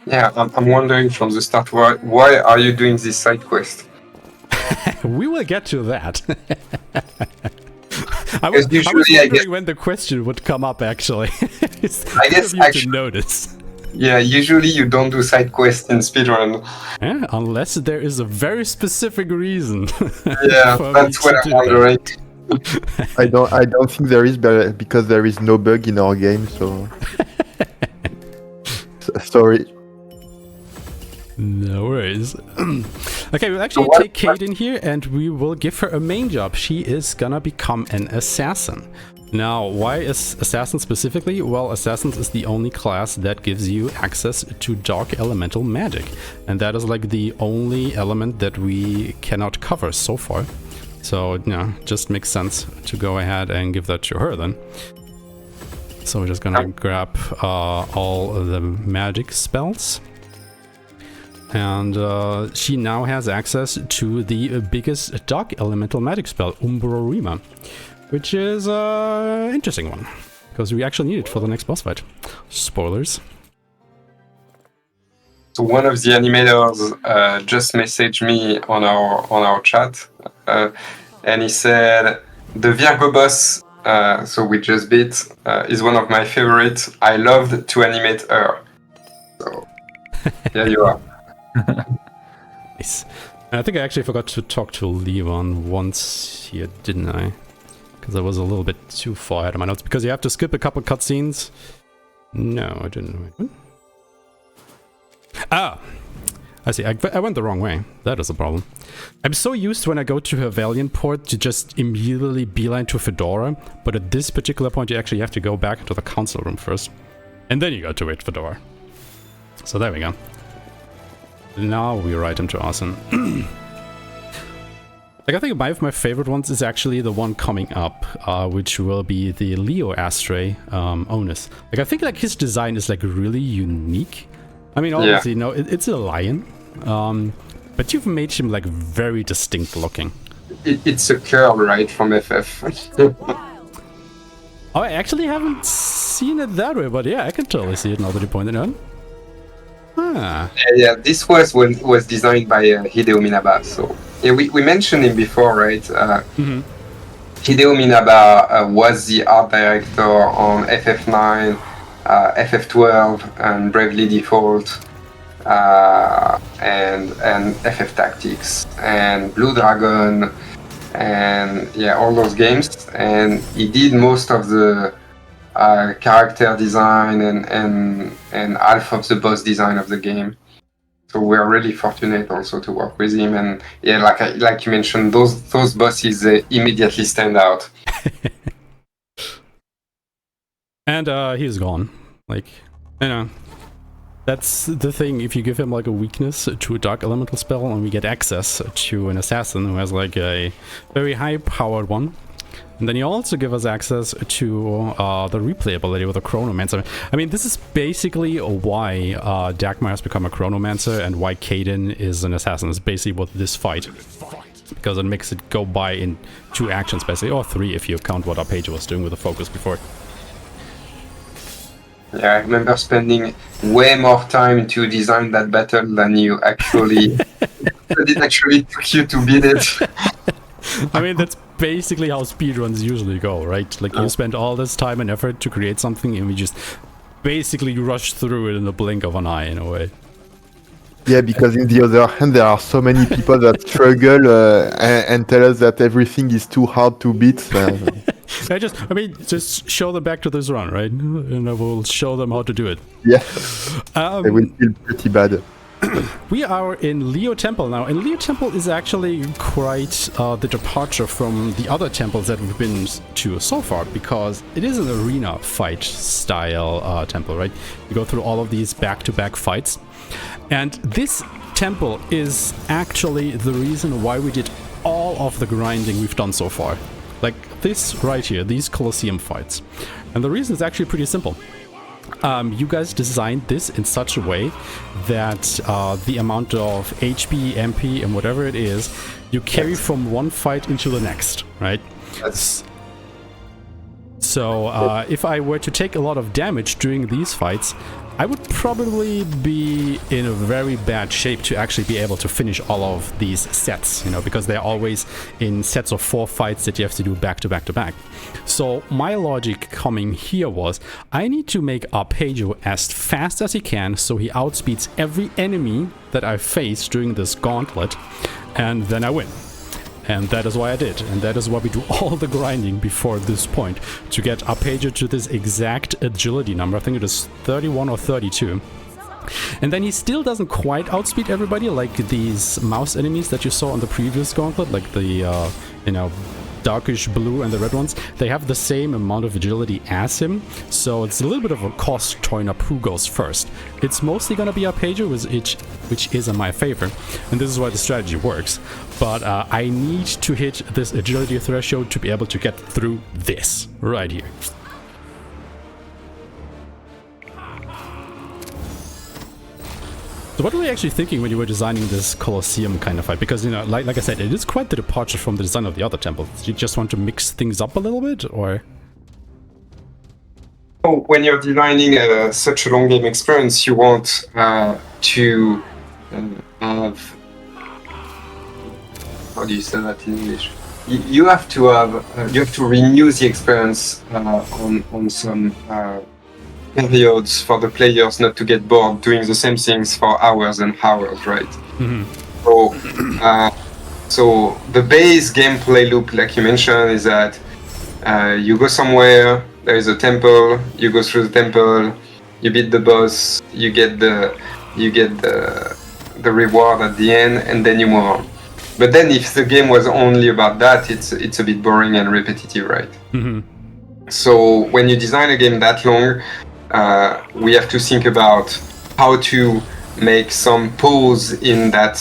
Yeah, I'm wondering from the start, why are you doing this side quest? We will get to that. I Because was usually, wondering when the question would come up, actually. I guess to notice. Yeah, usually you don't do side quests in speedrun. Yeah, unless there is a very specific reason. Yeah, that's what I'm wondering. I don't think there is, but because there is no bug in our game, so sorry. No worries. Okay, we'll actually take Kate in here and we will give her a main job. She is gonna become an assassin. Now, why is Assassin specifically? Well, Assassins is the only class that gives you access to dark elemental magic. And that is like the only element that we cannot cover so far. So, you know, just makes sense to go ahead and give that to her then. So we're just gonna grab all of the magic spells. And she now has access to the biggest dark elemental magic spell, Umbrorima. Which is an interesting one, because we actually need it for the next boss fight. Spoilers. So one of the animators just messaged me on our chat, and he said the Virgo boss, so we just beat, is one of my favorites. I loved to animate her. So there you are. Nice. And I think I actually forgot to talk to Leon once here, didn't I? Because I was a little bit too far ahead of my notes. Because you have to skip a couple cutscenes. No, I didn't. Wait. Ah! I see. I went the wrong way. That is a problem. I'm so used when I go to Havalion port to just immediately beeline to Fedora. But at this particular point, you actually have to go back into the council room first. And then you go to Fedora. So there we go. Now we ride him to Arson. Like, I think my favorite ones is actually the one coming up, which will be the Leo Astray Onus. Like, I think like his design is like really unique. I mean, obviously, yeah. No, it's a lion, but you've made him like very distinct looking. It's a curl, right, from FF. Oh, I actually haven't seen it that way, but yeah, I can totally see it now that you pointed it out. Ah. Yeah, this was designed by Hideo Minaba, so... Yeah, we mentioned him before, right? Hideo Minaba was the art director on FF9, FF12, and Bravely Default, and FF Tactics, and Blue Dragon, and yeah, all those games. And he did most of the character design and half of the boss design of the game. So we're really fortunate also to work with him. And yeah, like you mentioned, those bosses immediately stand out. And he's gone. Like, you know, that's the thing. If you give him like a weakness to a dark elemental spell, and we get access to an assassin who has like a very high powered one, and then you also give us access to the replay ability with a chronomancer. I mean, this is basically why Dagmar has become a chronomancer and why Kaden is an assassin. It's basically what this fight, because it makes it go by in 2 actions basically, or 3 if you count what Arpeggio was doing with the focus before. Yeah, I remember spending way more time to design that battle than you actually it actually took you to beat it. I mean, that's basically how speedruns usually go, right? Like, you spend all this time and effort to create something, and we just basically rush through it in the blink of an eye, in a way. Yeah, because in the other hand, there are so many people that struggle and tell us that everything is too hard to beat. Just show them back to this run, right? And I will show them how to do it. Yeah, they will feel pretty bad. We are in Leo Temple now, and Leo Temple is actually quite the departure from the other temples that we've been to so far, because it is an arena fight style temple, right? You go through all of these back-to-back fights, and this temple is actually the reason why we did all of the grinding we've done so far. Like this right here, these Colosseum fights. And the reason is actually pretty simple. You guys designed this in such a way that the amount of HP, MP, and whatever it is, you carry from one fight into the next, right? So if I were to take a lot of damage during these fights, I would probably be in a very bad shape to actually be able to finish all of these sets, you know, because they're always in sets of 4 fights that you have to do back to back to back. So my logic coming here was, I need to make Arpeggio as fast as he can so he outspeeds every enemy that I face during this gauntlet, and then I win. And that is why I did, and that is why we do all the grinding before this point, to get Arpeggio to this exact agility number. I think it is 31 or 32. And then he still doesn't quite outspeed everybody, like these mouse enemies that you saw on the previous gauntlet, like the, darkish blue and the red ones. They have the same amount of agility as him, so it's a little bit of a cost toying up who goes first. It's mostly gonna be Arpeggio, which is in my favor, and this is why the strategy works. But I need to hit this agility threshold to be able to get through this right here. So what were you actually thinking when you were designing this Colosseum kind of fight? Because, you know, like I said, it is quite the departure from the design of the other temples. Do you just want to mix things up a little bit, or? When you're designing such a long game experience, you want to have... How do you say that in English? You have to have... you have to renew the experience on some... periods for the players not to get bored doing the same things for hours and hours, right? Mm-hmm. So the base gameplay loop, like you mentioned, is that you go somewhere, there is a temple, you go through the temple, you beat the boss, you get the reward at the end, and then you move on. But then if the game was only about that, it's a bit boring and repetitive, right? Mm-hmm. So when you design a game that long, we have to think about how to make some pause in that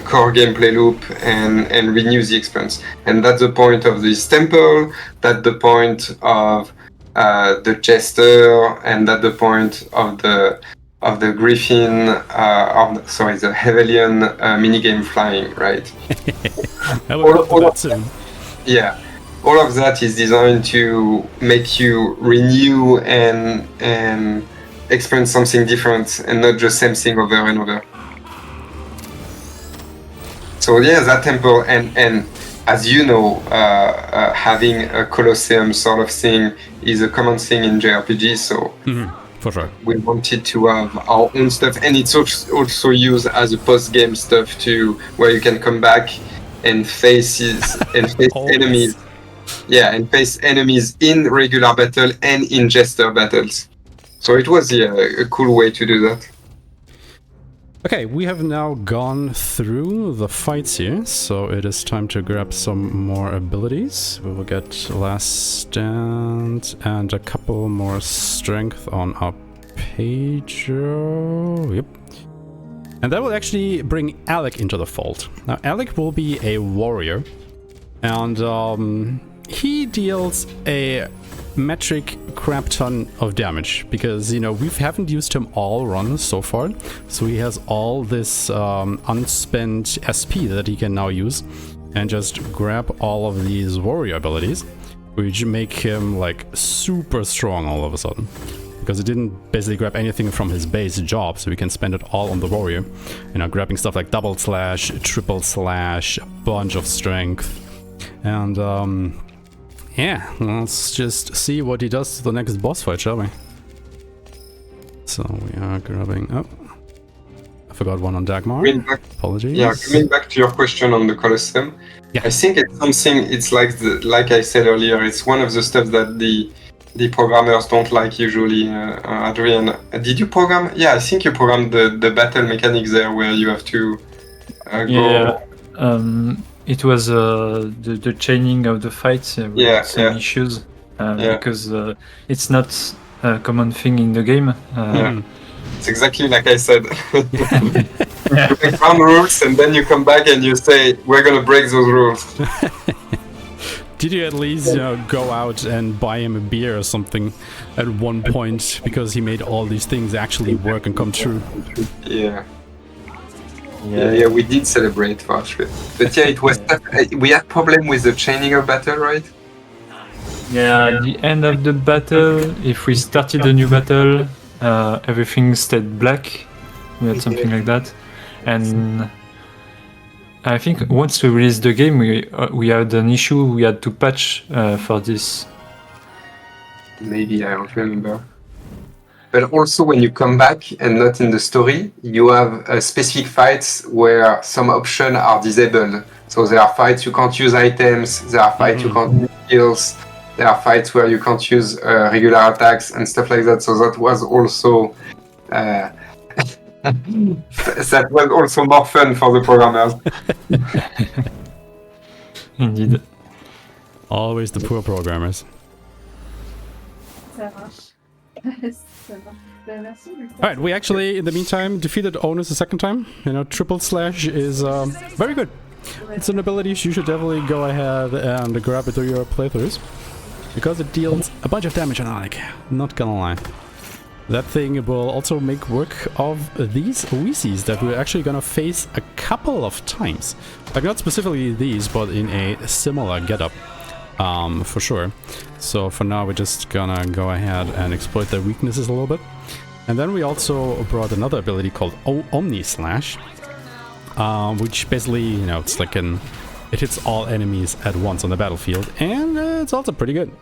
core gameplay loop and renew the experience. And that's the point of this temple, that's the point of the jester, and that's the point of the griffin, the Hevelian minigame flying, right? I will come to that soon. Yeah. All of that is designed to make you renew and experience something different and not just same thing over and over. So yeah, that temple and as you know, having a Colosseum sort of thing is a common thing in JRPG. So for sure, we wanted to have our own stuff, and it's also used as a post-game stuff too, where you can come back and face enemies. Yeah, and face enemies in regular battle and in jester battles. So it was a cool way to do that. Okay, we have now gone through the fights here, so it is time to grab some more abilities. We will get Last Stand and a couple more strength on our pager. Yep. And that will actually bring Alec into the fold. Now, Alec will be a warrior, and he deals a metric crap ton of damage because, you know, we haven't used him all run so far, so he has all this unspent SP that he can now use and just grab all of these warrior abilities, which make him like super strong all of a sudden, because he didn't basically grab anything from his base job, so we can spend it all on the warrior, you know, grabbing stuff like double slash, triple slash, a bunch of strength, and yeah, let's just see what he does to the next boss fight, shall we? So we are grabbing... Oh, I forgot one on Dagmar. Apologies. Yeah, coming back to your question on the Colosseum, yeah. I think it's something, it's like I said earlier, it's one of the stuff that the programmers don't like usually, Adrian. Did you program? Yeah, I think you programmed the battle mechanics there where you have to go... Yeah, it was the chaining of the fights with some issues because it's not a common thing in the game. It's exactly like I said. You make ground rules and then you come back and you say, we're gonna break those rules. Did you at least, you know, go out and buy him a beer or something at one point because he made all these things actually work and come true? Yeah. Yeah, we did celebrate for sure. But yeah, it was tough. We had problem with the chaining of battle, right? Yeah, at the end of the battle, if we started a new battle, everything stayed black. We had something like that. And I think once we released the game, we had an issue we had to patch for this. Maybe, I don't remember. But also when you come back and not in the story, you have specific fights where some options are disabled. So there are fights you can't use items, there are fights you can't use skills, there are fights where you can't use regular attacks and stuff like that. So that was also that was also more fun for the programmers. Indeed. Always the poor programmers. Alright, we actually, in the meantime, defeated Onus a second time. You know, triple slash is very good. It's an ability you should definitely go ahead and grab it through your playthroughs, because it deals a bunch of damage on Alec, not gonna lie. That thing will also make work of these Oases that we're actually gonna face a couple of times. Like, not specifically these, but in a similar getup. For sure. So for now we're just gonna go ahead and exploit their weaknesses a little bit. And then we also brought another ability called Omni Slash, which basically, you know, it's like it hits all enemies at once on the battlefield, and it's also pretty good.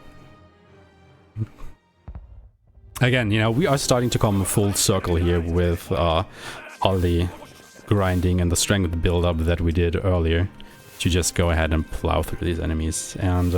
Again, you know, we are starting to come full circle here with all the grinding and the strength build-up that we did earlier, to just go ahead and plow through these enemies. And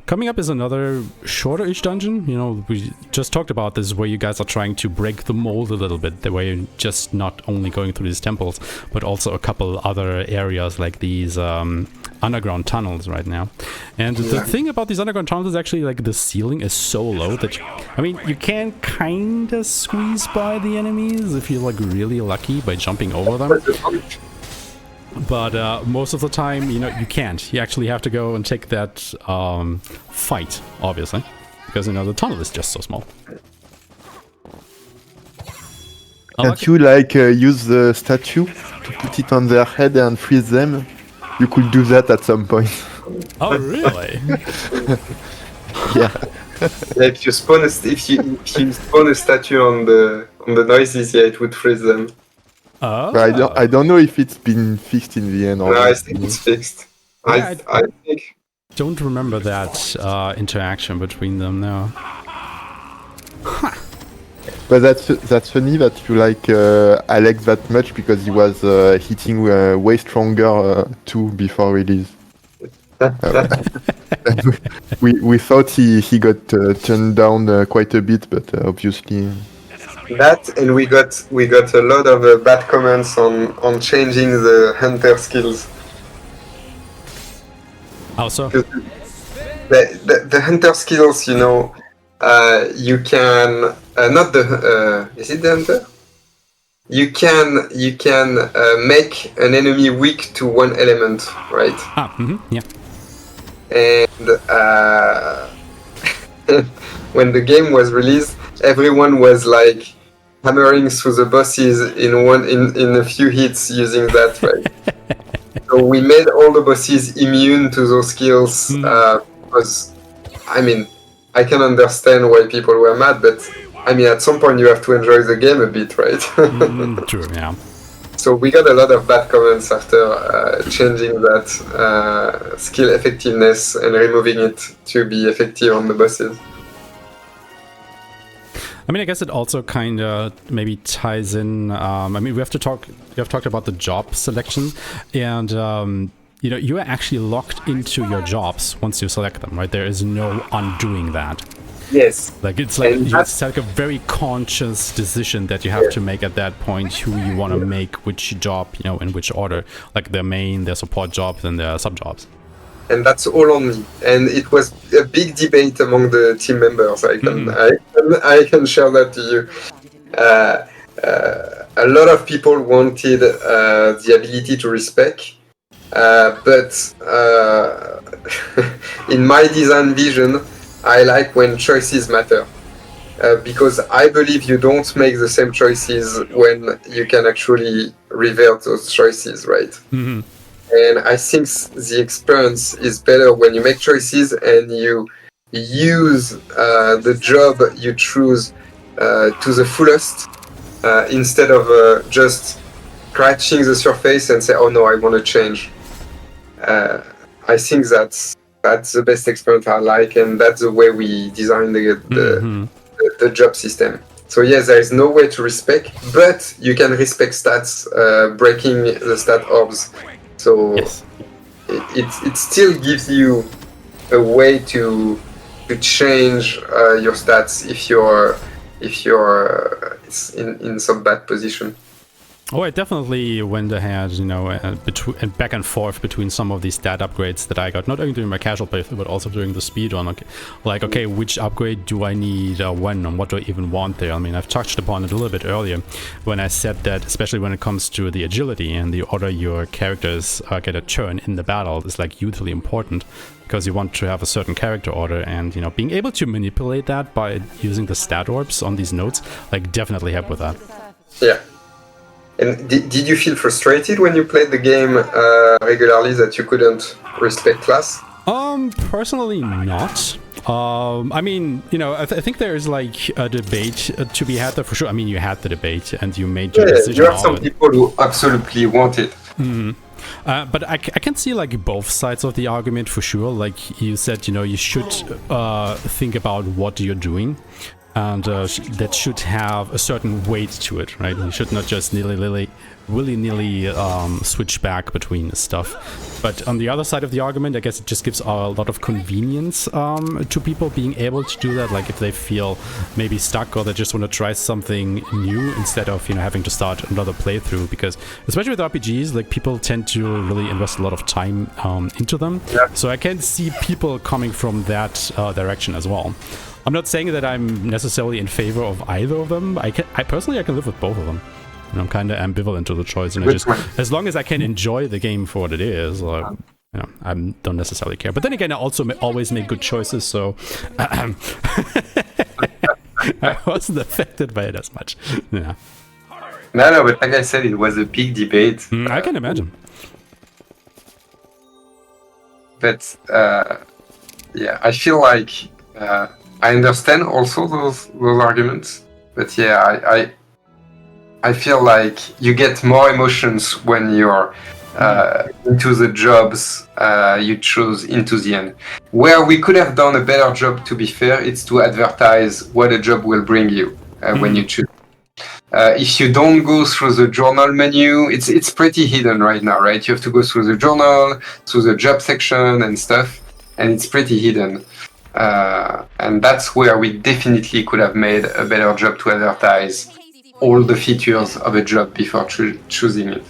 coming up is another shorter-ish dungeon. You know, we just talked about this, where you guys are trying to break the mold a little bit, the way you're just not only going through these temples, but also a couple other areas like these underground tunnels right now. And the thing about these underground tunnels is actually, like, the ceiling is so low that you can kind of squeeze by the enemies if you're, like, really lucky by jumping over them. But most of the time, you know, you can't. You actually have to go and take that fight, obviously, because, you know, the tunnel is just so small. Can't you, like, use the statue to put it on their head and freeze them? You could do that at some point. Oh, really? Yeah. If you spawn a statue on the noises, yeah, it would freeze them. Oh. But I don't know if it's been fixed in the end. Or no, I think it's fixed. Yeah, I think. Don't remember that interaction between them now. Huh. But that's funny that you like Alex that much, because he was hitting way stronger too before release. We thought he got turned down quite a bit, but obviously That, and we got a lot of bad comments on changing the hunter skills. Also, The hunter skills, you know, you can not the is it the hunter? You can make an enemy weak to one element, right? yeah. And when the game was released, everyone was like hammering through the bosses in a few hits using that, right? So we made all the bosses immune to those skills because, I mean, I can understand why people were mad, but I mean, at some point you have to enjoy the game a bit, right? True, yeah. So we got a lot of bad comments after changing that skill effectiveness and removing it to be effective on the bosses. I mean, I guess it also kind of maybe ties in. I mean, we have talked about the job selection, and you know, you are actually locked into your jobs once you select them, right? There is no undoing that. Yes. Like it's like a very conscious decision that you have to make at that point, who you want to make which job, you know, in which order, like their main, their support jobs, and their sub jobs. And that's all on me. And it was a big debate among the team members. I can share that to you. A lot of people wanted the ability to respec, but in my design vision, I like when choices matter. Because I believe you don't make the same choices when you can actually revert those choices, right? Mm-hmm. And I think the experience is better when you make choices and you use the job you choose to the fullest instead of just scratching the surface and say, oh no, I want to change. I think that's the best experience I like, and that's the way we design the job system. So yes, there is no way to respec, but you can respec stats breaking the stat orbs. So yes. it still gives you a way to change your stats if you're in some bad position. Oh, I definitely went ahead, you know, and back and forth between some of these stat upgrades that I got, not only during my casual playthrough, but also during the speedrun. Okay, like, okay, which upgrade do I need when, and what do I even want there? I mean, I've touched upon it a little bit earlier when I said that, especially when it comes to the agility and the order your characters get a turn in the battle is like hugely important, because you want to have a certain character order, and, you know, being able to manipulate that by using the stat orbs on these nodes, like, definitely help with that. Yeah. And did you feel frustrated when you played the game regularly that you couldn't respect class? Personally not. I mean, you know, I think there is like a debate to be had there for sure. I mean, you had the debate and you made your decision. You have some people who absolutely want it. Mm-hmm. But I can see like both sides of the argument for sure. Like you said, you know, you should think about what you're doing. And that should have a certain weight to it, right? You should not just willy-nilly switch back between stuff. But on the other side of the argument, I guess it just gives a lot of convenience to people being able to do that. Like if they feel maybe stuck or they just want to try something new instead of, you know, having to start another playthrough. Because especially with RPGs, like people tend to really invest a lot of time into them. Yeah. So I can see people coming from that direction as well. I'm not saying that I'm necessarily in favor of either of them. I personally can live with both of them. And I'm kind of ambivalent to the choice, and I just, as long as I can enjoy the game for what it is, you know, I don't necessarily care. But then again, I also always make good choices, so I wasn't affected by it as much. Yeah. No, but like I said, it was a big debate. I can imagine. But yeah, I feel like. I understand also those arguments, but yeah, I feel like you get more emotions when you're into the jobs you choose into the end. Where we could have done a better job, to be fair, it's to advertise what a job will bring you when you choose. If you don't go through the journal menu, it's pretty hidden right now, right? You have to go through the journal, through the job section and stuff, and it's pretty hidden. And that's where we definitely could have made a better job to advertise all the features of a job before choosing it.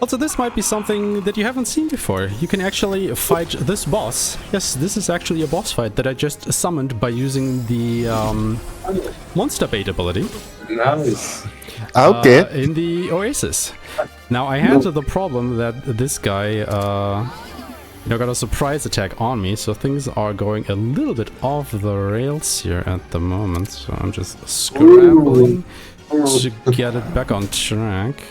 Also, this might be something that you haven't seen before. You can actually fight this boss. Yes, this is actually a boss fight that I just summoned by using the monster bait ability. Nice. Okay. In the Oasis. Now, I had the problem that this guy got a surprise attack on me, so things are going a little bit off the rails here at the moment. So I'm just scrambling to get it back on track.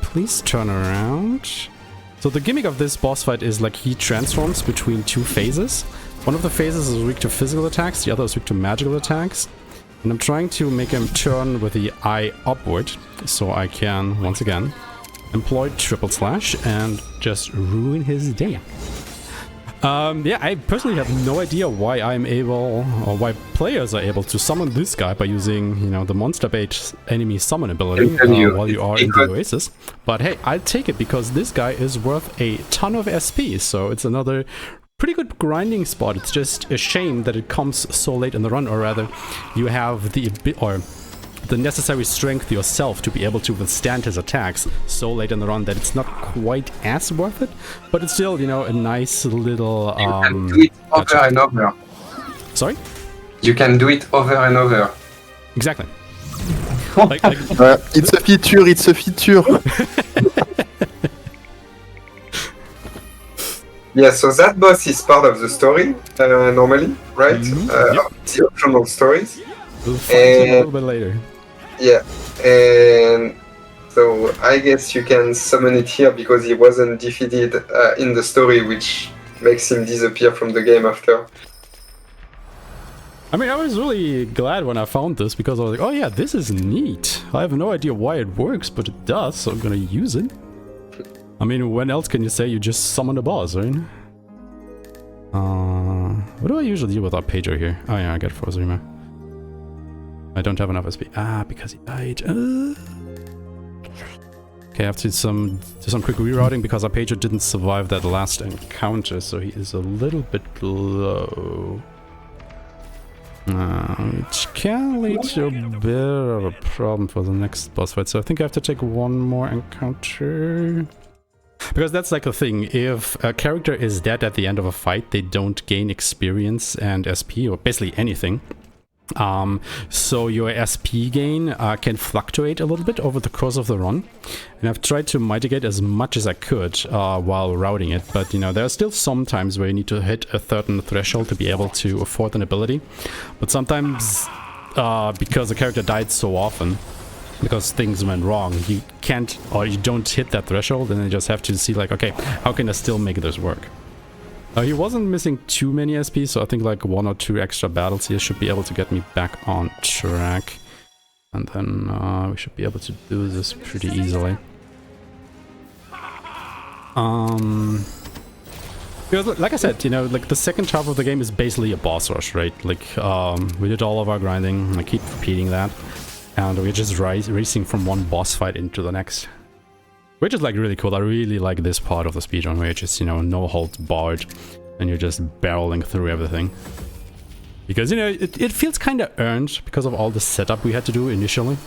Please turn around. So the gimmick of this boss fight is like he transforms between two phases. One of the phases is weak to physical attacks, the other is weak to magical attacks. And I'm trying to make him turn with the eye upward, so I can, once again, employ triple slash and just ruin his day. Yeah, I personally have no idea why I'm able, or why players are able to summon this guy by using, the monster bait enemy summon ability while you are in the Oasis. But hey, I'll take it because this guy is worth a ton of SP, so it's another pretty good grinding spot. It's just a shame that it comes so late in the run, or rather, you have the necessary strength yourself to be able to withstand his attacks so late in the run that it's not quite as worth it, but it's still, a nice little you can do it over and over. Sorry? You can do it over and over. Exactly. It's a feature, it's a feature. Yeah, so that boss is part of the story, normally, right? The optional stories. We'll find it a little bit later. Yeah, and so I guess you can summon it here because he wasn't defeated in the story, which makes him disappear from the game after. I mean, I was really glad when I found this because I was like, oh yeah, this is neat. I have no idea why it works, but it does, so I'm gonna use it. I mean, when else can you say you just summon a boss, right? What do I usually do with our pager here? Oh yeah, I got Frozerima. I don't have enough SP. Because he died. Okay, I have to do some quick rerouting because our pager didn't survive that last encounter, so he is a little bit low. Which can lead to a bit of a problem for the next boss fight, so I think I have to take one more encounter. Because that's like a thing, if a character is dead at the end of a fight, they don't gain experience and SP, or basically anything. So your SP gain can fluctuate a little bit over the course of the run. And I've tried to mitigate as much as I could while routing it, but there are still some times where you need to hit a certain threshold to be able to afford an ability. But sometimes, because the character died so often, because things went wrong, you can't, or you don't hit that threshold, and you just have to see like, okay, how can I still make this work? He wasn't missing too many SP, so I think like 1 or 2 extra battles here should be able to get me back on track. And then we should be able to do this pretty easily. Because like I said, like the second half of the game is basically a boss rush, right? Like we did all of our grinding, and I keep repeating that. And we're just racing from one boss fight into the next. Which is like really cool. I really like this part of the speedrun where it's just, no holds barred and you're just barreling through everything. Because, it feels kind of earned because of all the setup we had to do initially.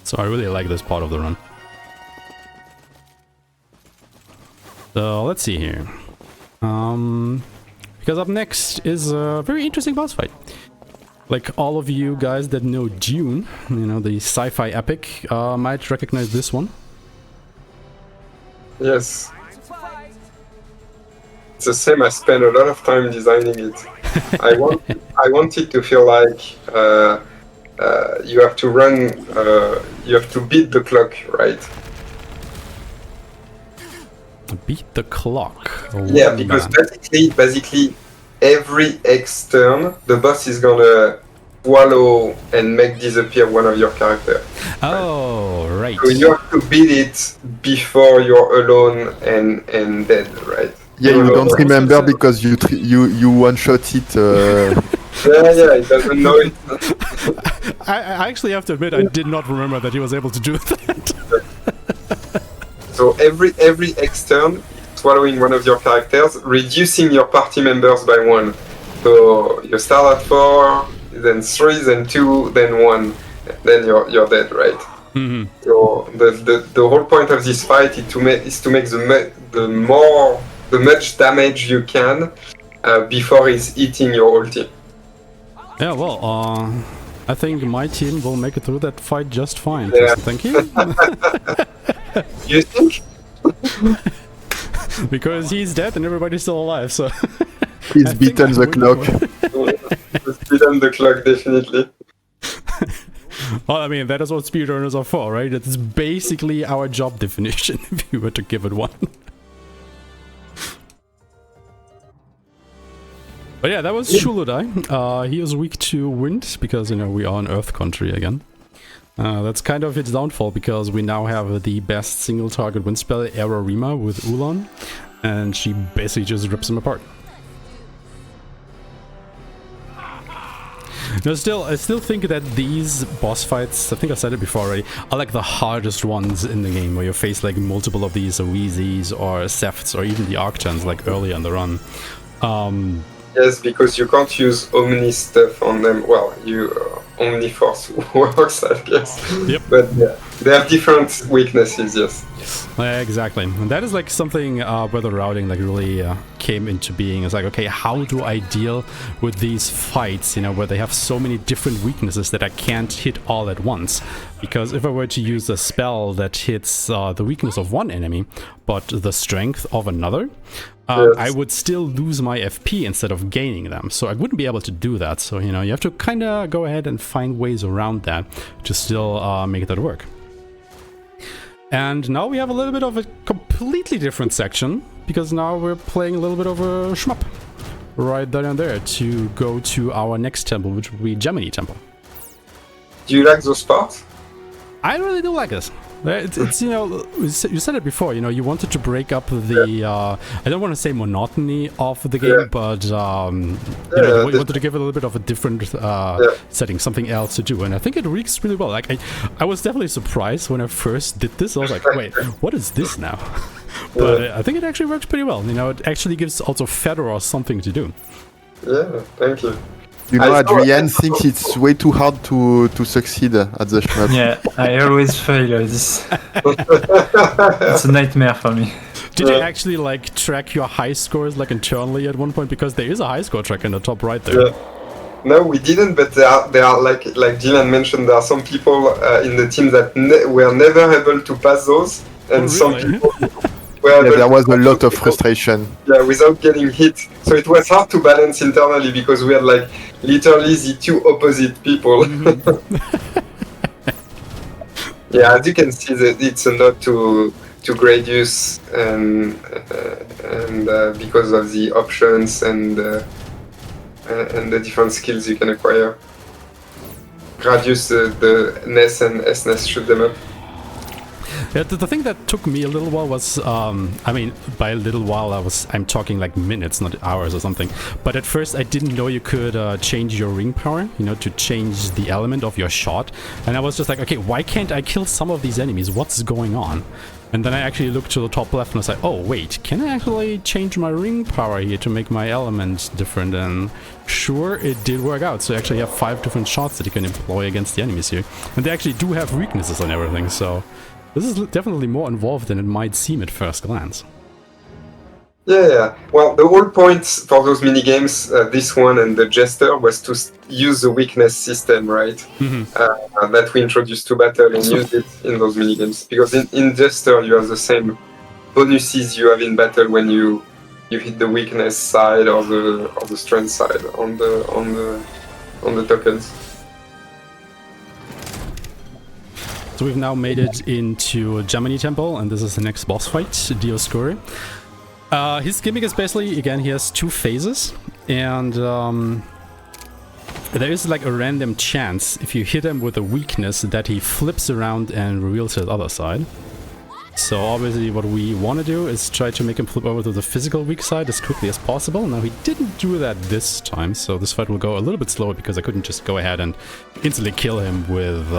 So I really like this part of the run. So let's see here. Because up next is a very interesting boss fight. Like all of you guys that know Dune, the sci-fi epic, might recognize this one. Yes. It's the same. I spent a lot of time designing it. I want it to feel like you have to run, you have to beat the clock, right? Beat the clock? Yeah, because basically every X turn, the boss is gonna swallow and make disappear one of your characters. Oh, right. So you have to beat it before you're alone and dead, right? Yeah, you don't remember because you one-shot it. Yeah, it doesn't know it. I actually have to admit, I did not remember that he was able to do that. So every X turn, swallowing one of your characters, reducing your party members by 1. So you start at 4, then 3, then 2, then 1, then you're dead, right? Mm-hmm. So the whole point of this fight is to make the much damage you can before he's eating your whole team. Yeah, well, I think my team will make it through that fight just fine. Yeah. So thank you. You think? Because he's dead and everybody's still alive, so... He's beaten the clock. Beaten the clock, definitely. Well, I mean, that is what speedrunners are for, right? It's basically our job definition, if you were to give it one. But yeah, that was Shuludai. He is weak to wind, because, you know, we are an Earth country again. That's kind of its downfall, because we now have the best single target wind spell, Ararima, with Ulan, and she basically just rips him apart. No, I still think that these boss fights, I think I said it before already, are like the hardest ones in the game, where you face like multiple of these Wheezies or Sefts or even the Arctons like early on the run. Yes, because you can't use Omni stuff on them. Well, Omni Force works, I guess. Yep. But yeah, they have different weaknesses, yes. Exactly. And that is like something where the routing like really came into being. It's like, okay, how do I deal with these fights, you know, where they have so many different weaknesses that I can't hit all at once? Because if I were to use a spell that hits the weakness of one enemy, but the strength of another, yes, I would still lose my FP instead of gaining them. So I wouldn't be able to do that. So, you know, you have to kind of go ahead and find ways around that to still make that work. And now we have a little bit of a completely different section, because now we're playing a little bit of a shmup right then and there to go to our next temple, which will be Gemini Temple. Do you like those parts? I really do like this. It's you know, you said it before, you know, you wanted to break up the, I don't want to say monotony of the game, but, you know, you wanted to give it a little bit of a different setting, something else to do, and I think it works really well. Like, I was definitely surprised when I first did this. I was like, wait, what is this now? But I think it actually works pretty well. You know, it actually gives also Fedora something to do. Yeah, thank you. You know, Adrian thinks it's way too hard to succeed at the shmup. Yeah, I always fail at this. It's a nightmare for me. Did you actually like track your high scores like internally at one point? Because there is a high score track in the top right there. Yeah. No, we didn't, but there are like Dylan mentioned, there are some people in the team that were never able to pass those, and some people were there was a lot of frustration. Yeah, without getting hit. So it was hard to balance internally, because we had like literally the two opposite people. Yeah, as you can see, that it's a nod to Gradius, and because of the options and the different skills you can acquire. Gradius, the NES and SNES shoot them up. Yeah, the thing that took me a little while was, I mean, by a little while I'm talking like minutes, not hours or something. But at first I didn't know you could change your ring power, you know, to change the element of your shot. And I was just like, okay, why can't I kill some of these enemies? What's going on? And then I actually looked to the top left and I was like, oh wait, can I actually change my ring power here to make my element different? And sure, it did work out. So you actually have 5 different shots that you can employ against the enemies here. And they actually do have weaknesses and everything, so this is definitely more involved than it might seem at first glance. Yeah. Well, the whole point for those minigames, this one and the Jester, was to use the weakness system, right? Mm-hmm. That we introduced to battle and use it in those minigames. Because in Jester, you have the same bonuses you have in battle when you hit the weakness side or the strength side on the tokens. So we've now made it into Gemini Temple, and this is the next boss fight, Dioscuri. His gimmick is basically, again, he has 2 phases, and there is like a random chance, if you hit him with a weakness, that he flips around and reveals his other side. So obviously what we want to do is try to make him flip over to the physical weak side as quickly as possible. Now he didn't do that this time, so this fight will go a little bit slower because I couldn't just go ahead and instantly kill him with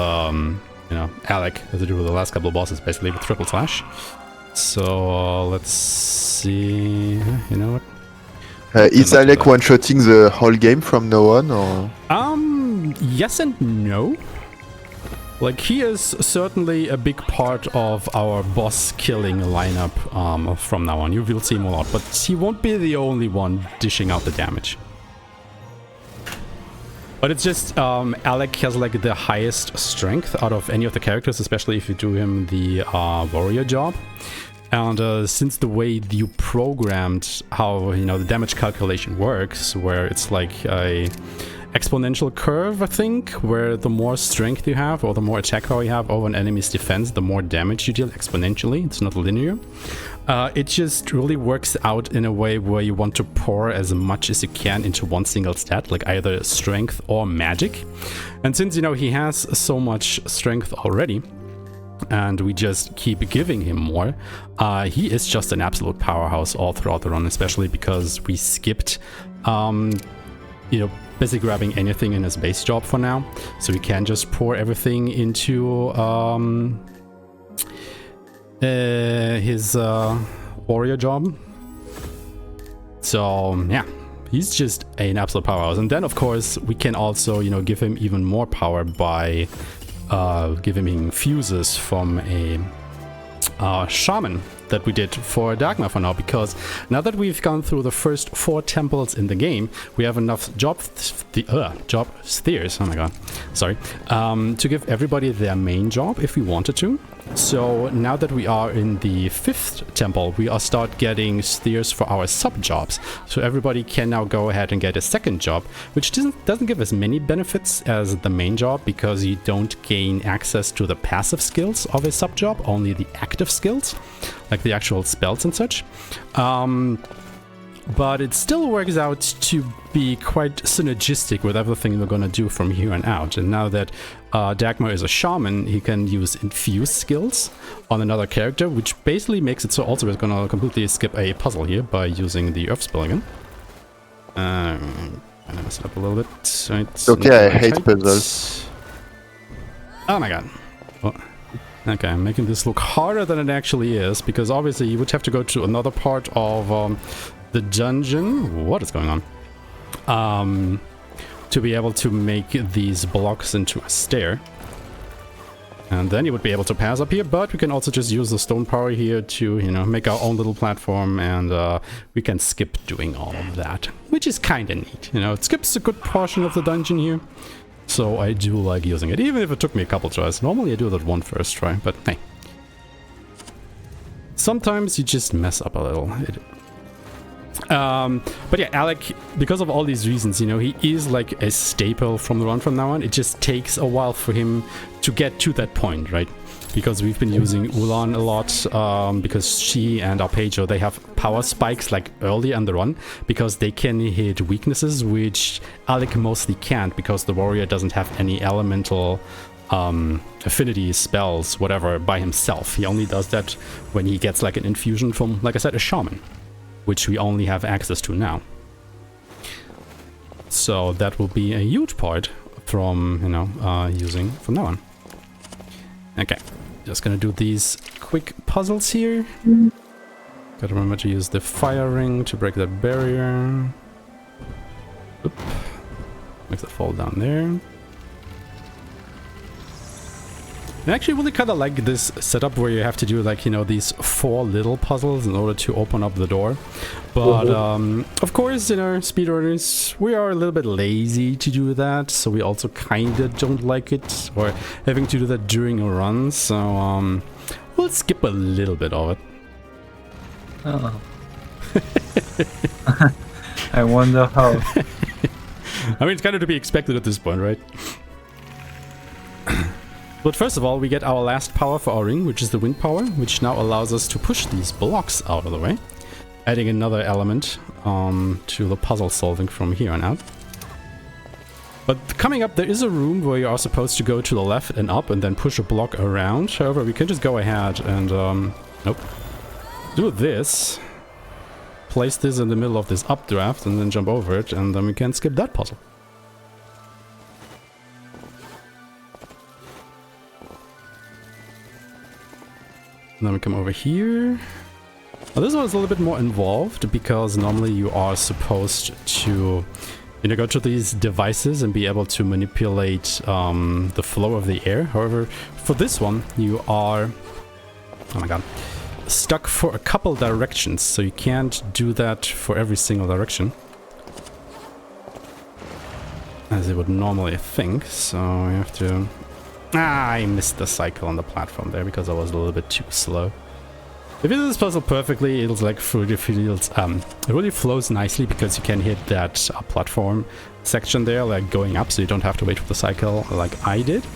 you know, Alec, as I did with the last couple of bosses, basically with triple slash. So let's see. You know what? Is Alec one-shotting the whole game from now on, or? Yes and no. Like, he is certainly a big part of our boss killing lineup from now on. You will see him a lot, but he won't be the only one dishing out the damage. But it's just, Alec has like the highest strength out of any of the characters, especially if you do him the warrior job. And since the way you programmed how, you know, the damage calculation works, where it's like a exponential curve, I think, where the more strength you have or the more attack power you have over an enemy's defense, the more damage you deal exponentially. It's not linear. It just really works out in a way where you want to pour as much as you can into one single stat, like either strength or magic. And since, you know, he has so much strength already, and we just keep giving him more, he is just an absolute powerhouse all throughout the run, especially because we skipped, you know, basically grabbing anything in his base job for now. So we can just pour everything into his warrior job. So yeah, he's just an absolute powerhouse. And then of course we can also, you know, give him even more power by giving him fuses from a shaman that we did for Dagmar for now, because now that we've gone through the first 4 temples in the game, we have enough job spheres, oh my god, sorry, to give everybody their main job if we wanted to. So now that we are in the 5th temple, we start getting spheres for our sub-jobs. So everybody can now go ahead and get a second job, which doesn't give as many benefits as the main job, because you don't gain access to the passive skills of a sub-job, only the active skills, like the actual spells and such. But it still works out to be quite synergistic with everything we're gonna do from here on out. And now that Dagmar is a shaman, he can use infuse skills on another character, which basically makes it so also we're gonna completely skip a puzzle here by using the earth spell again. I messed it up a little bit. Right, okay, I hate puzzles. Oh my god. Oh. Okay, I'm making this look harder than it actually is, because obviously you would have to go to another part of the dungeon. What is going on? To be able to make these blocks into a stair. And then you would be able to pass up here, but we can also just use the stone power here to, you know, make our own little platform, and we can skip doing all of that, which is kind of neat. You know, it skips a good portion of the dungeon here. So I do like using it, even if it took me a couple tries. Normally I do that one first try, but hey. Sometimes you just mess up a little. But yeah, Alec, because of all these reasons, you know, he is like a staple from the run from now on. It just takes a while for him to get to that point, right? Because we've been using Ulan a lot, because she and Arpeggio, they have power spikes like early in the run, because they can hit weaknesses, which Alec mostly can't, because the warrior doesn't have any elemental affinity spells, whatever, by himself. He only does that when he gets like an infusion from, like I said, a shaman, which we only have access to now. So that will be a huge part from, you know, using from now on. Okay, just gonna do these quick puzzles here. Gotta remember to use the fire ring to break that barrier. Oop. Makes it fall down there. I actually really kind of like this setup where you have to do, like, you know, these 4 little puzzles in order to open up the door. But of course, you know, speedrunners, we are a little bit lazy to do that, so we also kind of don't like it, or having to do that during a run. So we'll skip a little bit of it. Oh. I wonder how. I mean, it's kind of to be expected at this point, right? But first of all, we get our last power for our ring, which is the wind power, which now allows us to push these blocks out of the way, adding another element to the puzzle solving from here on out. But coming up, there is a room where you are supposed to go to the left and up and then push a block around. However, we can just go ahead and do this, place this in the middle of this updraft, and then jump over it, and then we can skip that puzzle. then we come over here. Now this one is a little bit more involved because normally you are supposed to, you know, go to these devices and be able to manipulate the flow of the air. However, for this one, you are, oh my god, stuck for a couple directions, so you can't do that for every single direction, as you would normally think. So you have to... I missed the cycle on the platform there because I was a little bit too slow. If you do this puzzle perfectly, it'll like through the fields. It really flows nicely because you can hit that platform section there, like going up, so you don't have to wait for the cycle like I did.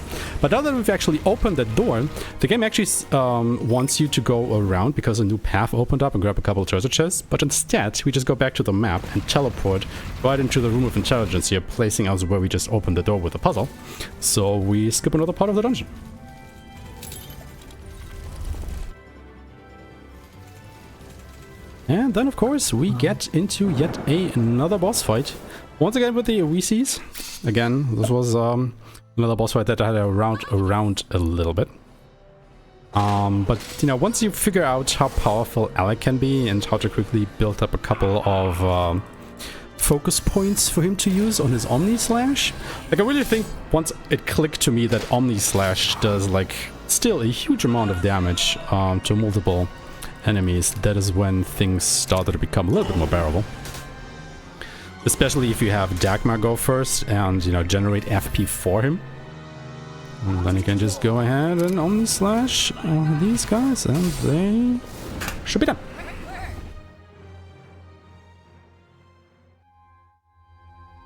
But now that we've actually opened that door, the game actually wants you to go around because a new path opened up and grab a couple of treasure chests. But instead, we just go back to the map and teleport right into the room of intelligence here, placing us where we just opened the door with the puzzle. So we skip another part of the dungeon. And then, of course, we get into yet another boss fight. Once again with the Oases. Again, this was another boss fight that I had around a little bit. But, you know, once you figure out how powerful Alec can be and how to quickly build up a couple of focus points for him to use on his Omni Slash, like I really think once it clicked to me that Omni Slash does, like, still a huge amount of damage to multiple enemies, that is when things started to become a little bit more bearable. Especially if you have Dagmar go first and, you know, generate FP for him. And then you can just go ahead and Omni Slash these guys and they should be done.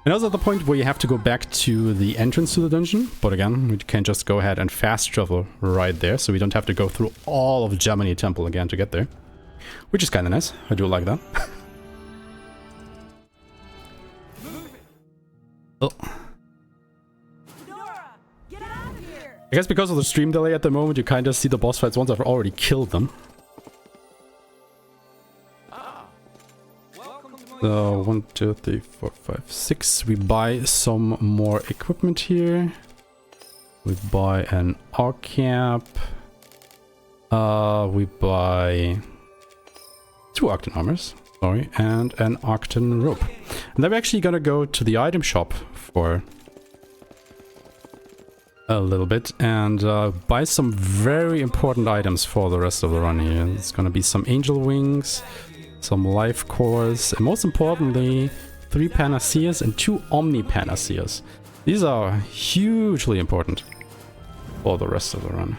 And also at the point where you have to go back to the entrance to the dungeon, but again, we can just go ahead and fast travel right there, so we don't have to go through all of Gemini Temple again to get there. Which is kind of nice, I do like that. Oh. I guess because of the stream delay at the moment, you kind of see the boss fights once I've already killed them. So 1, 2, 3, 4, 5, 6. We buy some more equipment here. We buy an arc cap. We buy 2 Arcton armors, sorry, and an Arcton rope. And then we're actually gonna go to the item shop for a little bit and buy some very important items for the rest of the run here. It's gonna be some angel wings, some life cores, and most importantly, 3 panaceas and 2 omni panaceas. These are hugely important for the rest of the run,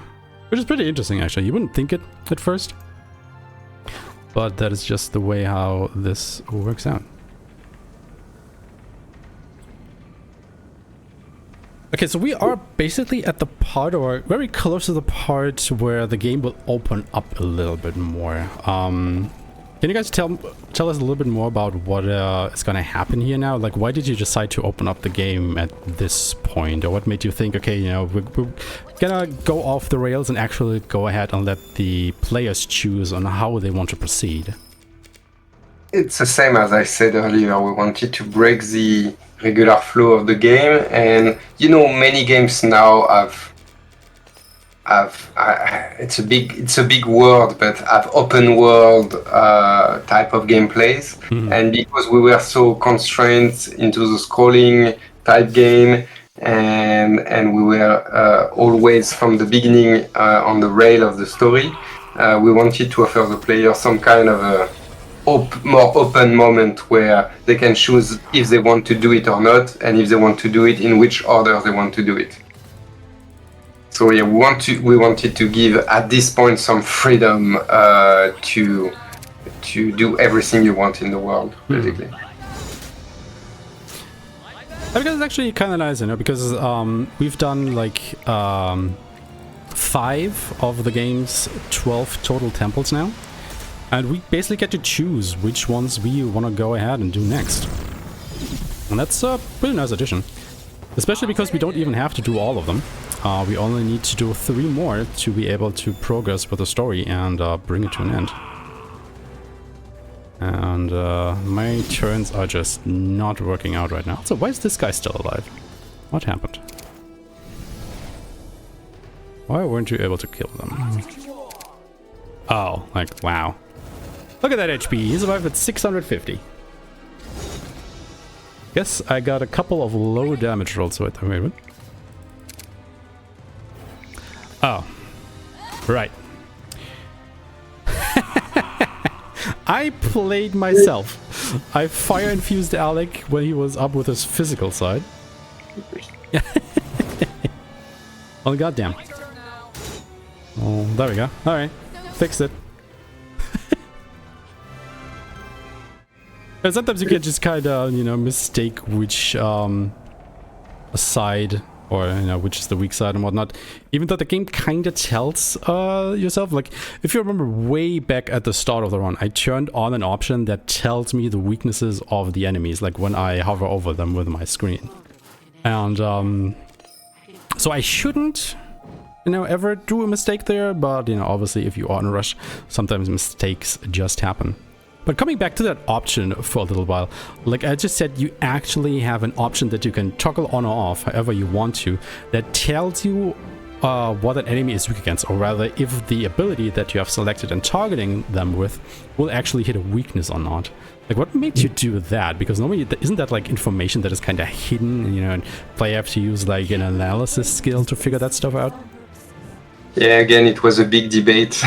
which is pretty interesting actually. You wouldn't think it at first, but that is just the way how this works out. Okay, so we are basically at the part, or very close to the part, where the game will open up a little bit more. Can you guys tell us a little bit more about what is going to happen here now? Like, why did you decide to open up the game at this point? Or what made you think, okay, you know, we're gonna go off the rails and actually go ahead and let the players choose on how they want to proceed? It's the same as I said earlier. We wanted to break the regular flow of the game, and you know, many games now have it's a big word, but have open world type of gameplays. And because we were so constrained into the scrolling type game, and we were always from the beginning on the rail of the story, we wanted to offer the player some kind of a more open moment where they can choose if they want to do it or not, and if they want to do it, in which order they want to do it. So yeah, we wanted to give at this point some freedom to do everything you want in the world, basically. Because it's actually kind of nice, you know, because we've done like 5 of the game's 12 total temples now, and we basically get to choose which ones we want to go ahead and do next. And that's a really nice addition, especially because we don't even have to do all of them. We only need to do 3 more to be able to progress with the story and bring it to an end. And my turns are just not working out right now. So why is this guy still alive? What happened? Why weren't you able to kill them? Oh, like, wow. Look at that HP. He survived at 650. Guess I got a couple of low damage rolls with him. Wait a minute. Oh. Right. I played myself. I fire-infused Alec when he was up with his physical side. Oh, goddamn. Oh, there we go. Alright. Fixed it. And sometimes you can just kind of, you know, mistake which side, or, you know, which is the weak side and whatnot. Even though the game kind of tells yourself, like, if you remember way back at the start of the run, I turned on an option that tells me the weaknesses of the enemies, like when I hover over them with my screen. And so I shouldn't, you know, ever do a mistake there, but, you know, obviously if you are in a rush, sometimes mistakes just happen. But coming back to that option for a little while, like I just said, you actually have an option that you can toggle on or off however you want to, that tells you what an enemy is weak against, or rather if the ability that you have selected and targeting them with will actually hit a weakness or not. Like, what makes you do that? Because normally, isn't that like information that is kind of hidden, you know, and player have to use like an analysis skill to figure that stuff out? Yeah, again, it was a big debate.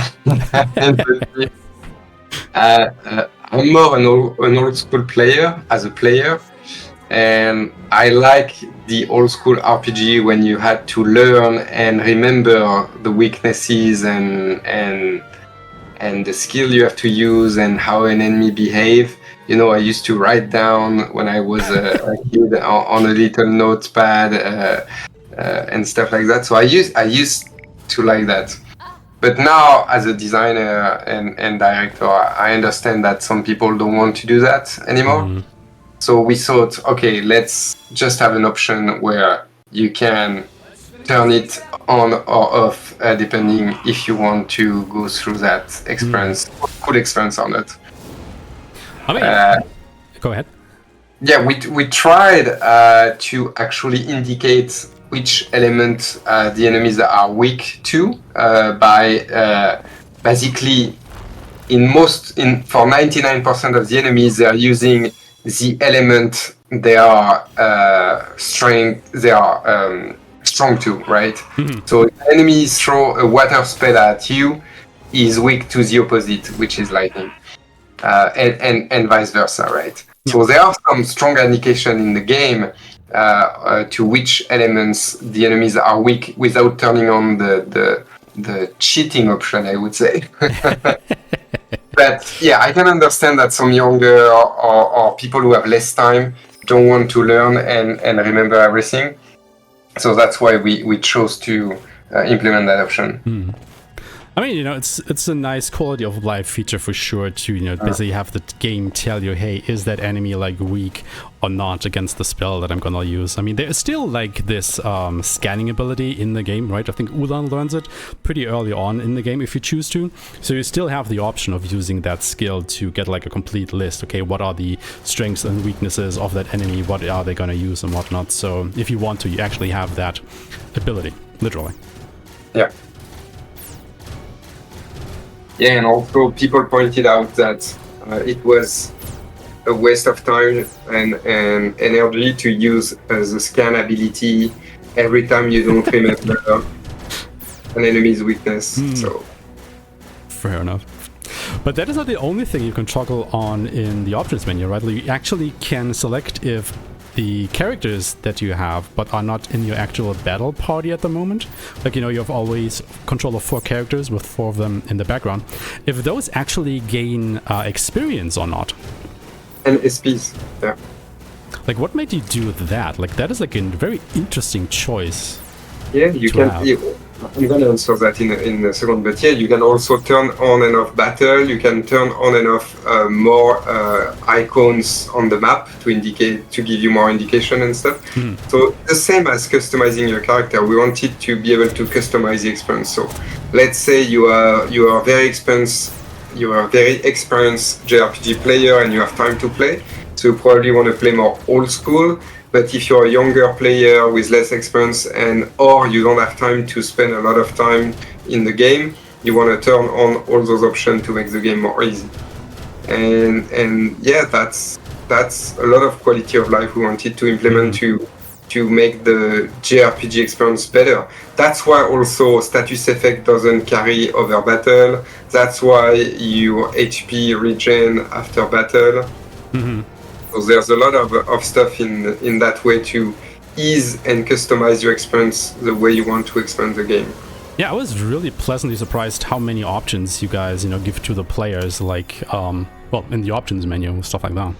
I'm more an old school player as a player, and I like the old school RPG when you had to learn and remember the weaknesses and the skill you have to use and how an enemy behave. You know, I used to write down when I was a kid on a little notepad and stuff like that. So I used to like that. But now, as a designer and director, I understand that some people don't want to do that anymore. Mm-hmm. So we thought, okay, let's just have an option where you can turn it on or off, depending if you want to go through that experience, good experience or not. I mean, go ahead. Yeah, we tried to actually indicate which element the enemies are weak to by basically for 99% of the enemies they're using the element they are strong to, right? Mm-hmm. So if enemies throw a water spell at you, is weak to the opposite, which is lightning, and vice versa, right? Yeah. So there are some strong indication in the game to which elements the enemies are weak without turning on the cheating option, I would say. But yeah, I can understand that some younger or people who have less time don't want to learn and remember everything. So that's why we chose to implement that option. I mean, you know, it's a nice quality of life feature for sure to, you know, basically have the game tell you, hey, is that enemy like weak or not against the spell that I'm gonna use? I mean, there is still like this scanning ability in the game, right? I think Ulan learns it pretty early on in the game if you choose to. So you still have the option of using that skill to get like a complete list. Okay, what are the strengths and weaknesses of that enemy? What are they gonna use and whatnot? So if you want to, you actually have that ability, literally. Yeah. Yeah, and also people pointed out that it was a waste of time and energy to use the scan ability every time you don't remember an enemy's weakness. So fair enough. But that is not the only thing you can toggle on in the options menu, right? You actually can select if the characters that you have but are not in your actual battle party at the moment, like, you know, you have always control of 4 characters with 4 of them in the background, if those actually gain experience or not. And SPs, yeah. Like, what made you do that? Like, that is like a very interesting choice. Yeah, you can. I'm gonna answer that in a second, but yeah, you can also turn on and off battle. You can turn on and off more icons on the map to give you more indication and stuff. So the same as customizing your character, we wanted to be able to customize the experience. So let's say you are very experienced JRPG player and you have time to play. So you probably want to play more old school. But if you're a younger player with less experience or you don't have time to spend a lot of time in the game, you want to turn on all those options to make the game more easy. And yeah, that's a lot of quality of life we wanted to implement to make the JRPG experience better. That's why also status effect doesn't carry over battle. That's why your HP regen after battle. So there's a lot of stuff in that way to ease and customize your experience the way you want to experience the game. Yeah, I was really pleasantly surprised how many options you guys, give to the players, like, well, in the options menu, stuff like that.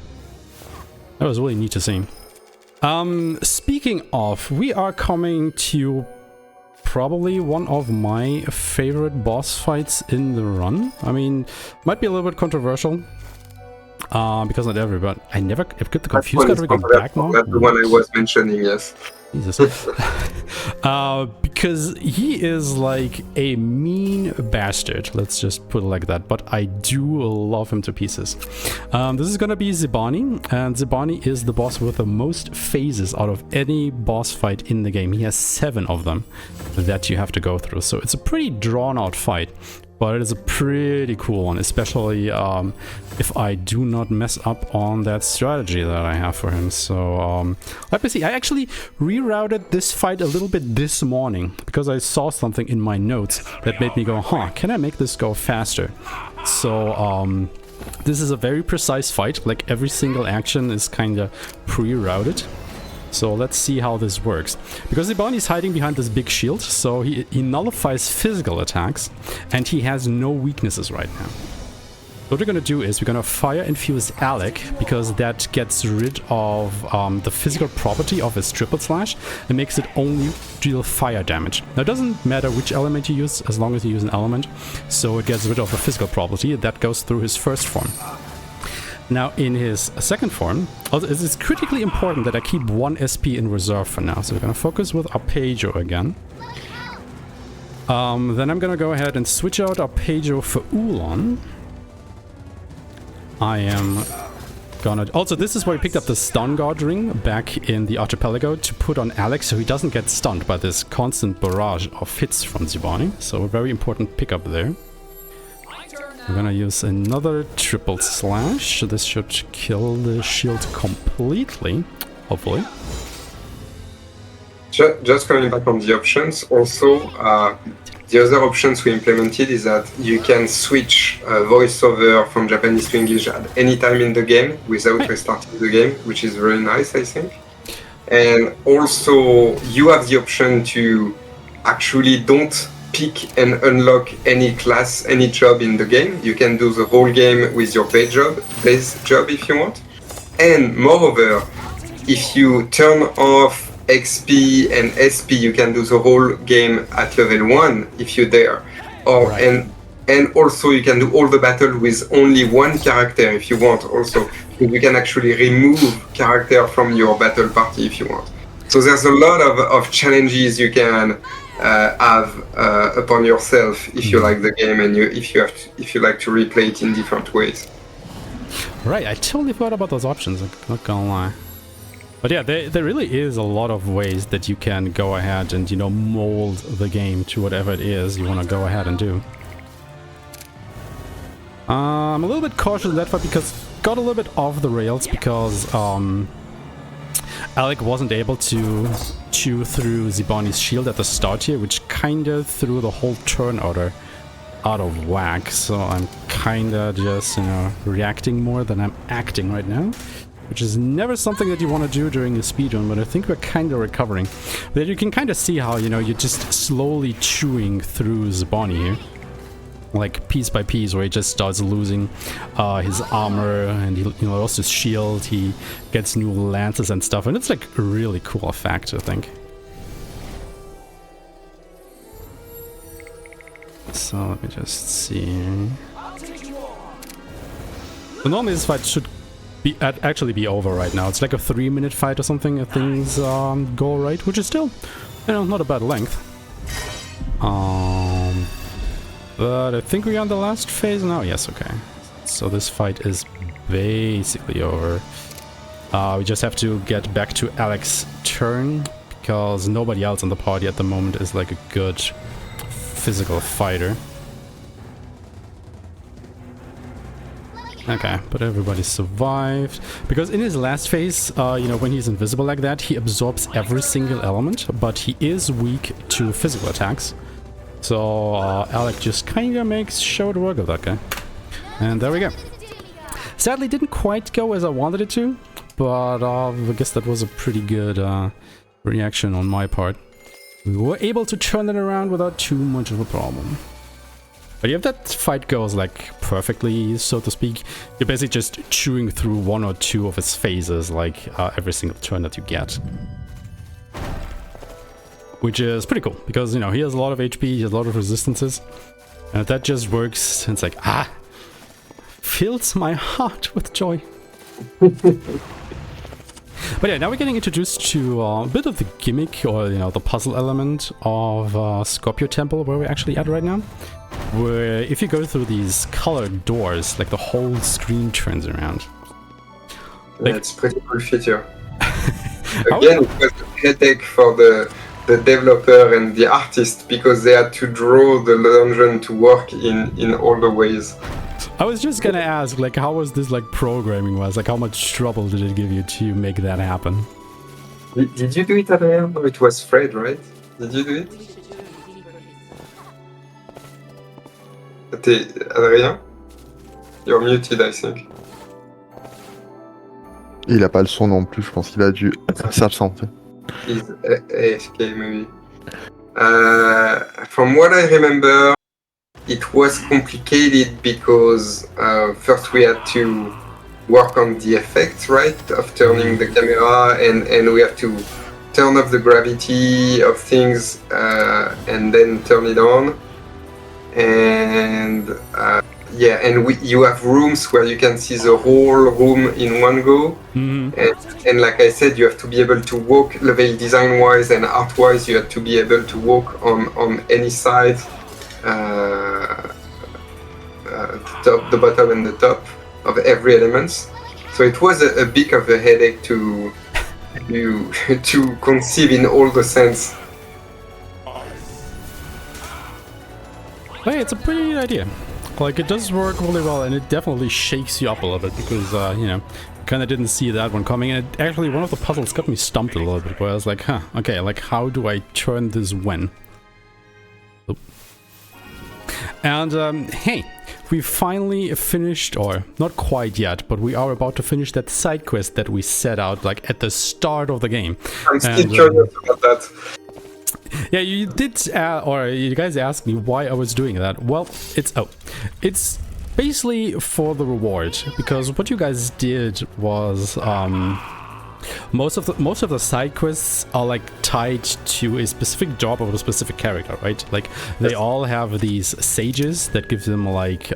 That was really neat to see. Speaking of, we are coming to probably one of my favorite boss fights in the run. I mean, might be a little bit controversial. Because not everybody, I never get the confused. Got to go back now. That's the one I was mentioning, yes. Jesus. Because he is like a mean bastard, let's just put it like that, but I do love him to pieces. This is gonna be Zibani, and Zibani is the boss with the most phases out of any boss fight in the game. He has 7 of them that you have to go through, so it's a pretty drawn out fight. But it is a pretty cool one, especially if I do not mess up on that strategy that I have for him. So let me see. I actually rerouted this fight a little bit this morning because I saw something in my notes that made me go, huh, can I make this go faster? So this is a very precise fight. Like every single action is kind of pre-routed. So let's see how this works. Because Zibani is hiding behind this big shield, so he nullifies physical attacks, and he has no weaknesses right now. What we're gonna do is we're gonna fire infuse Alec, because that gets rid of the physical property of his triple slash and makes it only deal fire damage. Now it doesn't matter which element you use as long as you use an element, so it gets rid of the physical property that goes through his first form. Now in his second form, it's critically important that I keep 1 SP in reserve for now. So we're gonna focus with Arpeggio again. Then I'm gonna go ahead and switch out Arpeggio for Ulon. I am gonna... Also, this is where we picked up the stun guard ring back in the archipelago to put on Alex so he doesn't get stunned by this constant barrage of hits from Zibani. So a very important pickup there. We're gonna use another triple slash. This should kill the shield completely, hopefully. Just coming back on the options, also, the other options we implemented is that you can switch voiceover from Japanese to English at any time in the game without restarting the game, which is very nice, I think. And also, you have the option to actually don't pick and unlock any class, any job in the game. You can do the whole game with your base job if you want. And moreover, if you turn off XP and SP, you can do the whole game at level 1 if you dare. Or right. And also you can do all the battle with only 1 character if you want also. You can actually remove character from your battle party if you want. So there's a lot of challenges you can have upon yourself if you like the game and if you like to replay it in different ways. Right, I totally forgot about those options, I'm not gonna lie. But yeah, there really is a lot of ways that you can go ahead and, mold the game to whatever it is you want to go ahead and do. I'm a little bit cautious in that fight because it got a little bit off the rails because Alec wasn't able to chew through Zibani's shield at the start here, which kinda threw the whole turn order out of whack. So I'm kinda just, reacting more than I'm acting right now. Which is never something that you want to do during the speedrun, but I think we're kind of recovering. But you can kind of see how, you're just slowly chewing through Zibani here. Like, piece by piece, where he just starts losing his armor, and he lost his shield, he gets new lances and stuff, and it's like a really cool effect, I think. So, let me just see. So normally this fight should actually be over right now. It's like a 3-minute fight or something if things go right, which is still, not a bad length. But I think we're on the last phase now. Yes, okay. So this fight is basically over. We just have to get back to Alex's turn because nobody else in the party at the moment is like a good physical fighter. Okay, but everybody survived. Because in his last phase, you know, when he's invisible like that, he absorbs every single element, but he is weak to physical attacks. So Alec just kinda makes short work of that guy. And there we go. Sadly, didn't quite go as I wanted it to, but I guess that was a pretty good reaction on my part. We were able to turn it around without too much of a problem. But if that fight goes like perfectly, so to speak, you're basically just chewing through one or two of his phases like every single turn that you get. Which is pretty cool, because, you know, he has a lot of HP, he has a lot of resistances. And if that just works, it's like, fills my heart with joy. But yeah, now we're getting introduced to a bit of the gimmick, or, you know, the puzzle element of Scorpio Temple, where we're actually at right now. Where if you go through these colored doors, like the whole screen turns around. Yeah, Like, it's a pretty cool feature. Again, it was a headache for the developer and the artist, because they had to draw the dungeon to work in all the ways. I was just gonna ask, like, how was this, like, programming was? Like, how much trouble did it give you to make that happen? Did you do it, Adrien? No, it was Fred, right? Did you do it? Adrien? You're muted, I think. Il a pas le son non plus, je pense qu'il a dû s'absenter. He's AFK, maybe. From what I remember, it was complicated because first we had to work on the effects, right, of turning the camera, and we have to turn off the gravity of things and then turn it on. And yeah, and you have rooms where you can see the whole room in one go. Mm-hmm. And like I said, you have to be able to walk, level design wise and art wise, you have to be able to walk on any side, the top, the bottom and the top of every element. So it was a bit of a headache to conceive in all the sense. Hey, it's a pretty neat idea. Like, it does work really well, and it definitely shakes you up a little bit, because, you know, kind of didn't see that one coming. And it, actually, one of the puzzles got me stumped a little bit, where I was like, huh, okay, like, how do I turn this when? Oop. And, hey, we finally finished, or not quite yet, but we are about to finish that side quest that we set out, like, at the start of the game. I'm still curious about that. Yeah, you did, or you guys asked me why I was doing that. Well, it's basically for the reward, because what you guys did was most of the side quests are like tied to a specific job of a specific character, right? Like they all have these sages that give them like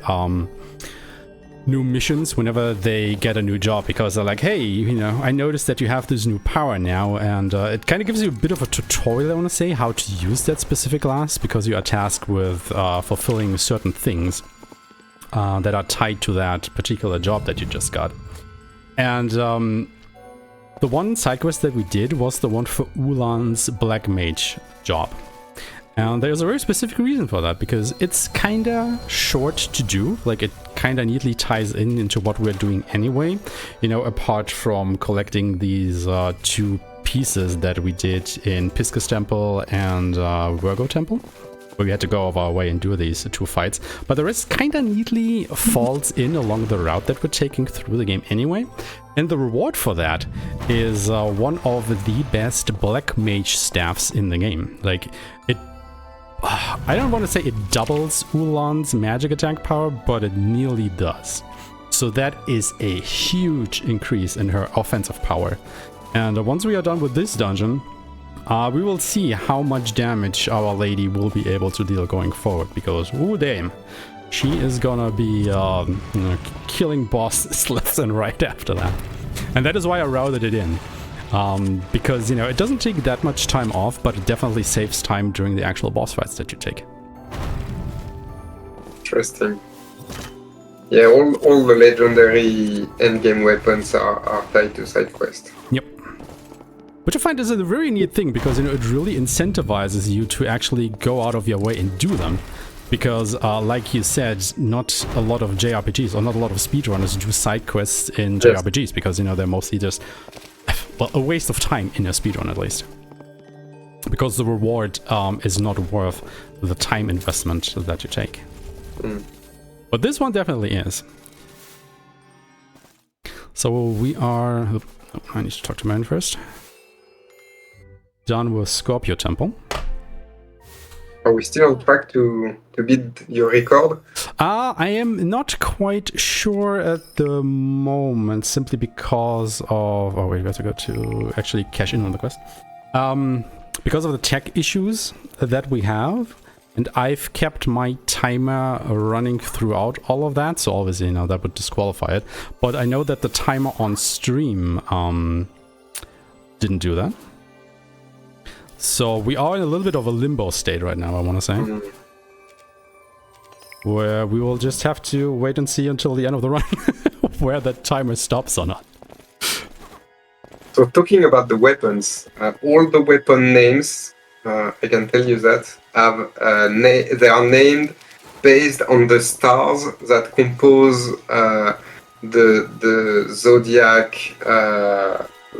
new missions whenever they get a new job, because they're like, hey, you know, I noticed that you have this new power now, and it kind of gives you a bit of a tutorial, I want to say, how to use that specific class, because you are tasked with fulfilling certain things that are tied to that particular job that you just got. And the one side quest that we did was the one for Ulan's Black Mage job. And there's a very specific reason for that, because it's kinda short to do, like it kinda neatly ties into what we're doing anyway, you know, apart from collecting these two pieces that we did in Piscus Temple and Virgo Temple, where we had to go of our way and do these two fights. But the rest kinda neatly falls in along the route that we're taking through the game anyway. And the reward for that is one of the best Black Mage staffs in the game. Like, it I don't want to say it doubles Ulan's magic attack power, but it nearly does. So that is a huge increase in her offensive power. And once we are done with this dungeon, we will see how much damage our lady will be able to deal going forward, because, ooh damn, she is gonna be you know, killing bosses left and right after that. And that is why I routed it in. Because, you know, it doesn't take that much time off, but it definitely saves time during the actual boss fights that you take. Interesting. Yeah, all the legendary endgame weapons are tied to side quest. Yep. Which I find is a very neat thing, because, you know, it really incentivizes you to actually go out of your way and do them. Because, like you said, not a lot of JRPGs or not a lot of speedrunners do side quests in JRPGs because, you know, they're mostly just, well, a waste of time in a speedrun at least. Because the reward is not worth the time investment that you take. But this one definitely is. So we are... Oh, I need to talk to Marin first. Done with Scorpio Temple. Are we still on track to beat your record? I am not quite sure at the moment, simply because of... Oh wait, we have to go to actually cash in on the quest. Because of the tech issues that we have, and I've kept my timer running throughout all of that, so obviously, you know, that would disqualify it. But I know that the timer on stream didn't do that. So we are in a little bit of a limbo state right now, I want to say. Where we will just have to wait and see until the end of the run where that timer stops or not. So talking about the weapons, all the weapon names, I can tell you that, have they are named based on the stars that compose the Zodiac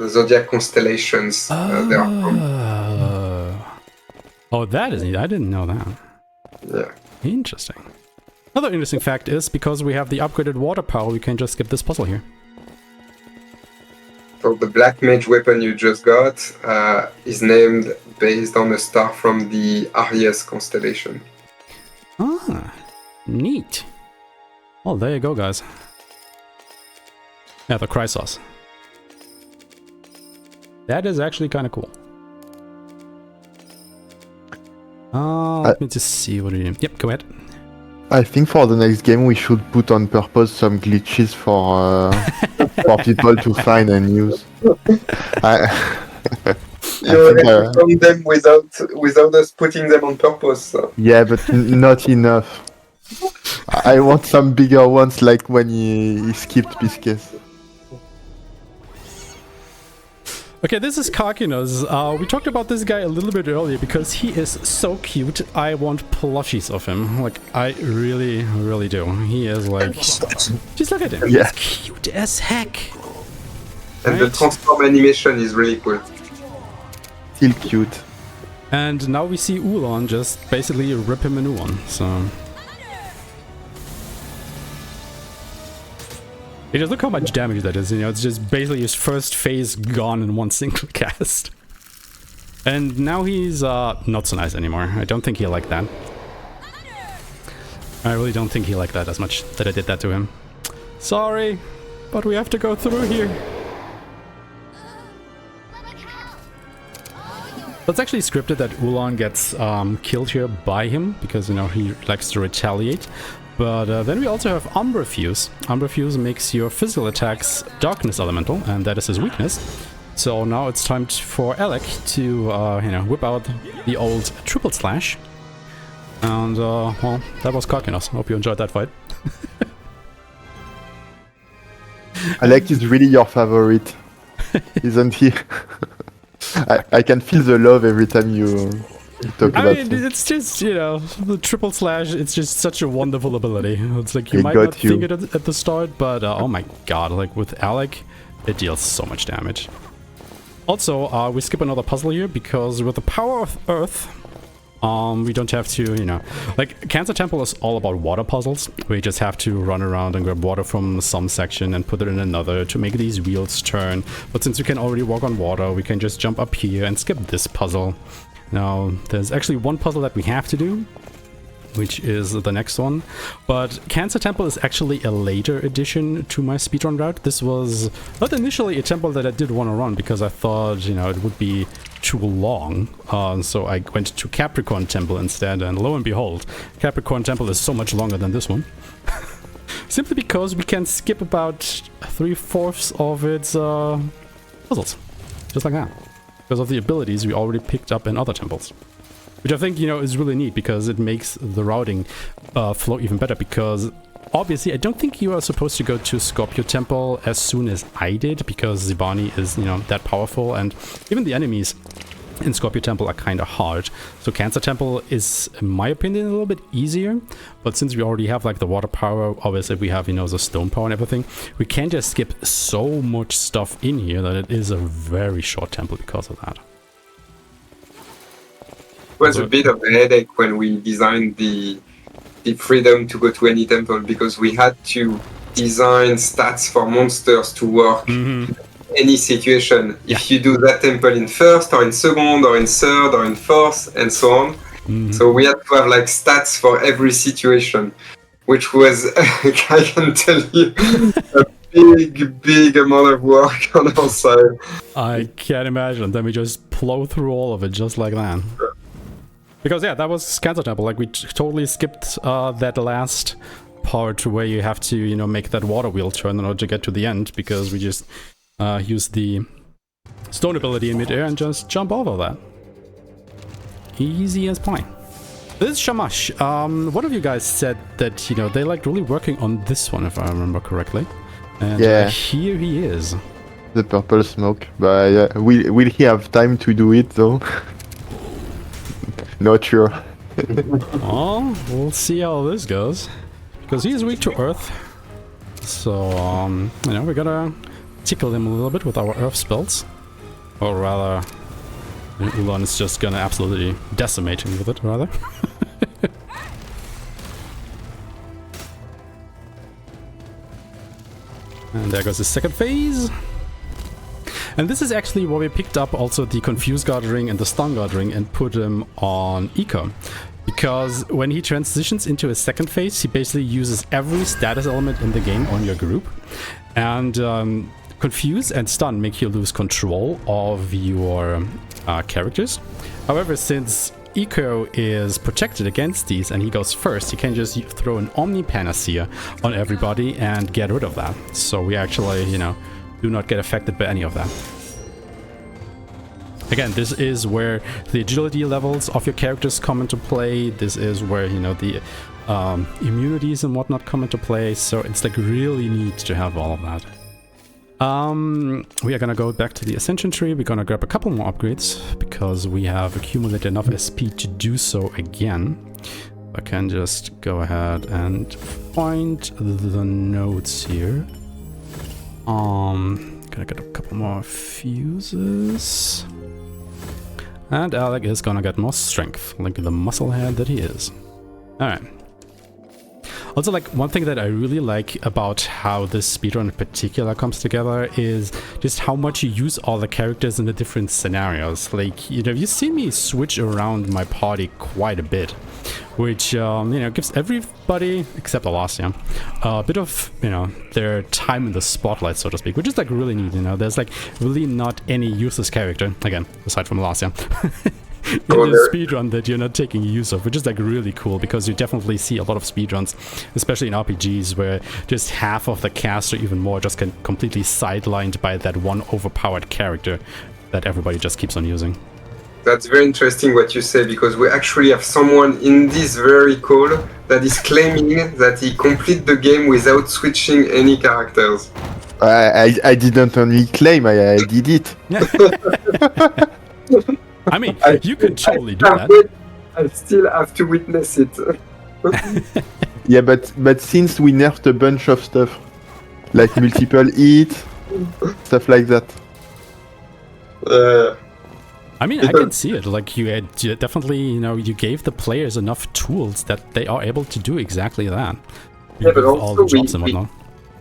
Zodiac constellations. They are from. Oh, that is neat. I didn't know that. Yeah. Interesting. Another interesting fact is, because we have the upgraded water power, we can just skip this puzzle here. So the black mage weapon you just got is named based on a star from the Aries constellation. Ah, neat. Well, there you go, guys. Yeah, the Chrysos. That is actually kind of cool. Let me just see what we do. Yep, go ahead. I think for the next game we should put on purpose some glitches for people to find and use. You already found them without us putting them on purpose. So. Yeah, but not enough. I want some bigger ones, like when he skipped Pisces. Okay, this is Karkinos. We talked about this guy a little bit earlier because he is so cute. I want plushies of him. Like, I really, really do. He is like... Just look at him. Yeah. He's cute as heck. And the transform animation is really cool. Still cute. And now we see Ulan just basically rip him a new one, so... Hey, just look how much damage that is, you know, it's just basically his first phase gone in one single cast. And now he's not so nice anymore. I don't think he'll like that. I really don't think he'll like that as much that I did that to him. Sorry, but we have to go through here. It's actually scripted that Ulan gets killed here by him, because, you know, he likes to retaliate. But then we also have Umbrafuse. Umbrafuse makes your physical attacks darkness elemental, and that is his weakness. So now it's time for Alec to, you know, whip out the old triple slash. And, well, that was Karkinos. Hope you enjoyed that fight. Alec is really your favorite, isn't he? I can feel the love every time you talk about it. It's just, you know, the triple slash, it's just such a wonderful ability. It's like, you might not think it at the start, but oh my god, like with Alec, it deals so much damage. Also, we skip another puzzle here, because with the power of Earth, we don't have to, you know, like, Cancer Temple is all about water puzzles. We just have to run around and grab water from some section and put it in another to make these wheels turn. But since we can already walk on water, we can just jump up here and skip this puzzle. Now, there's actually one puzzle that we have to do, which is the next one. But Cancer Temple is actually a later addition to my speedrun route. This was not initially a temple that I did want to run, because I thought, you know, it would be too long. So I went to Capricorn Temple instead, and lo and behold, Capricorn Temple is so much longer than this one. Simply because we can skip about 3/4 of its puzzles. Just like that. Because of the abilities we already picked up in other temples. Which I think, you know, is really neat, because it makes the routing flow even better, because obviously I don't think you are supposed to go to Scorpio Temple as soon as I did, because Zibani is, you know, that powerful, and even the enemies in Scorpio Temple are kind of hard. So Cancer Temple is, in my opinion, a little bit easier. But since we already have like the water power, obviously we have, you know, the stone power and everything, we can just skip so much stuff in here that it is a very short temple because of that. It was a bit of a headache when we designed the freedom to go to any temple, because we had to design stats for monsters to work any situation. If you do that temple in first or in second or in third or in fourth and so on. So we had to have like stats for every situation, which was, I can tell you, a big amount of work on our side. I can't imagine. Then we just plow through all of it just like that. Because yeah, that was Cancer Temple. Like we totally skipped that last part where you have to, you know, make that water wheel turn in order to get to the end, because we just use the stone ability in midair and just jump over that. Easy as pie. This is Shamash. One of you guys said that, you know, they like really working on this one, if I remember correctly. And here he is. The purple smoke. But will he have time to do it though? Not sure. Well, we'll see how this goes. Because he is weak to earth. So, you know, we gotta tickle him a little bit with our earth spells. Or rather, Ulan is just gonna absolutely decimate him with it, rather. And there goes the second phase. And this is actually where we picked up also the Confuse Guard Ring and the Stun Guard Ring and put him on Eco. Because when he transitions into his second phase, he basically uses every status element in the game on your group. And Confuse and Stun make you lose control of your characters. However, since Eco is protected against these and he goes first, he can just throw an Omni Panacea on everybody and get rid of that. So we actually, you know, do not get affected by any of that. Again, this is where the agility levels of your characters come into play. This is where, you know, the immunities and whatnot come into play. So it's like really neat to have all of that. We are gonna go back to the Ascension tree. We're gonna grab a couple more upgrades because we have accumulated enough SP to do so again. I can just go ahead and find the nodes here. Gonna get a couple more fuses. And Alec is gonna get more strength, like the muscle head that he is. Alright. Also, like, one thing that I really like about how this speedrun in particular comes together is just how much you use all the characters in the different scenarios. Like, you know, you've seen me switch around my party quite a bit, which, you know, gives everybody, except Alasia, a bit of, you know, their time in the spotlight, so to speak, which is, like, really neat, you know. There's, like, really not any useless character, again, aside from Alasia, in the speedrun that you're not taking use of, which is like really cool, because you definitely see a lot of speedruns, especially in RPGs, where just half of the cast or even more just get completely sidelined by that one overpowered character that everybody just keeps on using. That's very interesting what you say, because we actually have someone in this very call that is claiming that he completed the game without switching any characters. I didn't only claim, I did it. I mean, you can totally do that. I still have to witness it. Yeah, but since we nerfed a bunch of stuff, like multiple hits, stuff like that. I mean, I can see it. Like, you had definitely, you know, you gave the players enough tools that they are able to do exactly that. Yeah, but all the jobs and whatnot.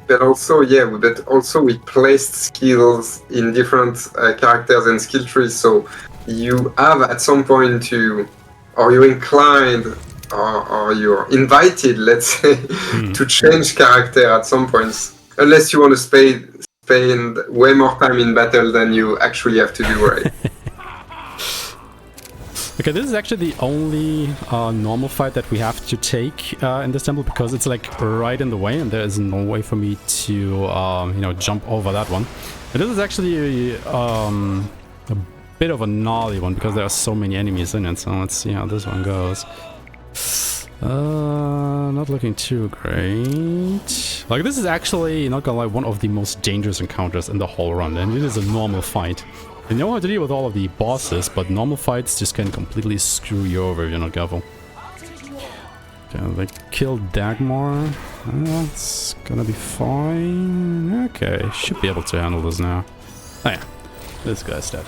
But also we placed skills in different characters and skill trees, so you have at some point to, or you're inclined, or you're invited, let's say, to change character at some points, unless you want to spend way more time in battle than you actually have to do, right? Okay, this is actually the only normal fight that we have to take in this temple, because it's like right in the way and there is no way for me to, you know, jump over that one. And this is actually a bit of a gnarly one because there are so many enemies in it, so let's see how this one goes. Not looking too great. Like, this is actually, not gonna lie, one of the most dangerous encounters in the whole run, and it is a normal fight. You know how to deal with all of the bosses, but normal fights just can completely screw you over if you're not careful. Okay, they killed Dagmar. That's gonna be fine. Okay, should be able to handle this now. Oh yeah, this guy's dead.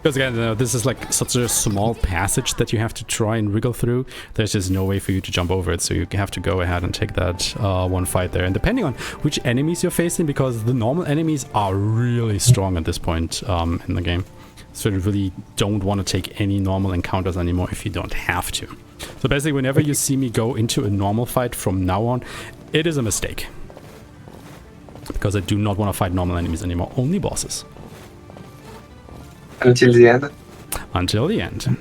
Because again, this is like such a small passage that you have to try and wriggle through. There's just no way for you to jump over it, so you have to go ahead and take that one fight there. And depending on which enemies you're facing, because the normal enemies are really strong at this point in the game. So you really don't want to take any normal encounters anymore if you don't have to. So basically, whenever you see me go into a normal fight from now on, it is a mistake. Because I do not want to fight normal enemies anymore, only bosses. Until the end? Until the end.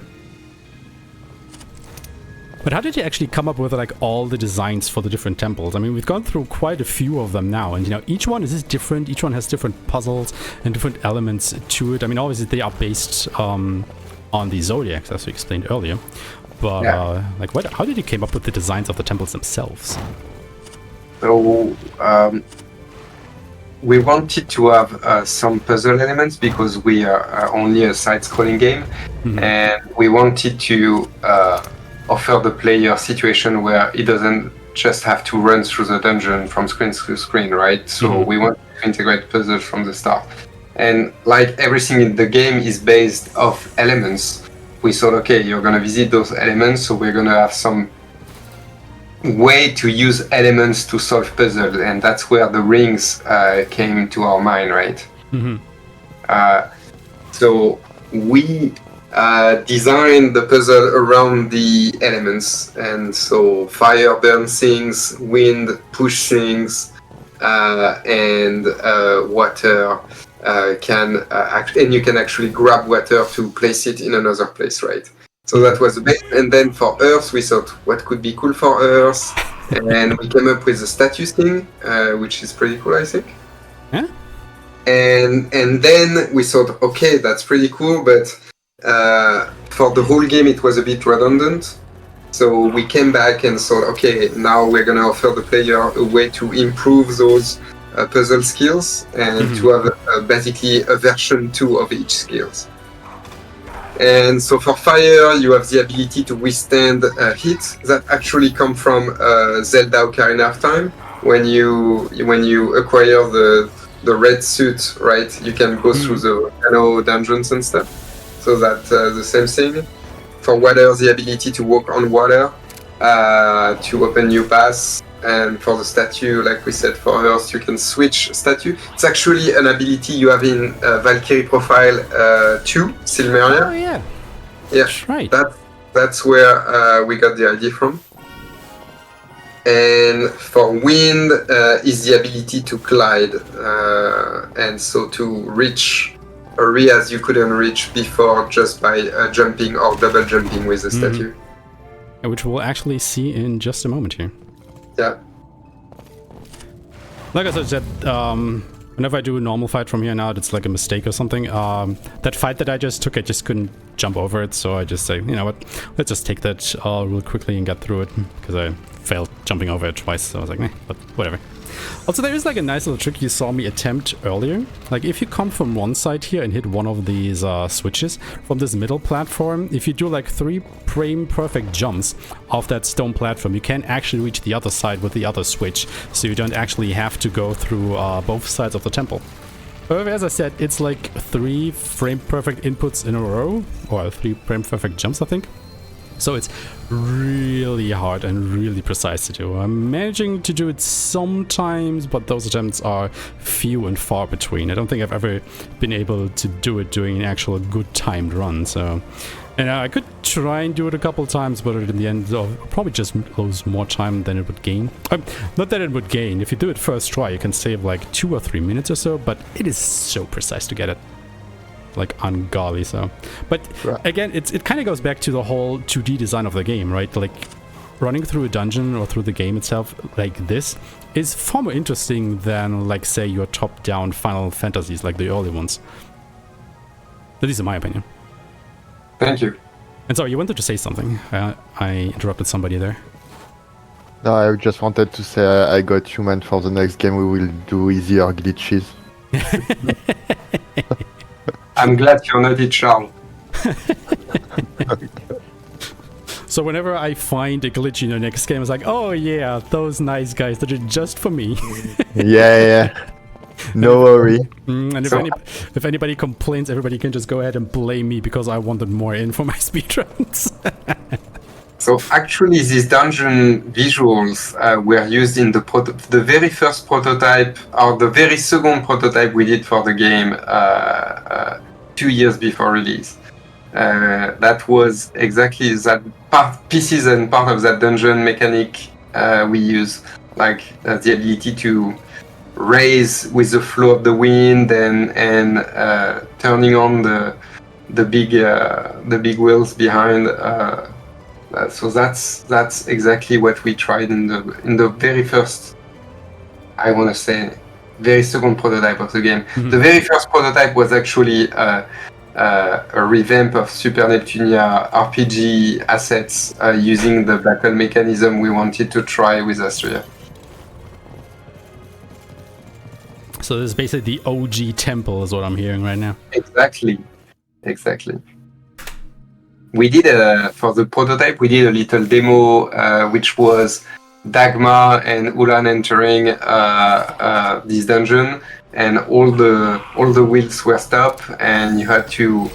But how did you actually come up with like all the designs for the different temples? I mean, we've gone through quite a few of them now, and you know, each one is different. Each one has different puzzles and different elements to it. I mean, obviously they are based on the Zodiacs, as we explained earlier. But like, how did you came up with the designs of the temples themselves? So we wanted to have some puzzle elements because we are only a side-scrolling game, and we wanted to offer the player a situation where he doesn't just have to run through the dungeon from screen to screen, right? So we want to integrate puzzles from the start. And like everything in the game is based off elements, we thought, okay, you're going to visit those elements, so we're going to have some way to use elements to solve puzzles, and that's where the rings came to our mind, right? So we designed the puzzle around the elements, and so fire burns things, wind push things, and water can and you can actually grab water to place it in another place, right? So that was the base. And then for Earth, we thought what could be cool for Earth, and we came up with the status thing, which is pretty cool, I think. Yeah. And then we thought, okay, that's pretty cool, but for the whole game it was a bit redundant. So we came back and thought, okay, now we're gonna offer the player a way to improve those puzzle skills and to have basically a version 2 of each skills. And so for fire, you have the ability to withstand heat that actually come from Zelda Ocarina of Time. When you acquire the red suit, right, you can go through the volcano dungeons and stuff. So that's the same thing. For water, the ability to walk on water to open new paths. And for the statue, like we said, for Earth, you can switch statue. It's actually an ability you have in Valkyrie Profile 2, Silmeria. Oh yeah. Yeah, that's right. That's where we got the idea from. And for wind is the ability to glide, and so to reach areas you couldn't reach before just by jumping or double jumping with the statue. Which we'll actually see in just a moment here. Yeah. Like I said, whenever I do a normal fight from here now, it's like a mistake or something. That fight that I just took, I just couldn't jump over it, so I just say, you know what, let's just take that real quickly and get through it, because I failed jumping over it twice, so I was like, but whatever. Also, there is like a nice little trick you saw me attempt earlier. Like if you come from one side here and hit one of these switches from this middle platform, if you do like 3 frame perfect jumps off that stone platform, you can actually reach the other side with the other switch, so you don't actually have to go through both sides of the temple. However, as I said, it's like 3 frame perfect inputs in a row, or 3 frame perfect jumps, I think. So it's really hard and really precise to do. I'm managing to do it sometimes, but those attempts are few and far between. I don't think I've ever been able to do it doing an actual good timed run. So, and I could try and do it a couple times, but in the end, I'll probably just lose more time than it would gain. Not that it would gain. If you do it first try, you can save like 2 or 3 minutes or so, but it is so precise to get it. Like ungodly so. But again, it kind of goes back to the whole 2D design of the game, right? Like running through a dungeon or through the game itself like this is far more interesting than, like, say, your top-down Final Fantasies, like the early ones. At least in my opinion. Thank you. And sorry, you wanted to say something. I interrupted somebody there. No, I just wanted to say I got human for the next game. We will do easier glitches. I'm glad you're not it, Charles. So whenever I find a glitch in the next game, it's like, oh yeah, those nice guys that are just for me. Yeah. No worry. And if anybody complains, everybody can just go ahead and blame me because I wanted more in for my speedruns. So actually, these dungeon visuals were used in the very first prototype, or the very second prototype we did for the game 2 years before release. That was exactly that pieces and part of that dungeon mechanic we use, like the ability to raise with the flow of the wind and turning on the big wheels behind. So that's exactly what we tried in the very first, I want to say, very second prototype of the game. The very first prototype was actually a revamp of Super Neptunia RPG assets using the battle mechanism we wanted to try with Astria. So this is basically the OG temple is what I'm hearing right now. Exactly. We did for the prototype, we did a little demo, which was Dagmar and Ulan entering this dungeon, and all the wheels were stopped, and you had to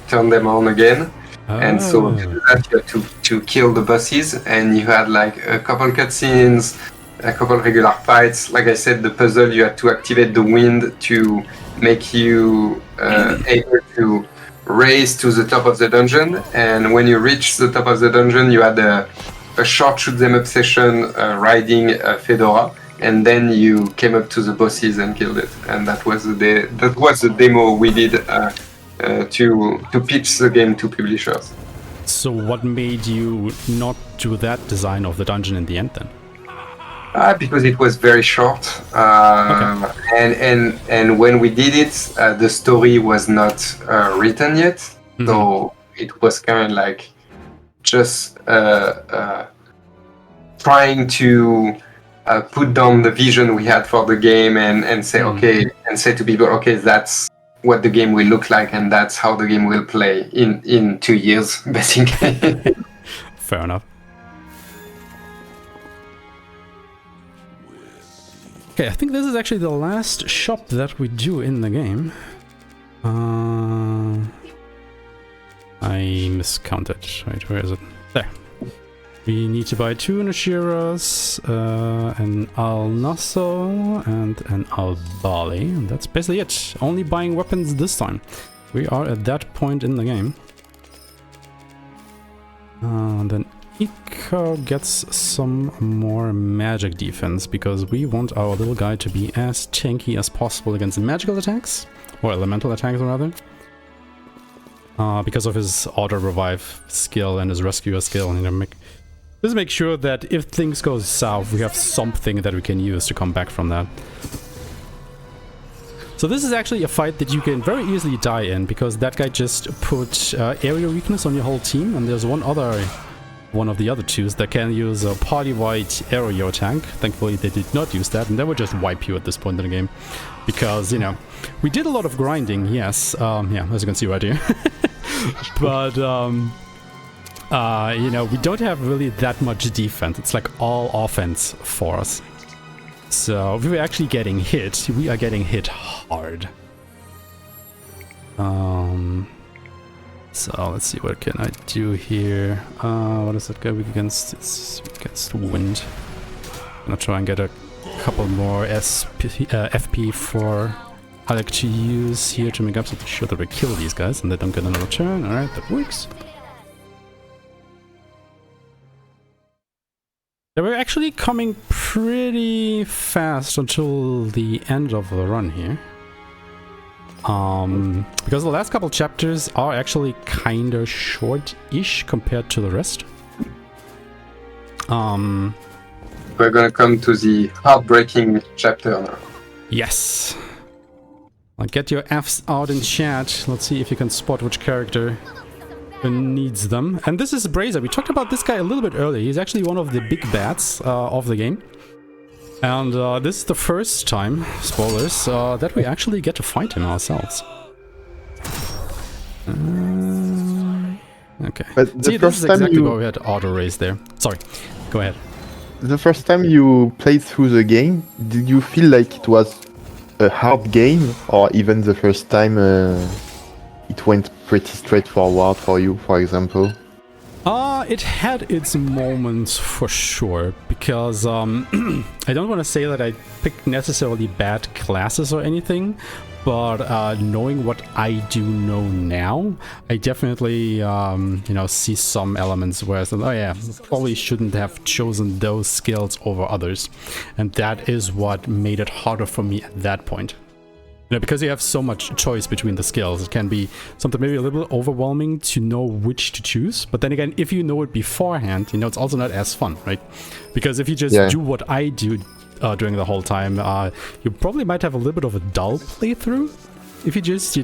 turn them on again. And so to do that, you had to kill the bosses, and you had like a couple cutscenes, a couple regular fights. Like I said, the puzzle, you had to activate the wind to make you able to race to the top of the dungeon, and when you reach the top of the dungeon, you had a short shoot them up session riding Fedora, and then you came up to the bosses and killed it. And that was the demo we did to pitch the game to publishers. So what made you not do that design of the dungeon in the end then? Because it was very short, and when we did it, the story was not written yet, so it was kind of like just trying to put down the vision we had for the game and say and say to people, okay, that's what the game will look like, and that's how the game will play in 2 years, basically. Fair enough. Okay, I think this is actually the last shop that we do in the game. I miscounted. Wait, where is it? There. We need to buy 2 Nashiras, an Al Nassau, and an Al Bali. And that's basically it. Only buying weapons this time. We are at that point in the game. Then Iko gets some more magic defense because we want our little guy to be as tanky as possible against magical attacks, or elemental attacks rather, because of his auto revive skill and his rescuer skill. And just make sure that if things go south, we have something that we can use to come back from that. So this is actually a fight that you can very easily die in, because that guy just put area weakness on your whole team, and there's one of the other twos that can use a party-wide area attack. Thankfully they did not use that, and that would just wipe you at this point in the game. Because, you know, we did a lot of grinding, yes, yeah, as you can see right here. But, you know, we don't have really that much defense. It's like all offense for us. So if we're actually getting hit, we are getting hit hard. So let's see, what can I do here? What is that guy weak against? It's against wind. I'm gonna try and get a couple more FP for Alec to use here to make absolutely sure that we kill these guys and they don't get another turn. Alright, that works. They were actually coming pretty fast until the end of the run here. Because the last couple chapters are actually kinda short-ish compared to the rest. We're gonna come to the heartbreaking chapter now. Yes. Well, get your Fs out in chat. Let's see if you can spot which character needs them. And this is Brazier. We talked about this guy a little bit earlier. He's actually one of the big bats of the game. And this is the first time, spoilers, that we actually get to fight him ourselves. Okay. But the See, this first is time exactly you- why we had auto race there. Sorry, go ahead. The first time you played through the game, did you feel like it was a hard game, or even the first time it went pretty straightforward for you, for example? It had its moments for sure, because I don't want to say that I picked necessarily bad classes or anything, but knowing what I do know now, I definitely see some elements where I said, oh yeah, probably shouldn't have chosen those skills over others, and that is what made it harder for me at that point. Because you have so much choice between the skills, it can be something maybe a little overwhelming to know which to choose. But then again, if you know it beforehand, it's also not as fun, right? Because if you just do what I do during the whole time, you probably might have a little bit of a dull playthrough. If you just,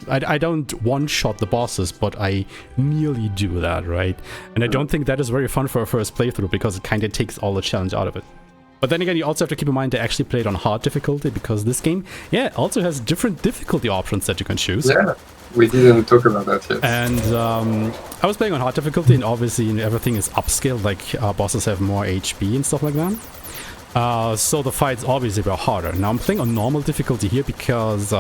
I don't one-shot the bosses, but I nearly do that, right? And I don't think that is very fun for a first playthrough, because it kind of takes all the challenge out of it. But then again, you also have to keep in mind to actually play it on hard difficulty, because this game, also has different difficulty options that you can choose. Yeah, we didn't talk about that yet. And I was playing on hard difficulty, and obviously everything is upscaled, like bosses have more HP and stuff like that. So the fights obviously were harder. Now I'm playing on normal difficulty here because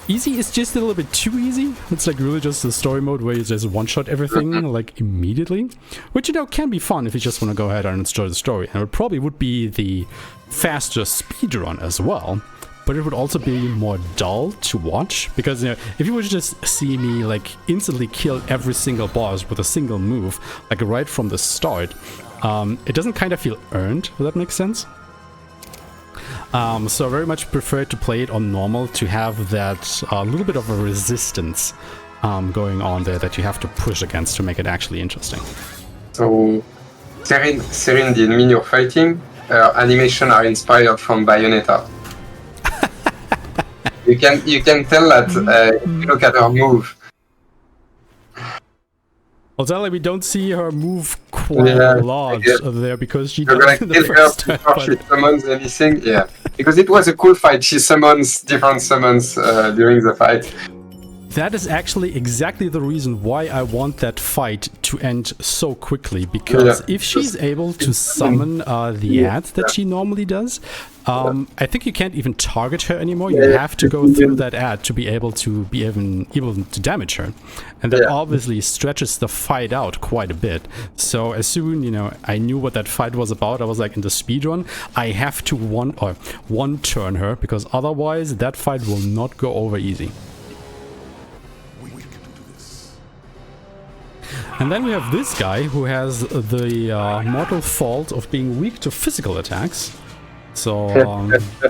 easy is just a little bit too easy. It's like really just the story mode where you just one-shot everything like immediately, which can be fun if you just want to go ahead and enjoy the story. And it probably would be the faster speedrun as well, but it would also be more dull to watch, because if you would just see me like instantly kill every single boss with a single move, like right from the start, it doesn't kind of feel earned, if that makes sense. So I very much prefer to play it on normal, to have that little bit of a resistance going on there that you have to push against to make it actually interesting. So, Serene, the enemy you're fighting, animation are inspired from Bayonetta. you can tell that if you look at her move. Although we don't see her move quite a lot there, because she You're does gonna in the kill her first time. before she summons anything. Yeah, because it was a cool fight. She summons different summons during the fight. That is actually exactly the reason why I want that fight to end so quickly, because if she's able to summon the ad that she normally does, I think you can't even target her anymore. You have to go through that ad to be able to damage her, and that obviously stretches the fight out quite a bit. So as soon I knew what that fight was about, I was like, in the speedrun, I have to one turn her, because otherwise that fight will not go over easy. And then we have this guy who has the mortal fault of being weak to physical attacks. So,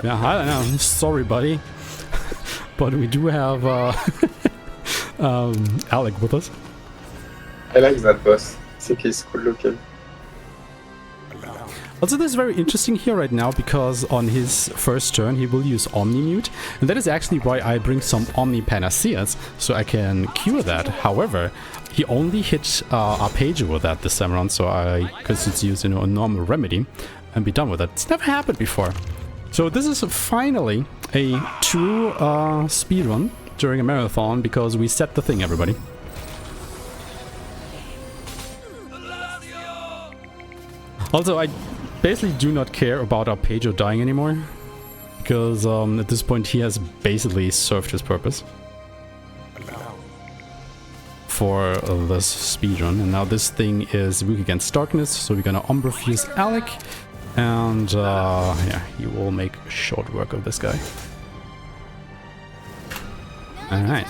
yeah, I don't know. Sorry, buddy. But we do have Alec with us. I like that boss. I think he's cool looking. Also, this is very interesting here right now, because on his first turn he will use Omni-Mute, and that is actually why I bring some Omni Panaceas, so I can cure that. However, he only hit Arpeggio with that this time around, so I could just use a normal remedy and be done with it. It's never happened before. So this is finally a true speedrun during a marathon, because we set the thing, everybody. Also, I basically do not care about Arpeggio dying anymore, because at this point he has basically served his purpose for this speedrun. And now this thing is weak against darkness, so we're gonna Umbra Fuse Alec, and yeah, he will make short work of this guy. Alright.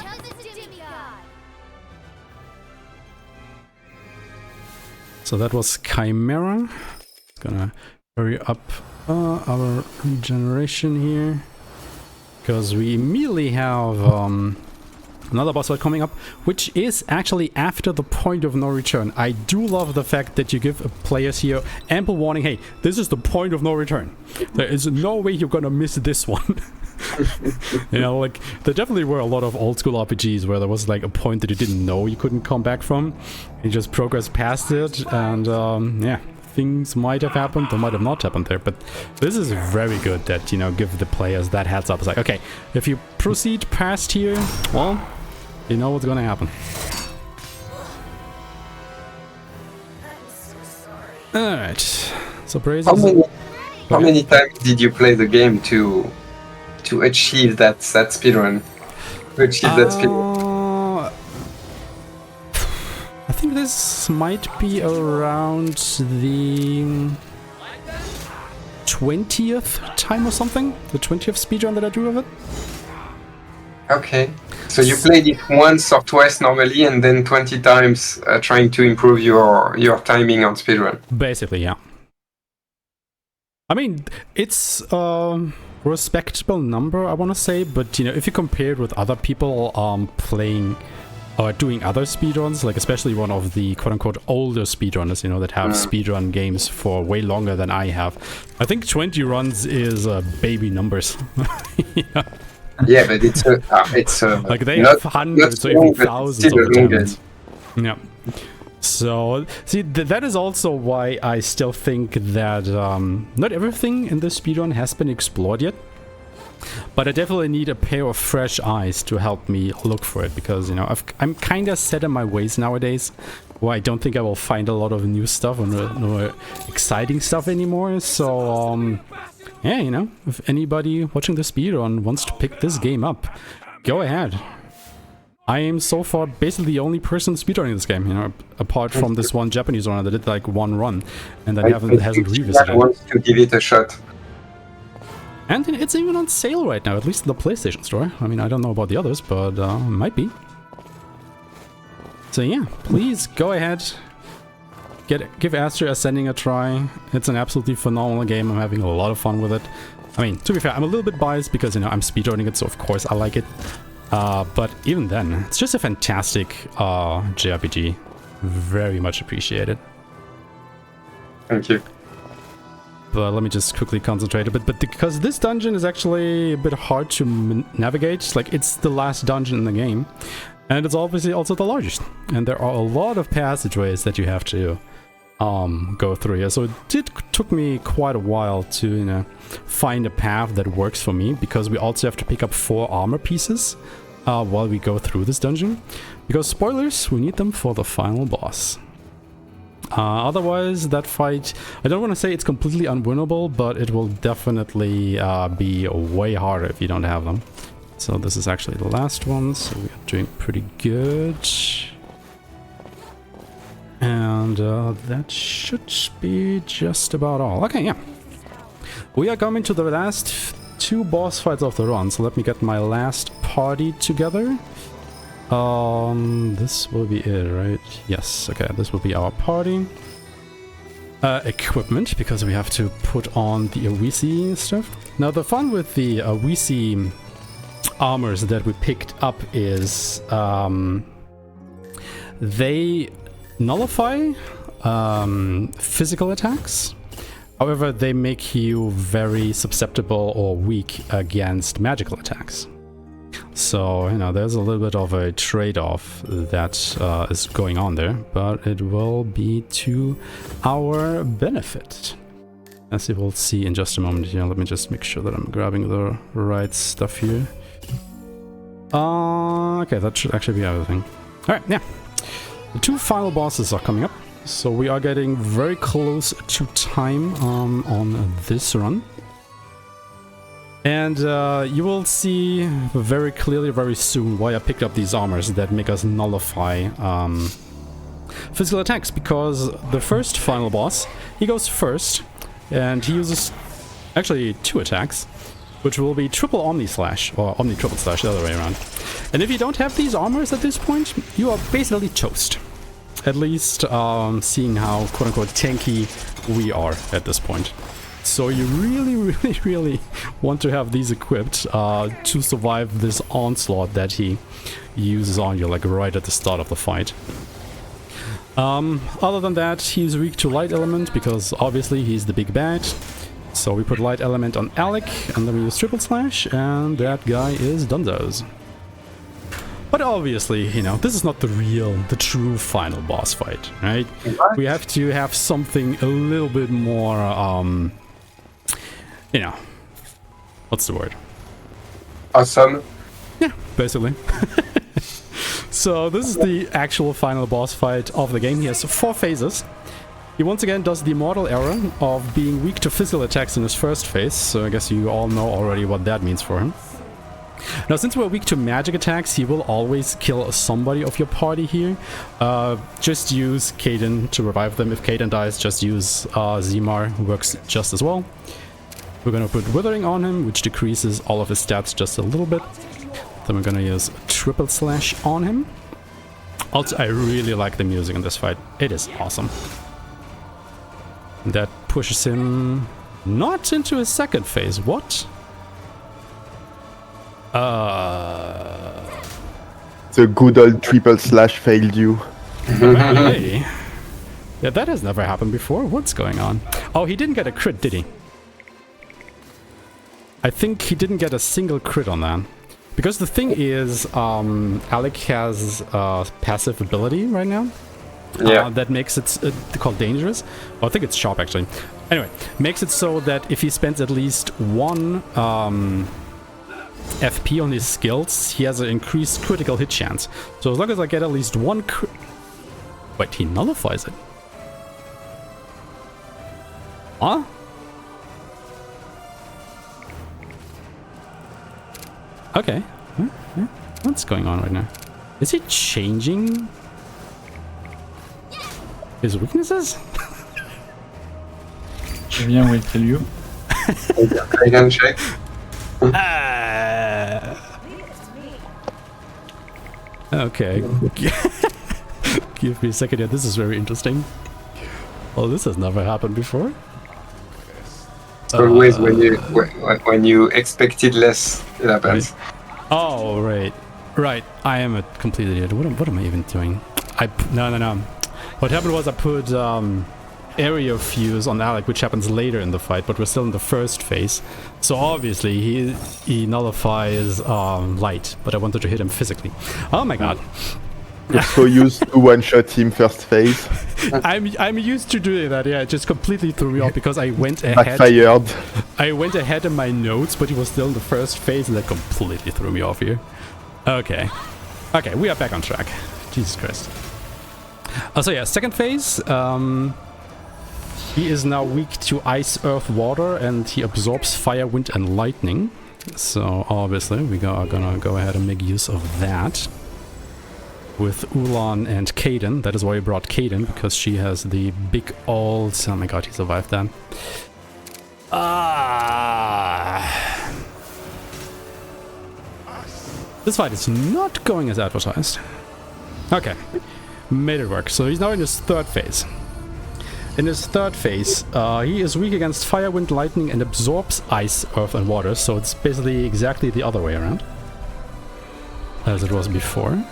So that was Chimera. Gonna hurry up our regeneration here, because we immediately have another boss fight coming up, which is actually after the point of no return. I do love the fact that you give players here ample warning. Hey, this is the point of no return. There is no way you're gonna miss this one. Like, there definitely were a lot of old school RPGs where there was like a point that you didn't know you couldn't come back from. You just progress past it, and yeah, things might have happened or might have not happened there. But this is very good that, give the players that heads up. It's like, okay, if you proceed past here, well, You know what's gonna happen. Alright. So Brazen. How many times did you play the game to achieve that speedrun? To achieve that speedrun? I think this might be around the 20th time or something. The 20th speedrun that I do of it. Okay. So you played it once or twice normally, and then 20 times trying to improve your timing on speedrun. Basically, yeah. I mean, it's a respectable number, I want to say, but you know, if you compare it with other people playing or doing other speedruns, like especially one of the quote-unquote older speedrunners, you know, that have speedrun games for way longer than I have, I think 20 runs is baby numbers. Yeah. Yeah, but it's like they not, have hundreds or even thousands of attempts. Yeah. So, see, that is also why I still think that not everything in this speedrun has been explored yet. But I definitely need a pair of fresh eyes to help me look for it, because, you know, I'm kind of set in my ways nowadays, where I don't think I will find a lot of new stuff or no exciting stuff anymore. So, yeah, you know, if anybody watching the speedrun wants to pick this game up, go ahead. I am so far basically the only person speedrunning this game, you know, apart from this one Japanese runner that did like one run and then hasn't revisited it. Wants to give it a shot. And it's even on sale right now, at least in the PlayStation Store. I mean, I don't know about the others, but might be. So yeah, please go ahead, give Astria Ascending a try. It's an absolutely phenomenal game. I'm having a lot of fun with it. I mean, to be fair, I'm a little bit biased because, you know, I'm speedrunning it, so of course I like it. But even then, it's just a fantastic JRPG. Very much appreciated. Thank you. But let me just quickly concentrate a bit. But because this dungeon is actually a bit hard to navigate, like it's the last dungeon in the game, and it's obviously also the largest. And there are a lot of passageways that you have to go through here. So it took me quite a while to, you know, find a path that works for me, because we also have to pick up 4 armor pieces while we go through this dungeon. Because spoilers, we need them for the final boss. Otherwise, that fight, I don't want to say it's completely unwinnable, but it will definitely be way harder if you don't have them. So this is actually the last one, so we are doing pretty good. And that should be just about all. Okay, yeah. We are coming to the last 2 boss fights of the run, so let me get my last party together. This will be it, right? Yes, okay, this will be our party. Equipment, because we have to put on the Awisi stuff. Now, the fun with the Awisi armors that we picked up is they nullify physical attacks. However, they make you very susceptible or weak against magical attacks. So, you know, there's a little bit of a trade-off that is going on there, but it will be to our benefit. As you will see in just a moment here. Let me just make sure that I'm grabbing the right stuff here. Okay, that should actually be everything. Alright, yeah. The 2 final bosses are coming up, so we are getting very close to time on this run. And you will see very clearly very soon why I picked up these armors that make us nullify physical attacks, because the first final boss, he goes first, and he uses actually 2 attacks, which will be triple Omni Slash, or Omni Triple Slash, the other way around. And if you don't have these armors at this point, you are basically toast. At least seeing how quote-unquote tanky we are at this point. So you really want to have these equipped to survive this onslaught that he uses on you, like right at the start of the fight. Other than that, he's weak to light element, because obviously he's the big bad. So we put light element on Alec, and then we use triple slash, and that guy is Dunzo's. But obviously, you know, this is not the true final boss fight, right? What? We have to have something a little bit more, you know, what's the word? Awesome. Yeah, basically. So this is the actual final boss fight of the game. He has 4 phases. He once again does the mortal error of being weak to physical attacks in his first phase, so I guess you all know already what that means for him. Now, since we're weak to magic attacks, he will always kill somebody of your party here. Just use Kaden to revive them. If Kaden dies, just use Zimar, works just as well. We're gonna put Withering on him, which decreases all of his stats just a little bit. Then we're gonna use Triple Slash on him. Also, I really like the music in this fight. It is awesome. That pushes him not into his second phase. What? The good old triple slash failed you. Hey. Yeah, that has never happened before. What's going on? Oh, he didn't get a crit, did he? I think he didn't get a single crit on that. Because the thing is, Alec has passive ability right now. Yeah. That makes it called dangerous. Well, I think it's sharp actually. Anyway, makes it so that if he spends at least 1 FP on his skills, he has an increased critical hit chance. So as long as I get at least 1 crit... Wait, he nullifies it. Huh? Okay. What's going on right now? Is he changing his weaknesses? Julien will tell you. I can check. Okay. Give me a second here. This is very interesting. Oh, this has never happened before. It's always when you expected less, it happens. Right. Oh, right. Right. I am a complete idiot. What am I even doing? No. What happened was I put area fuse on Alec, which happens later in the fight, but we're still in the first phase. So obviously he nullifies light, but I wanted to hit him physically. Oh my god. You're so used to one-shot him first phase. I'm used to doing that, yeah. It just completely threw me off because I went ahead. Backfired. I went ahead in my notes, but he was still in the first phase, and that completely threw me off here. Okay. Okay, we are back on track. Jesus Christ. So yeah, second phase. He is now weak to ice, earth, water, and he absorbs fire, wind, and lightning. So obviously we are gonna go ahead and make use of that. With Ulan and Kaden. That is why we brought Kaden, because she has the big old... Oh my god, he survived that. This fight is not going as advertised. Okay, made it work. So he's now in his third phase. In his third phase, he is weak against fire, wind, lightning, and absorbs ice, earth, and water. So it's basically exactly the other way around as it was before.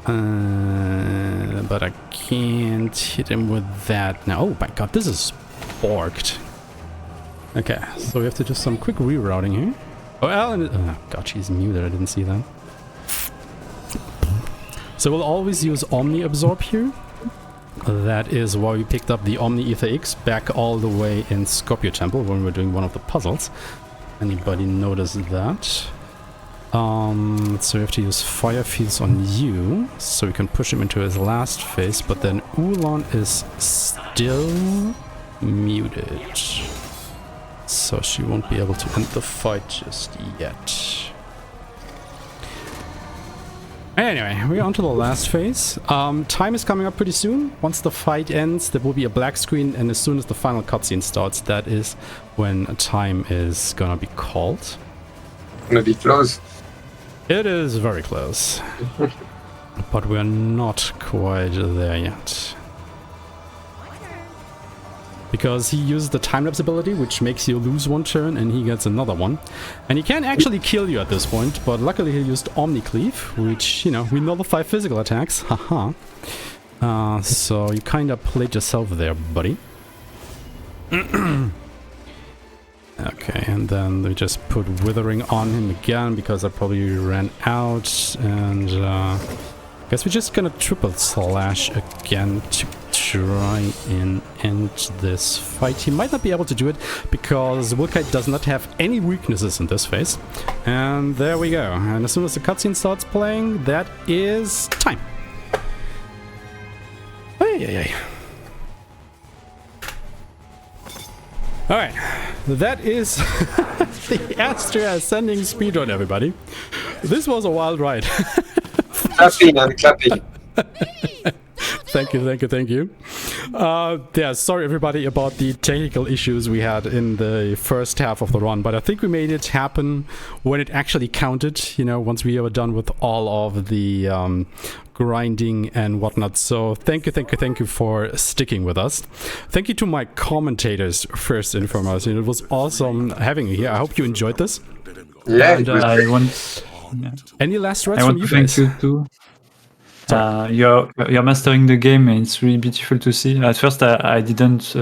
But I can't hit him with that now. Oh my god, this is borked. Okay, so we have to do some quick rerouting here. Oh, Alan! Oh god, she's muted. I didn't see that. So we'll always use Omni Absorb here. That is why we picked up the Omni Ether X back all the way in Scorpio Temple when we were doing one of the puzzles. Anybody notice that? So we have to use fire fields on you, so we can push him into his last phase, but then Ulan is still muted. So she won't be able to end the fight just yet. Anyway, we're on to the last phase. Time is coming up pretty soon. Once the fight ends, there will be a black screen, and as soon as the final cutscene starts, that is when time is gonna be called. Gonna be close. It is very close, but we're not quite there yet. Because he used the time-lapse ability, which makes you lose 1 turn, and he gets another one. And he can actually kill you at this point, but luckily he used Omni Cleave, which, you know, we nullify physical attacks, haha. So you kinda played yourself there, buddy. Okay, and then we just put Withering on him again, because I probably ran out, and I guess we're just gonna triple slash again to try and end this fight. He might not be able to do it because Wilkite does not have any weaknesses in this phase. And there we go. And as soon as the cutscene starts playing, that is time. Hey. Alright, that is the Astria Ascending speedrun, everybody. This was a wild ride. Clapping and clapping. Thank you. Yeah, sorry everybody about the technical issues we had in the first half of the run, but I think we made it happen when it actually counted, you know, once we were done with all of the grinding and whatnot. So thank you for sticking with us. Thank you to my commentators first and foremost. It was awesome having you here. I hope you enjoyed this. Yeah. And any last words from you guys? Thank you too. You're mastering the game, and it's really beautiful to see. At first, I didn't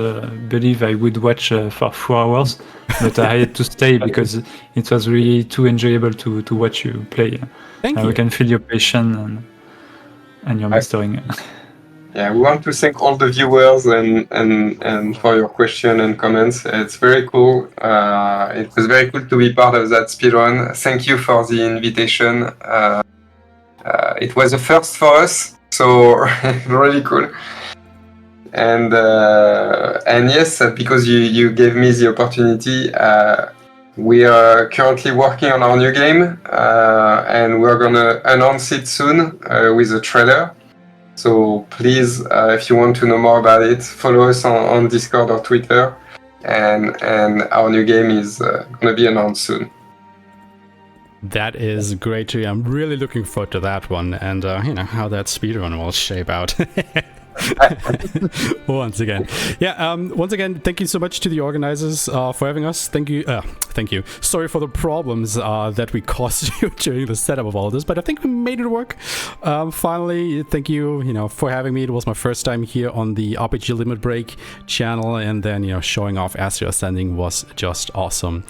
believe I would watch for 4 hours, but I had to stay because it was really too enjoyable to watch you play. Thank you. We can feel your passion and your mastering. Yeah, we want to thank all the viewers and for your question and comments. It's very cool. It was very cool to be part of that speedrun. Thank you for the invitation. It was a first for us, so really cool. And yes, because you gave me the opportunity, we are currently working on our new game, and we're gonna announce it soon with a trailer. So please, if you want to know more about it, follow us on Discord or Twitter, and our new game is gonna be announced soon. That is great to hear. I'm really looking forward to that one, and you know how that speedrun will shape out. Once again, thank you so much to the organizers for having us. Thank you. Sorry for the problems that we caused you during the setup of all this, but I think we made it work. Finally, thank you, for having me. It was my first time here on the RPG Limit Break channel, and then showing off Astria Ascending was just awesome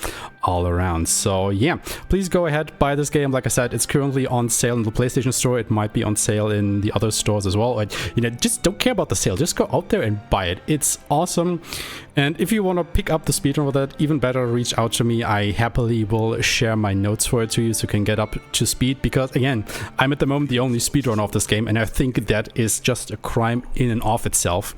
all around. So yeah, please go ahead, buy this game. Like I said, it's currently on sale in the PlayStation Store. It might be on sale in the other stores as well. Just don't care about the sale, just go out there and buy it. It's awesome. And if you want to pick up the speedrun with that, even better, reach out to me. I happily will share my notes for it to you so you can get up to speed, because again, I'm at the moment the only speedrunner of this game, and I think that is just a crime in and of itself,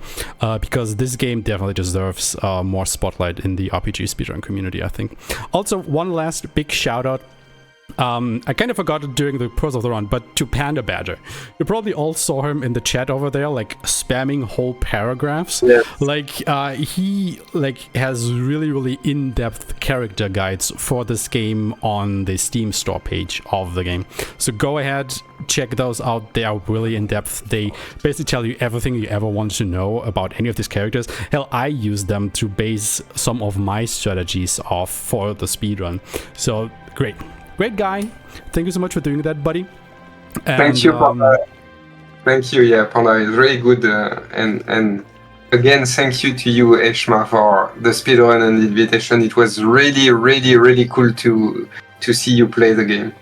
because this game definitely deserves more spotlight in the RPG speedrun community, I think. Also, one last big shout out. I kind of forgot it during the course of the run, but to Panda Badger. You probably all saw him in the chat over there, like spamming whole paragraphs. Yes. He has really in-depth character guides for this game on the Steam store page of the game. So go ahead, check those out. They are really in-depth. They basically tell you everything you ever want to know about any of these characters. Hell, I use them to base some of my strategies off for the speedrun. So great guy. Thank you so much for doing that, buddy. And, thank you, Panda. Thank you, yeah, Panda is really good. And again, thank you to you, Eshma, for the speedrun and the invitation. It was really cool to see you play the game.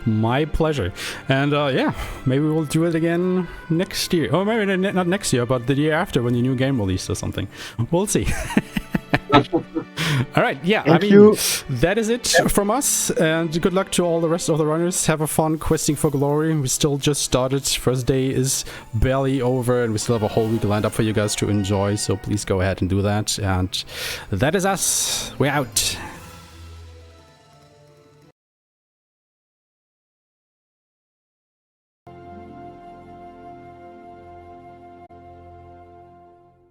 My pleasure. And yeah, maybe we'll do it again next year. Or maybe not next year, but the year after when your new game released or something. We'll see. All right, yeah, Thank you. That is it from us, and good luck to all the rest of the runners. Have a fun questing for glory. We still just started. First day is barely over, and we still have a whole week lined up for you guys to enjoy, so please go ahead and do that. And that is us. We're out.